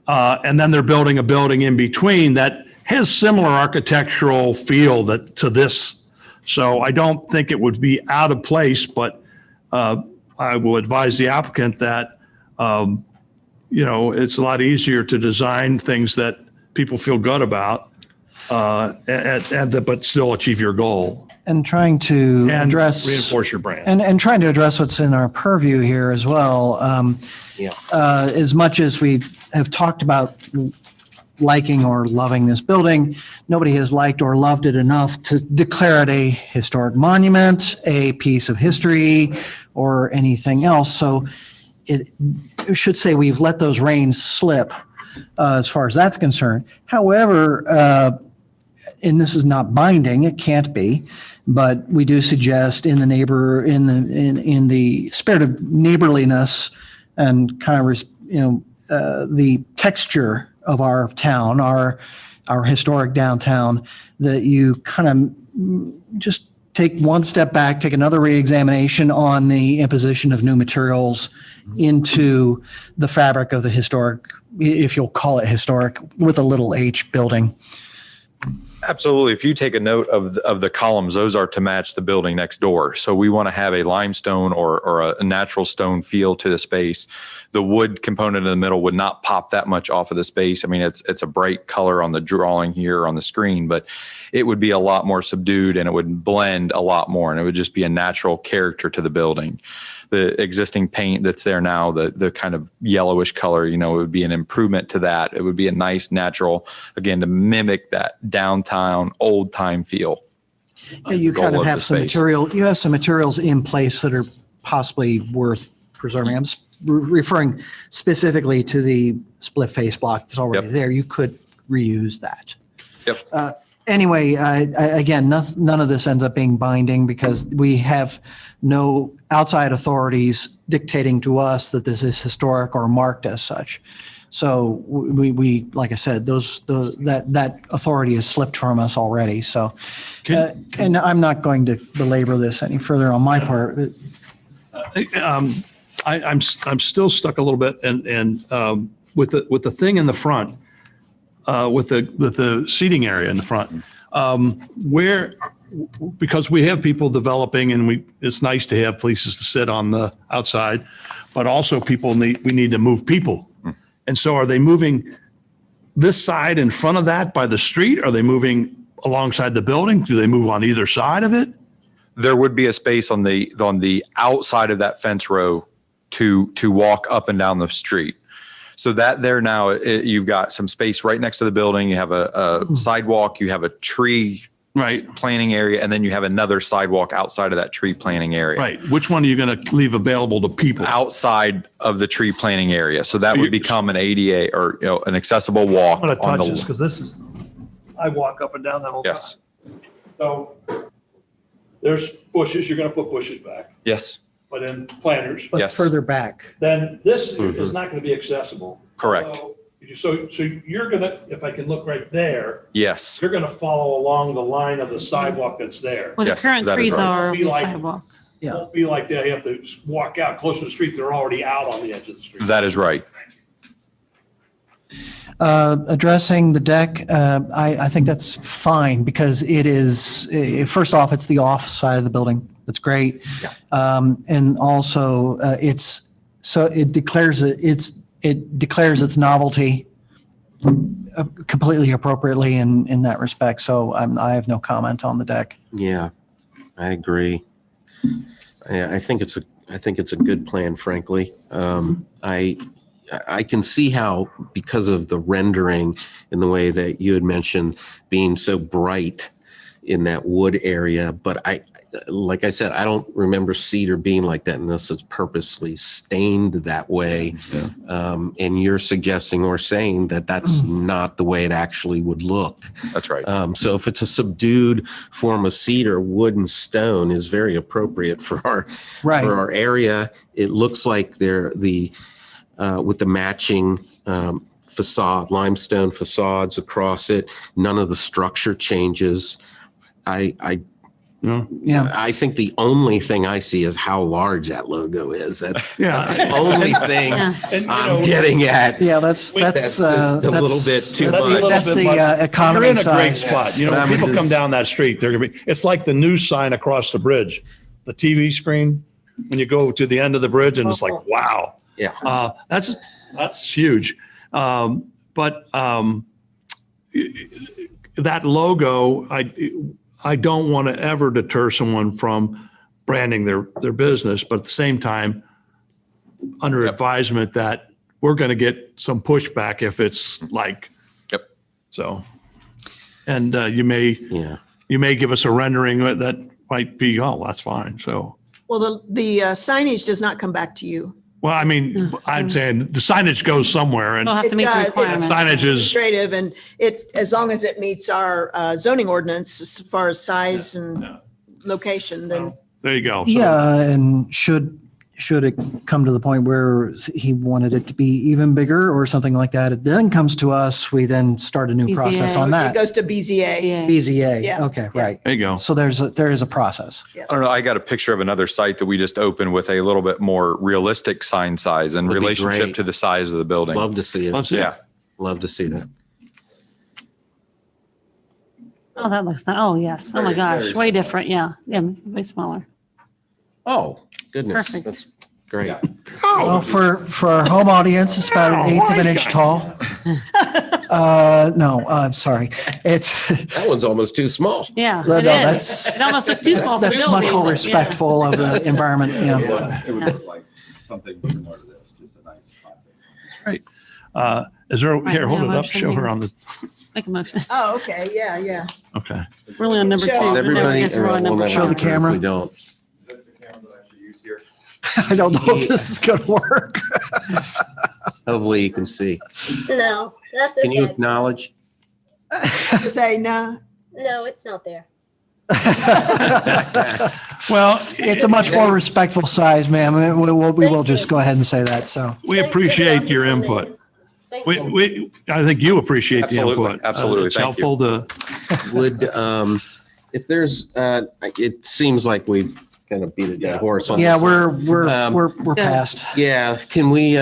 And then they're building a building in between that has similar architectural feel to this. So I don't think it would be out of place, but I will advise the applicant that it's a lot easier to design things that people feel good about, but still achieve your goal And trying to and address. reinforce your brand. And trying to address what's in our purview here as well. As much as we have talked about liking or loving this building, nobody has liked or loved it enough to declare it a historic monument, a piece of history, or anything else. So it should say we've let those reins slip as far as that's concerned. However, and this is not binding, it can't be, but we do suggest in the spirit of neighborliness and kind of the texture of our town, our historic downtown, that you kind of just take one step back, take another reexamination on the imposition of new materials into the fabric of the historic, if you'll call it historic, with a little h building. Absolutely. If you take a note of the columns, those are to match the building next door. So we want to have a limestone or a natural stone feel to the space. The wood component in the middle would not pop that much off of the space. I mean, it's a bright color on the drawing here on the screen, but it would be a lot more subdued and it would blend a lot more, and it would just be a natural character to the building. The existing paint that's there now, the kind of yellowish color, it would be an improvement to that. It would be a nice natural, again, to mimic that downtown old time feel. You kind of have some material, you have some materials in place that are possibly worth preserving. I'm referring specifically to the split face block that's already there. You could reuse that. Yep. Anyway, again, none of this ends up being binding because we have no outside authorities dictating to us that this is historic or marked as such. So we like I said, that authority has slipped from us already. So, and I'm not going to belabor this any further on my part. I'm still stuck a little bit, and with the thing in the front. With the seating area in the front, because we have people developing and it's nice to have places to sit on the outside, but also we need to move people. And so are they moving this side in front of that by the street? Are they moving alongside the building? Do they move on either side of it? There would be a space on the outside of that fence row to walk up and down the street. So that there now, you've got some space right next to the building. You have a sidewalk, you have a tree planting area, and then you have another sidewalk outside of that tree planting area. Right. Which one are you going to leave available to people? Outside of the tree planting area. So that would become an ADA or an accessible walk. I'm going to touch this because I walk up and down that whole time. Yes. So there's bushes. You're going to put bushes back. Yes. But in planters. But further back. Then this is not going to be accessible. Correct. So you're going to, if I can look right there. Yes. You're going to follow along the line of the sidewalk that's there. Where the current trees are on the sidewalk. It won't be like they have to walk out close to the street. They're already out on the edge of the street. That is right. Addressing the deck, I think that's fine because it is, first off, it's the off side of the building. That's great. Yeah. And also it declares its novelty completely appropriately in that respect. So I have no comment on the deck. Yeah, I agree. Yeah, I think it's a good plan, frankly. I can see how, because of the rendering in the way that you had mentioned being so bright in that wood area, but like I said, I don't remember cedar being like that unless it's purposely stained that way. Yeah. And you're suggesting or saying that that's not the way it actually would look. That's right. So if it's a subdued form of cedar, wood and stone is very appropriate for our area. It looks like they're with the matching facade, limestone facades across it. None of the structure changes. I think the only thing I see is how large that logo is. That's the only thing I'm getting at. Yeah, that's just a little bit too much. That's the economy You're in a great size. spot. When people come down that street, they're going to be, it's like the news sign across the bridge, the TV screen, when you go to the end of the bridge and it's like, wow. Yeah. That's huge. But that logo, I don't want to ever deter someone from branding their business, but at the same time, under advisement that we're going to get some pushback if it's like, so, and you may give us a rendering that might be, oh, that's fine. So, Well, the signage does not come back to you. well, I mean, I'm saying the signage goes somewhere and They'll have to meet the does. requirements. signage is, Administrative, and as long as it meets our zoning ordinance as far as size and location, then there you go. So, Yeah, and should it come to the point where he wanted it to be even bigger or something like that, it then comes to us, we then start a new BZA. process on it that. goes to BZA. Yeah. BZA, Yeah. okay, right. There you go. So there is a process. I don't know. I got a picture of another site that we just opened with a little bit more realistic sign size in That'd be relationship great. to the size of the building. Love to see it. Let's see. Yeah. Love to see that. Oh, that looks, oh, yes. Oh, my Very, gosh. very Way different. Yeah. Yeah. Way smaller. Oh, goodness. Perfect. That's great. Well, for our home audience, it's about an eighth of an inch tall. No, I'm sorry. It's, That one's almost too small. Yeah. No, It no, is. that's- It almost looks too small for the that's much building. more Yeah. respectful of the environment, yeah. It would look like something similar to this, just a nice classic. Right. Is there, Right, here, hold we have it a up, motion show her here. on the, Make a motion. Oh, okay, yeah, yeah. okay. We're only on number two. Show but never Everybody, gets we're on we'll number never Show one. the get through if camera. We don't. Is this the camera that I should use here? I don't know if this is going to work. Hopefully you can see. No, that's Can you okay. acknowledge? Say no. No, it's not there. Well, It's a much more respectful size, ma'am. I mean, we will Thank just you. go ahead and say that, so. we Thanks for the appreciate your opportunity. input. Thank We, you. we, I think you appreciate the Absolutely, input. absolutely. It's Thank you. helpful to, Would, if there's, it seems like we've kind of beat a dead horse on this. Yeah, one. we're Good. past. Yeah, can we,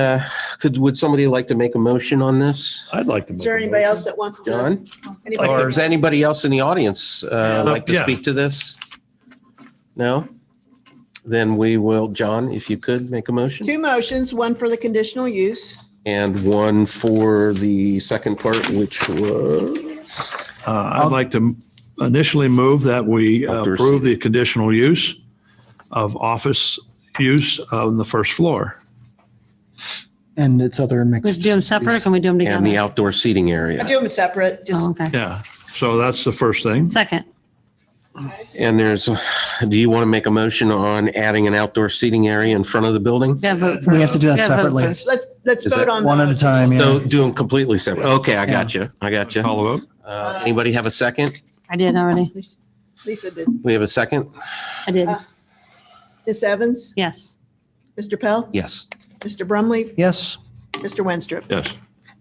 would somebody like to make a motion on this? I'd like to. Is there anybody else that wants to? John? Anybody? Or is anybody else in the audience like to Yeah. speak to this? No? Then we will, John, if you could make a motion. Two motions, one for the conditional use. And one for the second part, which was, I'd like to initially move that we Outdoor approve the conditional use of office use on the first floor. And it's other We mixed. do them separate or can we do them and the together? outdoor seating I area. do them separate, just, Oh, okay. Yeah, so that's the first thing. Second. And there's, do you want to make a motion on adding an outdoor seating area in front of the building? Yeah, vote We have first. to do that Yeah, vote separately. first. let's Is vote that on One at a those. time, So yeah. do them completely separate. Okay, I got you. I got you. Call the vote. Anybody have a second? I did already. Lisa did. We have a second? I did. Ms. Evans, Yes. Mr. Pell, Yes. Mr. Brumley, Yes, Mr. Wenstrup. Yes.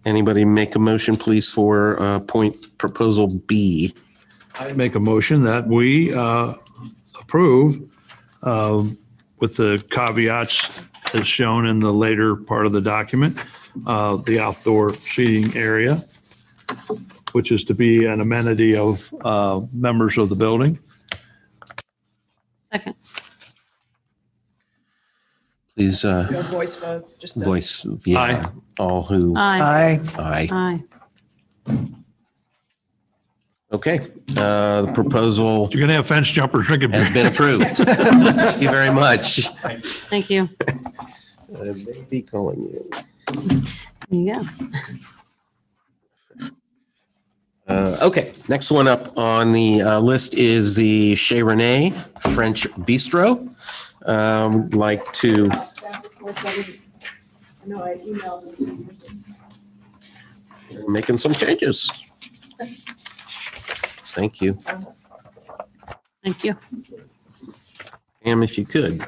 Anybody make a motion, please, for point proposal B? I make a motion that we approve with the caveats as shown in the later part of the document, the outdoor seating area, which is to be an amenity of members of the building. Second. Please, No voice vote, just a- voice, yeah, all who, Aye. aye. aye. Aye. Okay, the proposal You're going to have fence jumpers drinking beer. has been approved. Thank you very much. Thank you. They be calling you. There you go. Okay, next one up on the list is the Chez Rene French Bistro. Like to, Staff reports, I know I emailed them. making some changes. Thank you. Thank you. Pam, if you could.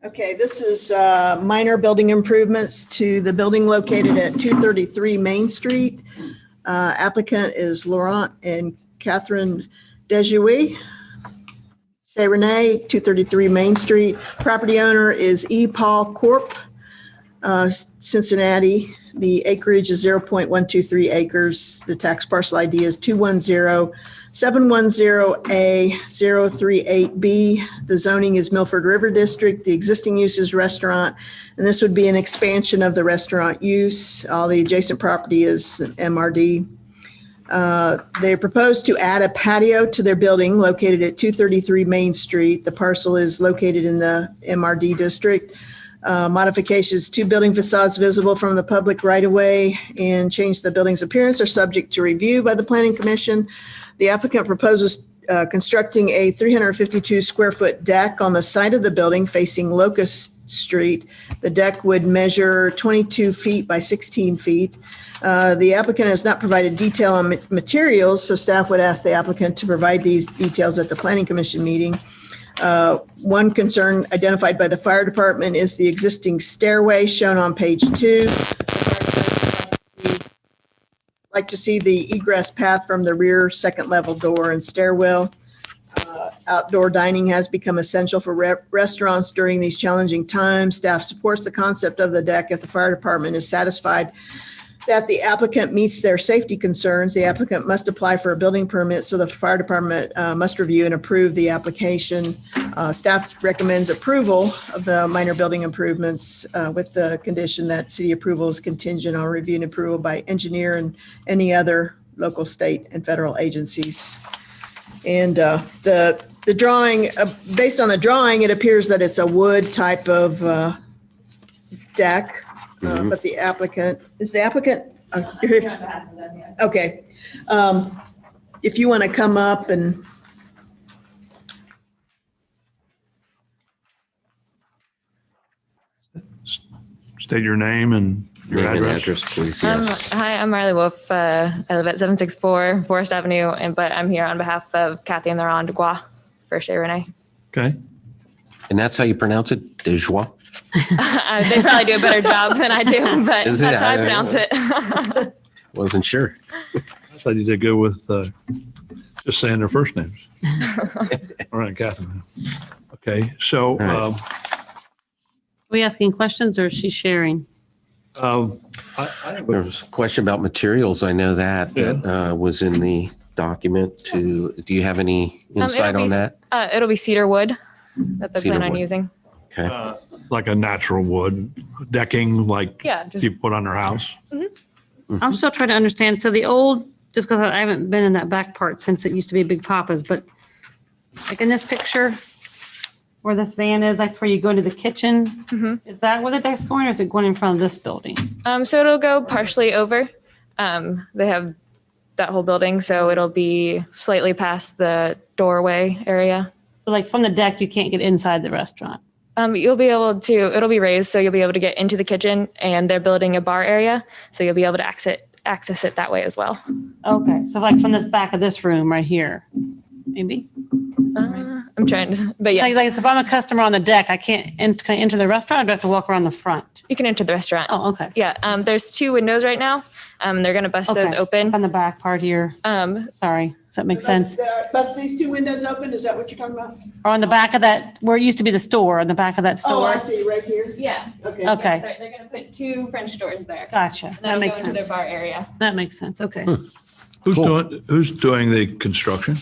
Okay, this is minor building improvements to the building located at 233 Main Street. Applicant is Laurent and Catherine Dejouy. Chez Rene, 233 Main Street. Property owner is E. Paul Corp., Cincinnati. The acreage is 0.123 acres. The tax parcel ID is 210-710A038B. The zoning is Milford River District. The existing use is restaurant, and this would be an expansion of the restaurant use. All the adjacent property is MRD. They propose to add a patio to their building located at 233 Main Street. The parcel is located in the MRD district. Modifications to building facades visible from the public right-of-way and change the building's appearance are subject to review by the Planning Commission. The applicant proposes constructing a 352 square foot deck on the side of the building facing Locust Street. The deck would measure 22 feet by 16 feet. The applicant has not provided detail on materials, so staff would ask the applicant to provide these details at the Planning Commission meeting. One concern identified by the fire department is the existing stairway shown on page 2. Like to see the egress path from the rear second level door and stairwell. Outdoor dining has become essential for restaurants during these challenging times. Staff supports the concept of the deck if the fire department is satisfied that the applicant meets their safety concerns. The applicant must apply for a building permit, so the fire department must review and approve the application. Staff recommends approval of the minor building improvements with the condition that city approval is contingent on review and approval by engineer and any other local, state, and federal agencies. And the drawing, based on the drawing, it appears that it's a wood type of deck. But the applicant, is the applicant? Okay. If you want to come up and. State your name and your Name and address. address, please, yes. Hi, I'm Marley Wolf. I live at 764 Forest Avenue, but I'm here on behalf of Kathy and Laurent Dubois for Chez Renee. Okay. And that's how you pronounce it, Dejoie? They probably do a better job than I do, but Is it? that's how I I pronounce don't it. Wasn't sure. I thought you did good with just saying their first names. All right, Catherine. Okay, so All right. Are we asking questions or is she sharing? I There was a question about materials. I know that was in the document too. Do you have any insight on that? It'll be cedar wood that they Cedar plan on wood. using. Okay. like a natural wood decking, like Yeah, just- people put on their house. I'm still trying to understand. So the old, just because I haven't been in that back part since it used to be Big Papa's, but like in this picture where this van is, that's where you go into the kitchen. Is that where the deck's going or is it going in front of this building? So it'll go partially over. They have that whole building, so it'll be slightly past the doorway area. So like from the deck, you can't get inside the restaurant. You'll be able to, it'll be raised, so you'll be able to get into the kitchen, and they're building a bar area, so you'll be able to access it that way as well. Okay, so like from this back of this room right here, maybe? I'm trying to, but yeah. Like if I'm a customer on the deck, I can't can I enter the restaurant or do I have to walk around the front? You can enter the restaurant. Oh, okay. Yeah, there's 2 windows right now. They're gonna bust those Okay. open. On the back part here. Sorry, does that make sense? Bust these 2 windows open, is that what you're talking about? Or on the back of that, where it used to be the store, on the back of that Oh, store? I see, right here. Yeah. Okay. Okay, Sorry, they're gonna put 2 French doors there. gotcha. And That that'll makes go into sense. their bar area. That makes sense, okay. Who's doing the construction?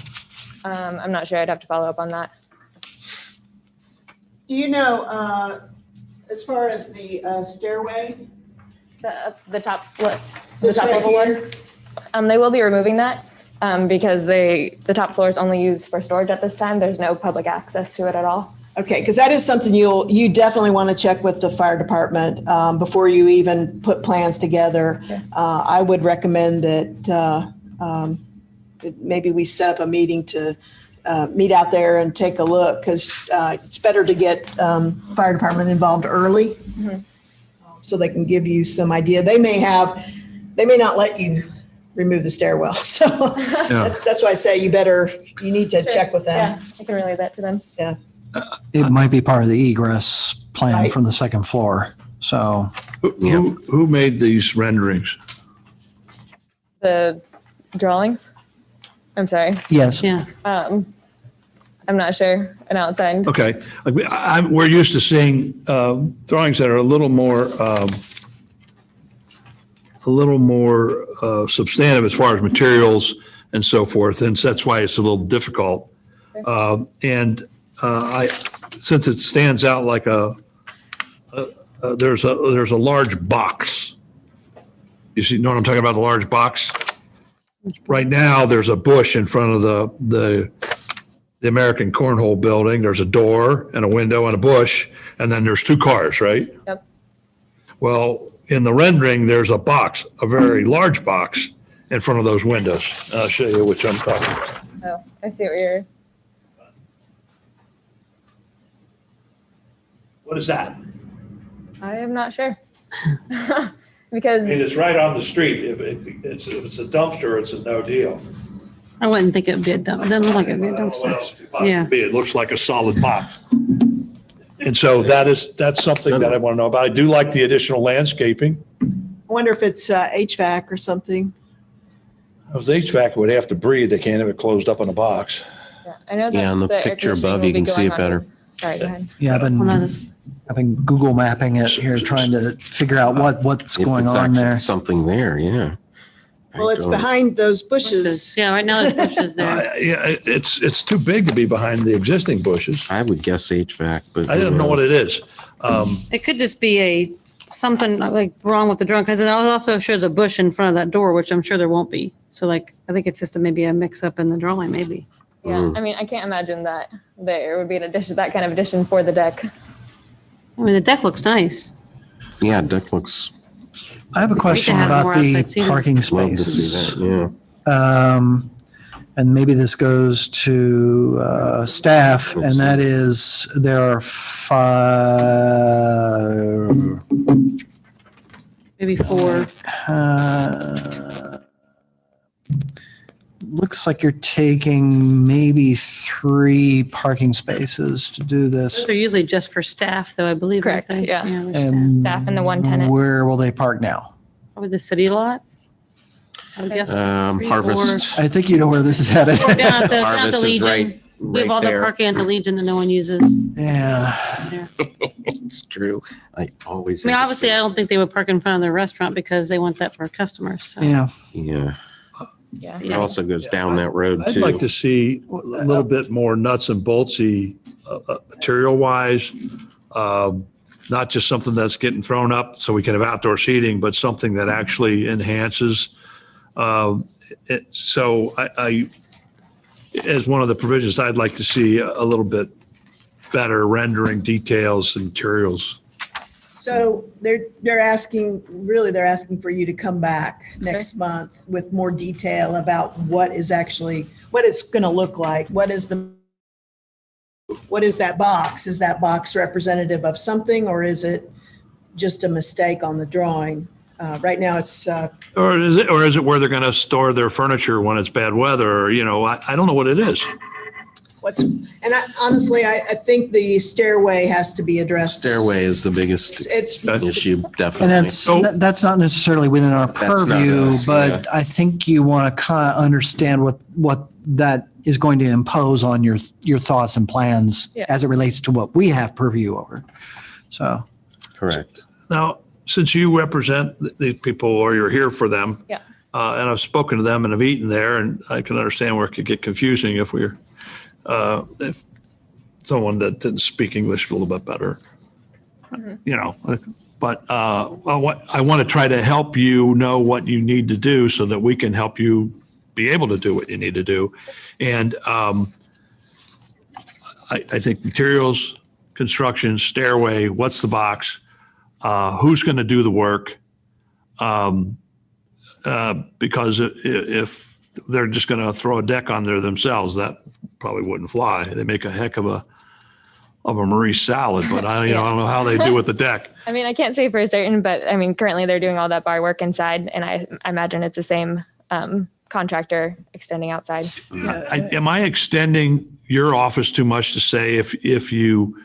I'm not sure. I'd have to follow up on that. Do you know, as far as the stairway? The top floor, the This top right level here? one. They will be removing that because the top floor is only used for storage at this time. There's no public access to it at all. Okay, because that is something you definitely want to check with the fire department before you even put plans together. I would recommend that maybe we set up a meeting to meet out there and take a look, because it's better to get fire department involved early so they can give you some idea. They may not let you remove the stairwell. So that's why I say you need to check with them. Yeah, I can relay that to them. Yeah. It might be part of the egress plan Right. from the second floor. So Who made these renderings? The drawings? I'm sorry. yes, Yeah, I'm not sure. An outside. Okay, like we're used to seeing drawings that are a little more substantive as far as materials and so forth, and so that's why it's a little difficult. Since it stands out like there's a large box. You know what I'm talking about? The large box. Right now, there's a bush in front of the the American Cornhole Building, there's a door and a window and a bush, and then there's 2 cars, right? Yep. Well, in the rendering, there's a box, a very large box in front of those windows. I'll show you which I'm talking about. Oh, I see what you're. What is that? I am not sure. Because I mean, it's right on the street. If it's a dumpster, it's a no deal. I wouldn't think it would be a dump. It doesn't look like it'd be a What dumpster. else could it possibly Yeah. be? It looks like a solid box. And so that's something that I want to know about. I do like the additional landscaping. I wonder if it's HVAC or something. Those HVAC would have to breathe. They can't have it closed up in a box. yeah, I know that Yeah, on the air picture conditioning above, will you be can see going it better. on- Sorry, go ahead. Yeah, I've been Google mapping it here, trying to figure out what's If going it's on actually there. something there, yeah. Well, it's behind those bushes. Yeah, right now there's bushes there. Yeah, it's too big to be behind the existing bushes. I would guess HVAC, but. I don't know what it is. It could just be something like wrong with the drawing, because it also shows a bush in front of that door, which I'm sure there won't be. So like, I think it's just maybe a mix up in the drawing, maybe. Yeah, I mean, I can't imagine that there would be an addition, that kind of addition for the deck. I mean, the deck looks nice. Yeah, deck looks. I have a question have about more the outside seating. parking Love to see spaces. that, yeah. And maybe this goes to staff, and that is there are 5. Maybe 4. Looks like you're taking maybe 3 parking spaces to do this. Those are usually just for staff, though, I believe. aren't Correct, they? yeah. they're And Staff and the one tenant. Where will they park now? Probably the city lot. I would guess. 3, Harvest. I think you know where this is headed. 4. Down at the Harvest is Legion. right We have all the there. parking at the Legion that no one uses. Yeah. There. It's true. I always. I mean, have a obviously, I don't think they would park in front of their restaurant because they want that for customers. So. Yeah. Yeah. Yeah. It also goes down that road I'd too. like to see a little bit more nuts and boltsy material wise. Not just something that's getting thrown up so we can have outdoor seating, but something that actually enhances. So I, as one of the provisions, I'd like to see a little bit better rendering details and materials. So they're asking for you to come back next month with more detail about what it's going to look like. What is that box? Is that box representative of something, or is it just a mistake on the drawing? Right now it's, Or is it where they're going to store their furniture when it's bad weather? Or, I don't know what it is. honestly, I think the stairway has to be addressed. Stairway is the biggest It's issue, And definitely. that's not necessarily within our That's not purview, us, but yeah. I think you want to kind of understand what that is going to impose on your thoughts and plans Yeah. as it relates to what we have purview over. So, Correct. Now, since you represent these people or you're here for them, Yeah. And I've spoken to them and have eaten there, and I can understand where it could get confusing if someone that didn't speak English a little bit better, But I want to try to help you know what you need to do so that we can help you be able to do what you need to do. And I think materials, construction, stairway, what's the box? Who's going to do the work? Because if they're just going to throw a deck on there themselves, that probably wouldn't fly. They make a heck of a Marie salad, but I don't know how they do with the deck. I mean, I can't say for certain, but I mean, currently they're doing all that bar work inside, and I imagine it's the same contractor extending outside. Am I extending your office too much to say if you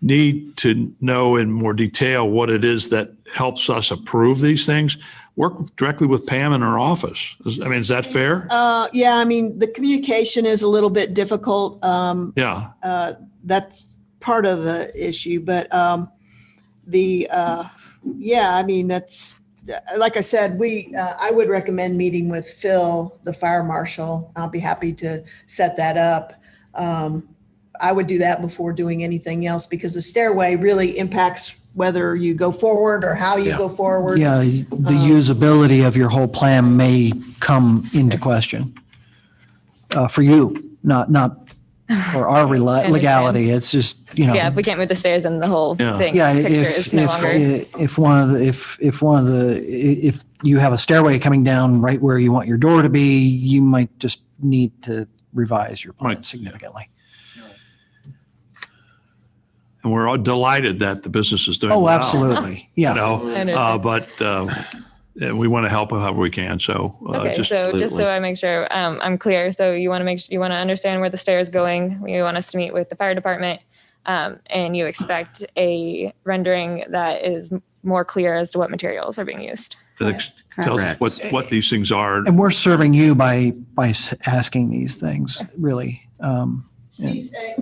need to know in more detail what it is that helps us approve these things, work directly with Pam in her office? Is that fair? yeah, I mean, the communication is a little bit difficult. Yeah. That's part of the issue, but that's, like I said, I would recommend meeting with Phil, the fire marshal. I'll be happy to set that up. I would do that before doing anything else, because the stairway really impacts whether you go forward or how you go forward. yeah, the usability of your whole plan may come into question for you, not for our understand. legality. It's just, Yeah, if we can't move the stairs, and the whole thing Yeah, picture is no longer. if you have a stairway coming down right where you want your door to be, you might just need to revise your plan significantly. And we're all delighted that the business is doing well. Oh, absolutely. Yeah. We want to help however we can. So Just so I make sure I'm clear. So you want to understand where the stair is going. You want us to meet with the fire department, and you expect a rendering that is more clear as to what materials are being used. That tells us what these things are. And we're serving you by asking these things, really.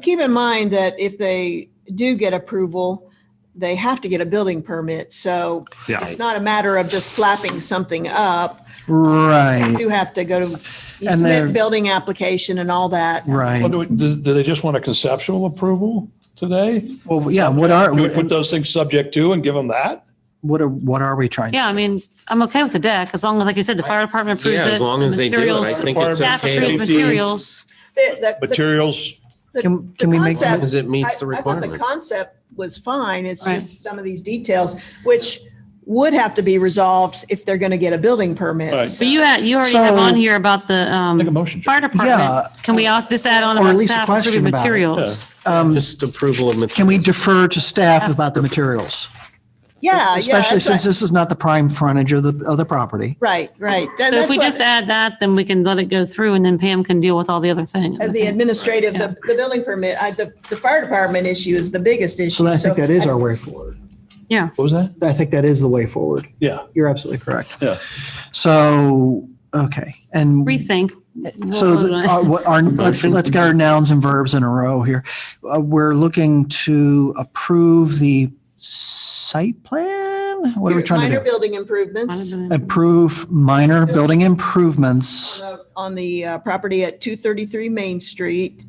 Keep in mind that if they do get approval, they have to get a building permit. So it's not a matter of just slapping something up. Right. You have to go to submit building application and all that. Right. Well, do they just want a conceptual approval today? Well, yeah. Do we put those things subject to and give them that? What are we trying to Yeah, I mean, I'm okay with the deck as long as, like you said, the fire department approves it. Yeah, as long as they do it, I think it's Staff okay. approves materials. Materials. Can we make concept- Because it meets the I thought the requirements. concept was fine. It's just some of these details, which would have to be resolved if they're going to get a building permit. Right. So you already have on here about the Make a motion. fire department. Yeah. Can we just add on Or at about least a staff question approving about it. materials? Just approval of materials. Can we defer to staff about the materials? Yeah, Especially that's since right. this is not the prime frontage of the property. Right. So if we just add that, then we can let it go through, and then Pam can deal with all the other things. The administrative, the building permit, the fire department issue is the biggest issue. So I think that is our way forward. Yeah. What was that? I think that is the way forward. Yeah. You're absolutely correct. Yeah. So, okay. And Rethink. so let's get our nouns and verbs in a row here. We're looking to approve the site plan? What are we trying to Minor do? building improvements Approve minor building improvements. on the property at 233 Main Street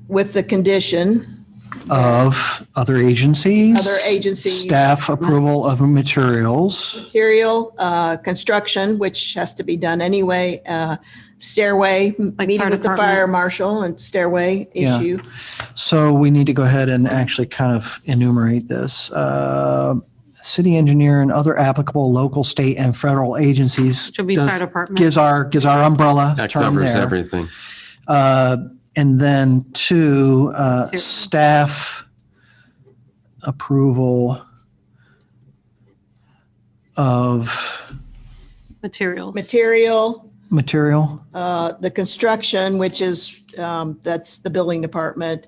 with the condition. Of other agencies. Other agencies. Staff approval of materials. Material, construction, which has to be done anyway, stairway, meeting fire with the department. fire marshal and stairway Yeah. issue. So we need to go ahead and actually kind of enumerate this. City engineer and other applicable local, state, and federal agencies. Should be fire department. Gives our umbrella That term covers there. everything. And then two, staff approval of Materials. Material, material. the construction, which is, that's the building department.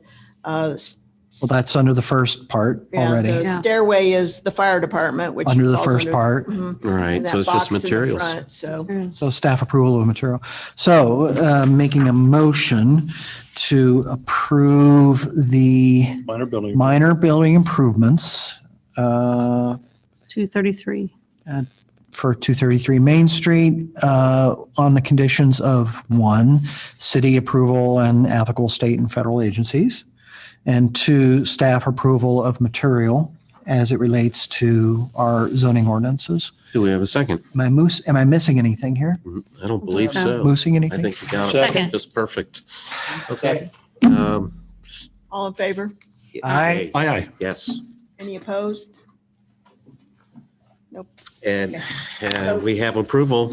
Well, that's under the first part already. The stairway is the fire department, which Under the falls first part. Mhm. Right. And So that it's just box in the materials. front, So. So staff approval of material. So making a motion to approve the Minor building improvements 233. for 233 Main Street on the conditions of one, city approval and applicable state and federal agencies, and two, staff approval of material as it relates to our zoning ordinances. Do we have a second? Am I missing anything here? I don't believe so. Moosing I anything? think you got Second. it just perfect. Okay. All in favor? Aye. Aye. Yes. Any opposed? Nope. And we have approval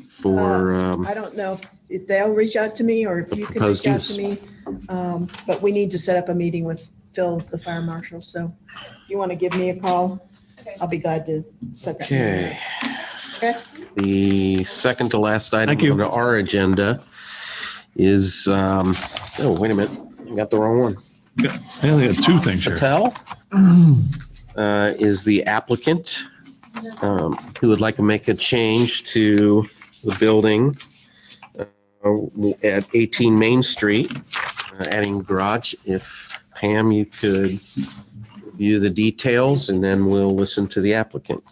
for, I don't know if they'll reach out to me or if The you can proposed reach out use. to me. But we need to set up a meeting with Phil, the fire marshal. So if you want to give me a call, I'll be glad to set that. meeting okay. up. Okay. The second to last item Thank you. on our agenda is, oh, wait a minute. I got the wrong one. I only had two things here. Patel is the applicant who would like to make a change to the building at 18 Main Street, adding garage. If Pam, you could view the details and then we'll listen to the applicant.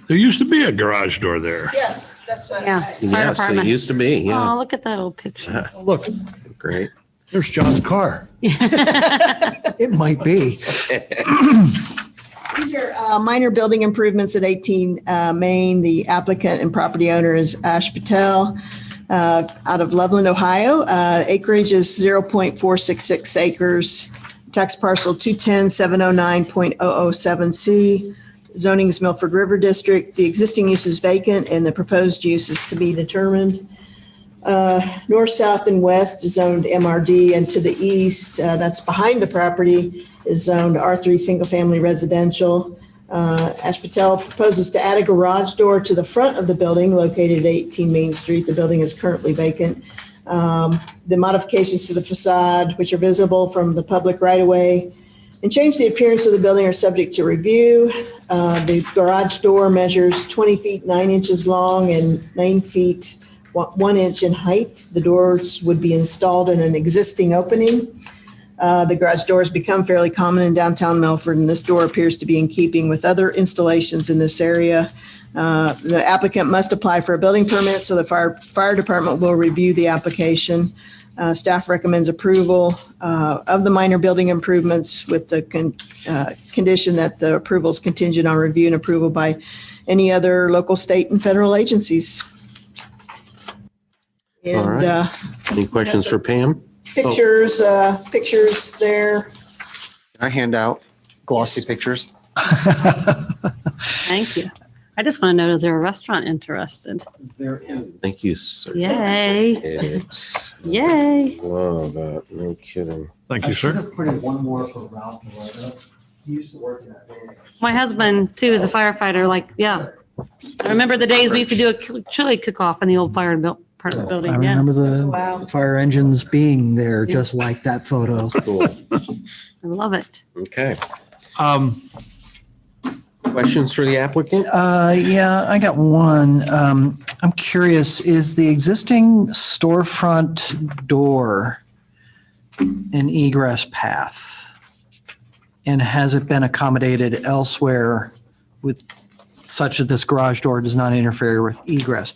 There used to be a garage door there. Yes, that's. Yeah. Fire Yes, it department. used to be, yeah. Oh, look at that old picture. Look, Great. there's John's car. It might be. These are minor building improvements at 18 Main. The applicant and property owner is Ash Patel out of Loveland, Ohio. Acreage is 0.466 acres. Tax parcel 210-709.007C. Zoning is Milford River District. The existing use is vacant and the proposed use is to be determined. North, south, and west is zoned MRD, and to the east, that's behind the property, is zoned R3 Single Family Residential. Ash Patel proposes to add a garage door to the front of the building located at 18 Main Street. The building is currently vacant. The modifications to the facade, which are visible from the public right-of-way, and change the appearance of the building are subject to review. The garage door measures 20 feet 9 inches long and 9 feet 1 inch in height. The doors would be installed in an existing opening. The garage door has become fairly common in downtown Milford, and this door appears to be in keeping with other installations in this area. The applicant must apply for a building permit, so the fire department will review the application. Staff recommends approval of the minor building improvements with the condition that the approval is contingent on review and approval by any other local, state, and federal agencies. All And right. Any questions for Pam? pictures there. I hand out glossy pictures. Thank you. I just want to know, is there a restaurant interested? There is. Thank you, sir. Yay. Yay. Love that. No kidding. Thank you, sir. put in one more for Ralph Moreno. He used to work in that building. My husband too is a firefighter. Like, yeah. I remember the days we used to do a chili cook-off in the old fire department building. I Yeah. remember the Wow. fire engines being there, just like that photo. Cool. I love it. Okay. Questions for the applicant? Yeah, I got one. I'm curious, is the existing storefront door an egress path? And has it been accommodated elsewhere with such that this garage door does not interfere with egress?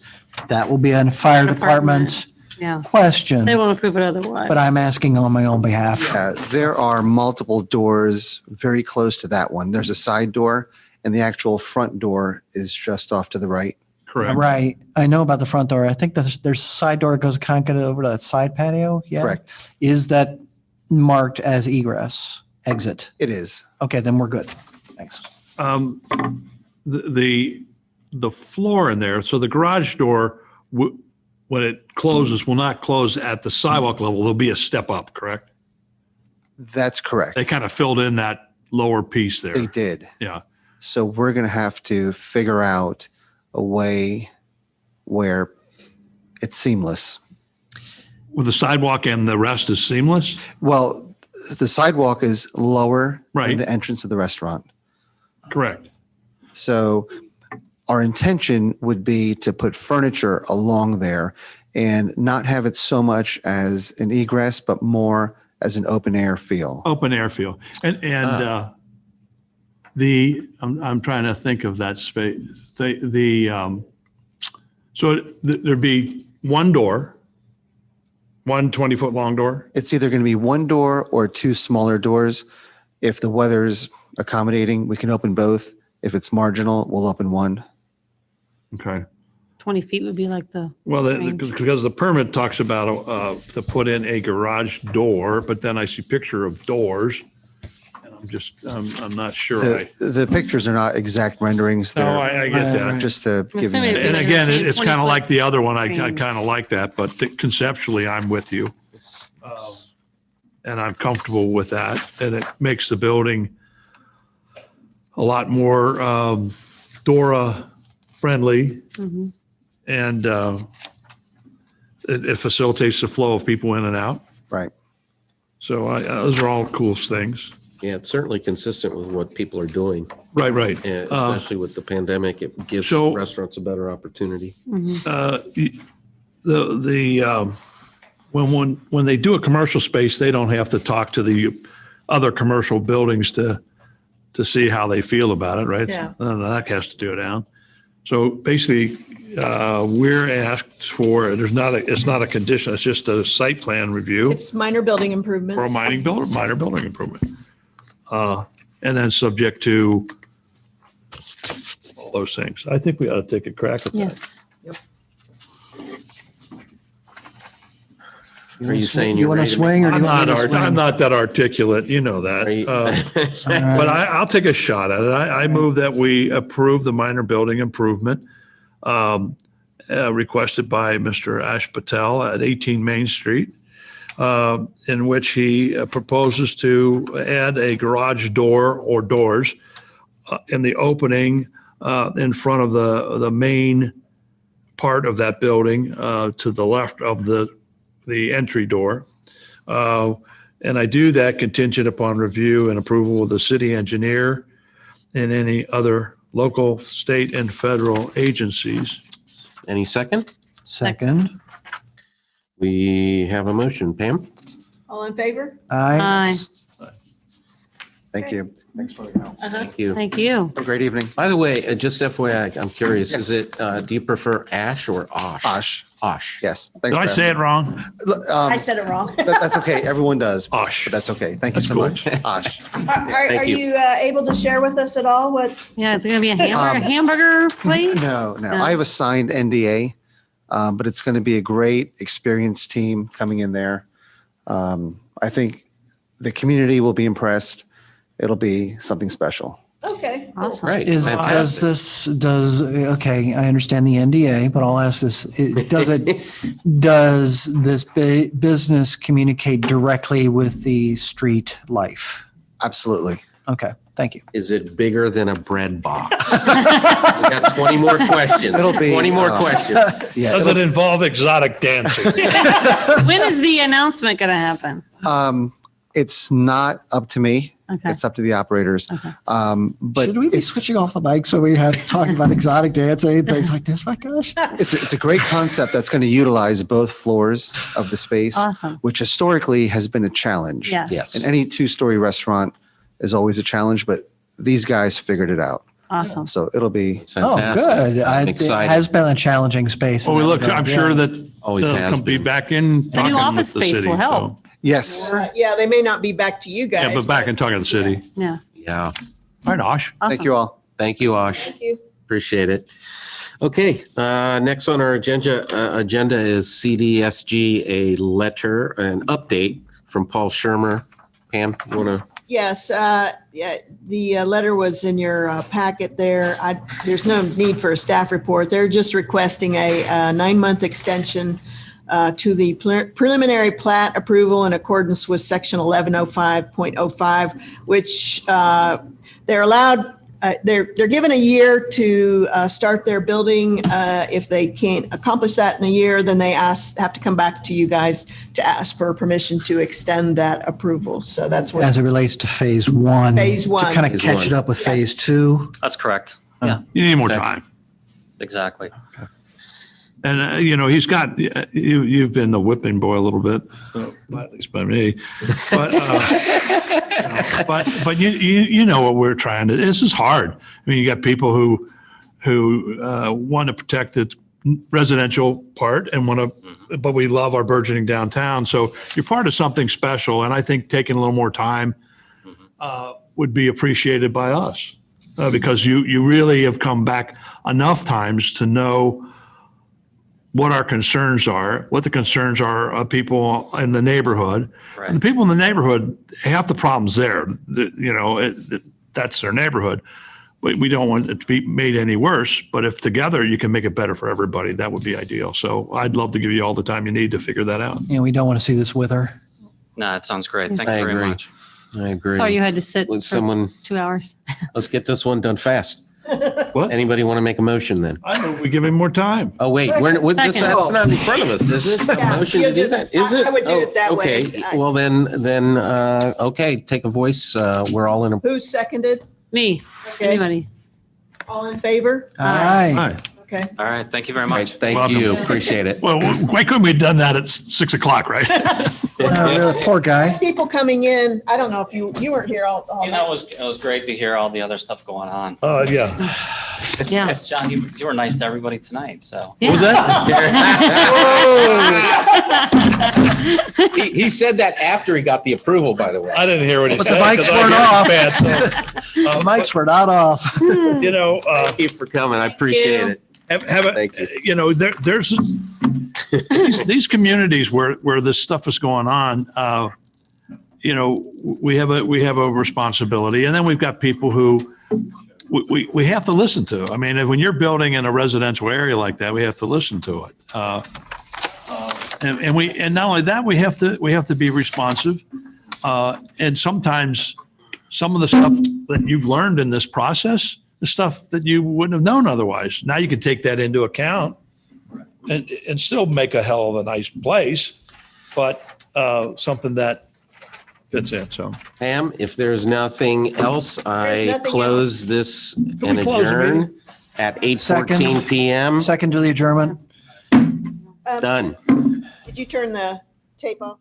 That will be a fire department Yeah. question, They won't approve it otherwise. but I'm asking on my own behalf. There are multiple doors very close to that one. There's a side door, and the actual front door is just off to the right. Correct. Right. I know about the front door. I think there's a side door that goes kind of over to that side patio. Yeah. Correct. Is that marked as egress, exit? It is. Okay, then we're good. Thanks. The floor in there, so the garage door, when it closes, will not close at the sidewalk level. There'll be a step up, correct? That's correct. They kind of filled in that lower piece there. They did. Yeah. So we're going to have to figure out a way where it's seamless. With the sidewalk and the rest is seamless? Well, the sidewalk is lower Right. than the entrance of the restaurant. Correct. So our intention would be to put furniture along there and not have it so much as an egress, but more as an open air feel. Open air feel. And I'm trying to think of that space. So there'd be one door, one 20-foot long door. It's either going to be one door or two smaller doors. If the weather's accommodating, we can open both. If it's marginal, we'll open one. Okay. 20 feet would be like the. Well, range. because the permit talks about to put in a garage door, but then I see picture of doors. And I'm not sure. The pictures are not exact renderings. No, I get that. Just to give you. assuming And again, it's kind of like the other one. I range. kind of like that, but conceptually, I'm with you. And I'm comfortable with that. And it makes the building a lot more DORA friendly. Mhm. And it facilitates the flow of people in and out. Right. So those are all cool things. Yeah, it's certainly consistent with what people are doing. Right, right. And especially with the pandemic, it gives so- restaurants a better opportunity. When they do a commercial space, they don't have to talk to the other commercial buildings to to see how they feel about it, right? Yeah. None of that has to do it down. So basically, we're asked for, it's not a condition, it's just a site plan review It's minor building improvements. for a minor building improvement. And then subject to all those things. I think we ought to take a crack at that. Yes. Are you saying You you're want ready to to make? swing or do I'm you want not, me to swing? I'm not that articulate, you know Are you- that. But I'll take a shot at it. I move that we approve the minor building improvement requested by Mr. Ash Patel at 18 Main Street, in which he proposes to add a garage door or doors in the opening in front of the main part of that building to the left of the entry door. And I do that contingent upon review and approval of the city engineer and any other local, state, and federal agencies. Any second? Second. We have a motion. Pam? All in favor? Aye. Thank you. Thanks for the help. Thank you. Thank you. Have a great evening. By the way, just FYI, I'm curious, Yes. is it, do you prefer Ash or Osh? Osh. Osh. Yes. Did I say it wrong? I said it wrong. That's okay. Everyone does. Osh. But that's okay. Thank you That's so cool. much. Osh. Are you. you able to share with us at all what? Yeah, it's gonna be a hamburger place? No. I have a signed NDA, but it's going to be a great experienced team coming in there. I think the community will be impressed. It'll be something special. Okay. Awesome. Right. Does Fantastic. okay, I understand the NDA, but I'll ask this, does this business communicate directly with the street life? Absolutely. Okay, thank you. Is it bigger than a bread box? We got 20 more questions. It'll be, 20 more questions. Yeah. Does it involve exotic dancing? When is the announcement gonna happen? It's not up to me. Okay. It's up to the operators. Okay. But Should we be it's- switching off the mic so we have talking about exotic dancing and things like this? My gosh. It's a great concept that's going to utilize both floors of the space, Awesome. which historically has been a challenge. Yes. Yes. And any two-story restaurant is always a challenge, but these guys figured it out. Awesome. So it'll be It's Oh, fantastic. good. I'm It excited. has been a challenging space. Well, I'm sure that Always they'll has be been. back in The talking new office with the space city. will help. yes. Yeah, they may not be back to you guys. Yeah, but back in talking to the city. Yeah. Yeah. All right, Osh. Awesome. Thank you all. Thank you, Osh. Thank you. Appreciate it. Okay, next on our agenda is CDSG, a letter, an update from Paul Shermer. Pam, you want to? Yes, the letter was in your packet there. There's no need for a staff report. They're just requesting a 9-month extension to the preliminary plat approval in accordance with section 1105.05, which they're allowed, they're given a year to start their building. If they can't accomplish that in a year, then they have to come back to you guys to ask for permission to extend that approval. So that's what. As it relates to phase one. Phase one. To kind of Phase catch one. it up with Yes. phase two. That's correct. Yeah, You need more time. exactly. And, he's got, you've been the whipping boy a little bit, at least by me. But, but you know what we're trying to, this is hard. I mean, you got people who want to protect the residential part and but we love our burgeoning downtown. So you're part of something special. And I think taking a little more time would be appreciated by us because you really have come back enough times to know what our concerns are, what the concerns are of people in the neighborhood. Right. And the people in the neighborhood, half the problem's there. That's their neighborhood. But we don't want it to be made any worse. But if together you can make it better for everybody, that would be ideal. So I'd love to give you all the time you need to figure that out. And we don't want to see this wither. No, it sounds great. Thank I you very agree. much. I agree. Oh, you had to sit Would for someone, 2 hours. let's get this one done fast. What? Anybody want to make a motion then? I know we give him more time. Oh, wait, that's not in front of us, is it? A Yeah, motion you to do just- that? Is it? I would do it that Oh, way. Okay, well then, okay, take a voice. We're all in a, Who seconded? Me, Okay. anybody. All in favor? Aye. Hi. Okay. Okay. All right. Thank you very All right, much. thank Welcome. you. Appreciate it. Well, why couldn't we have done that at 6 o'clock, right? Really, poor guy. People coming in, I don't know if you weren't here all You know, it was great to hear all the other stuff going on. Yeah. Yeah. John, you were nice to everybody tonight, so. What was that? He said that after he got the approval, by the way. I didn't hear what he But said. the mics 'cause I weren't hear off. bad, so, The mics were not off. you know, Thank you for coming. I appreciate it. Thank you. you know, there's these communities where this stuff is going on. You know, we have a responsibility, and then we've got people who we have to listen to. I mean, when you're building in a residential area like that, we have to listen to it. And not only that, we have to be responsive. And sometimes some of the stuff that you've learned in this process, the stuff that you wouldn't have known otherwise. Now you can take that into account and still make a hell of a nice place, but something that fits in. So, Pam, if there's nothing else, I nothing close this and we close the adjourn at 8:14 PM. Second to the adjournment. Done. Did you turn the tape off?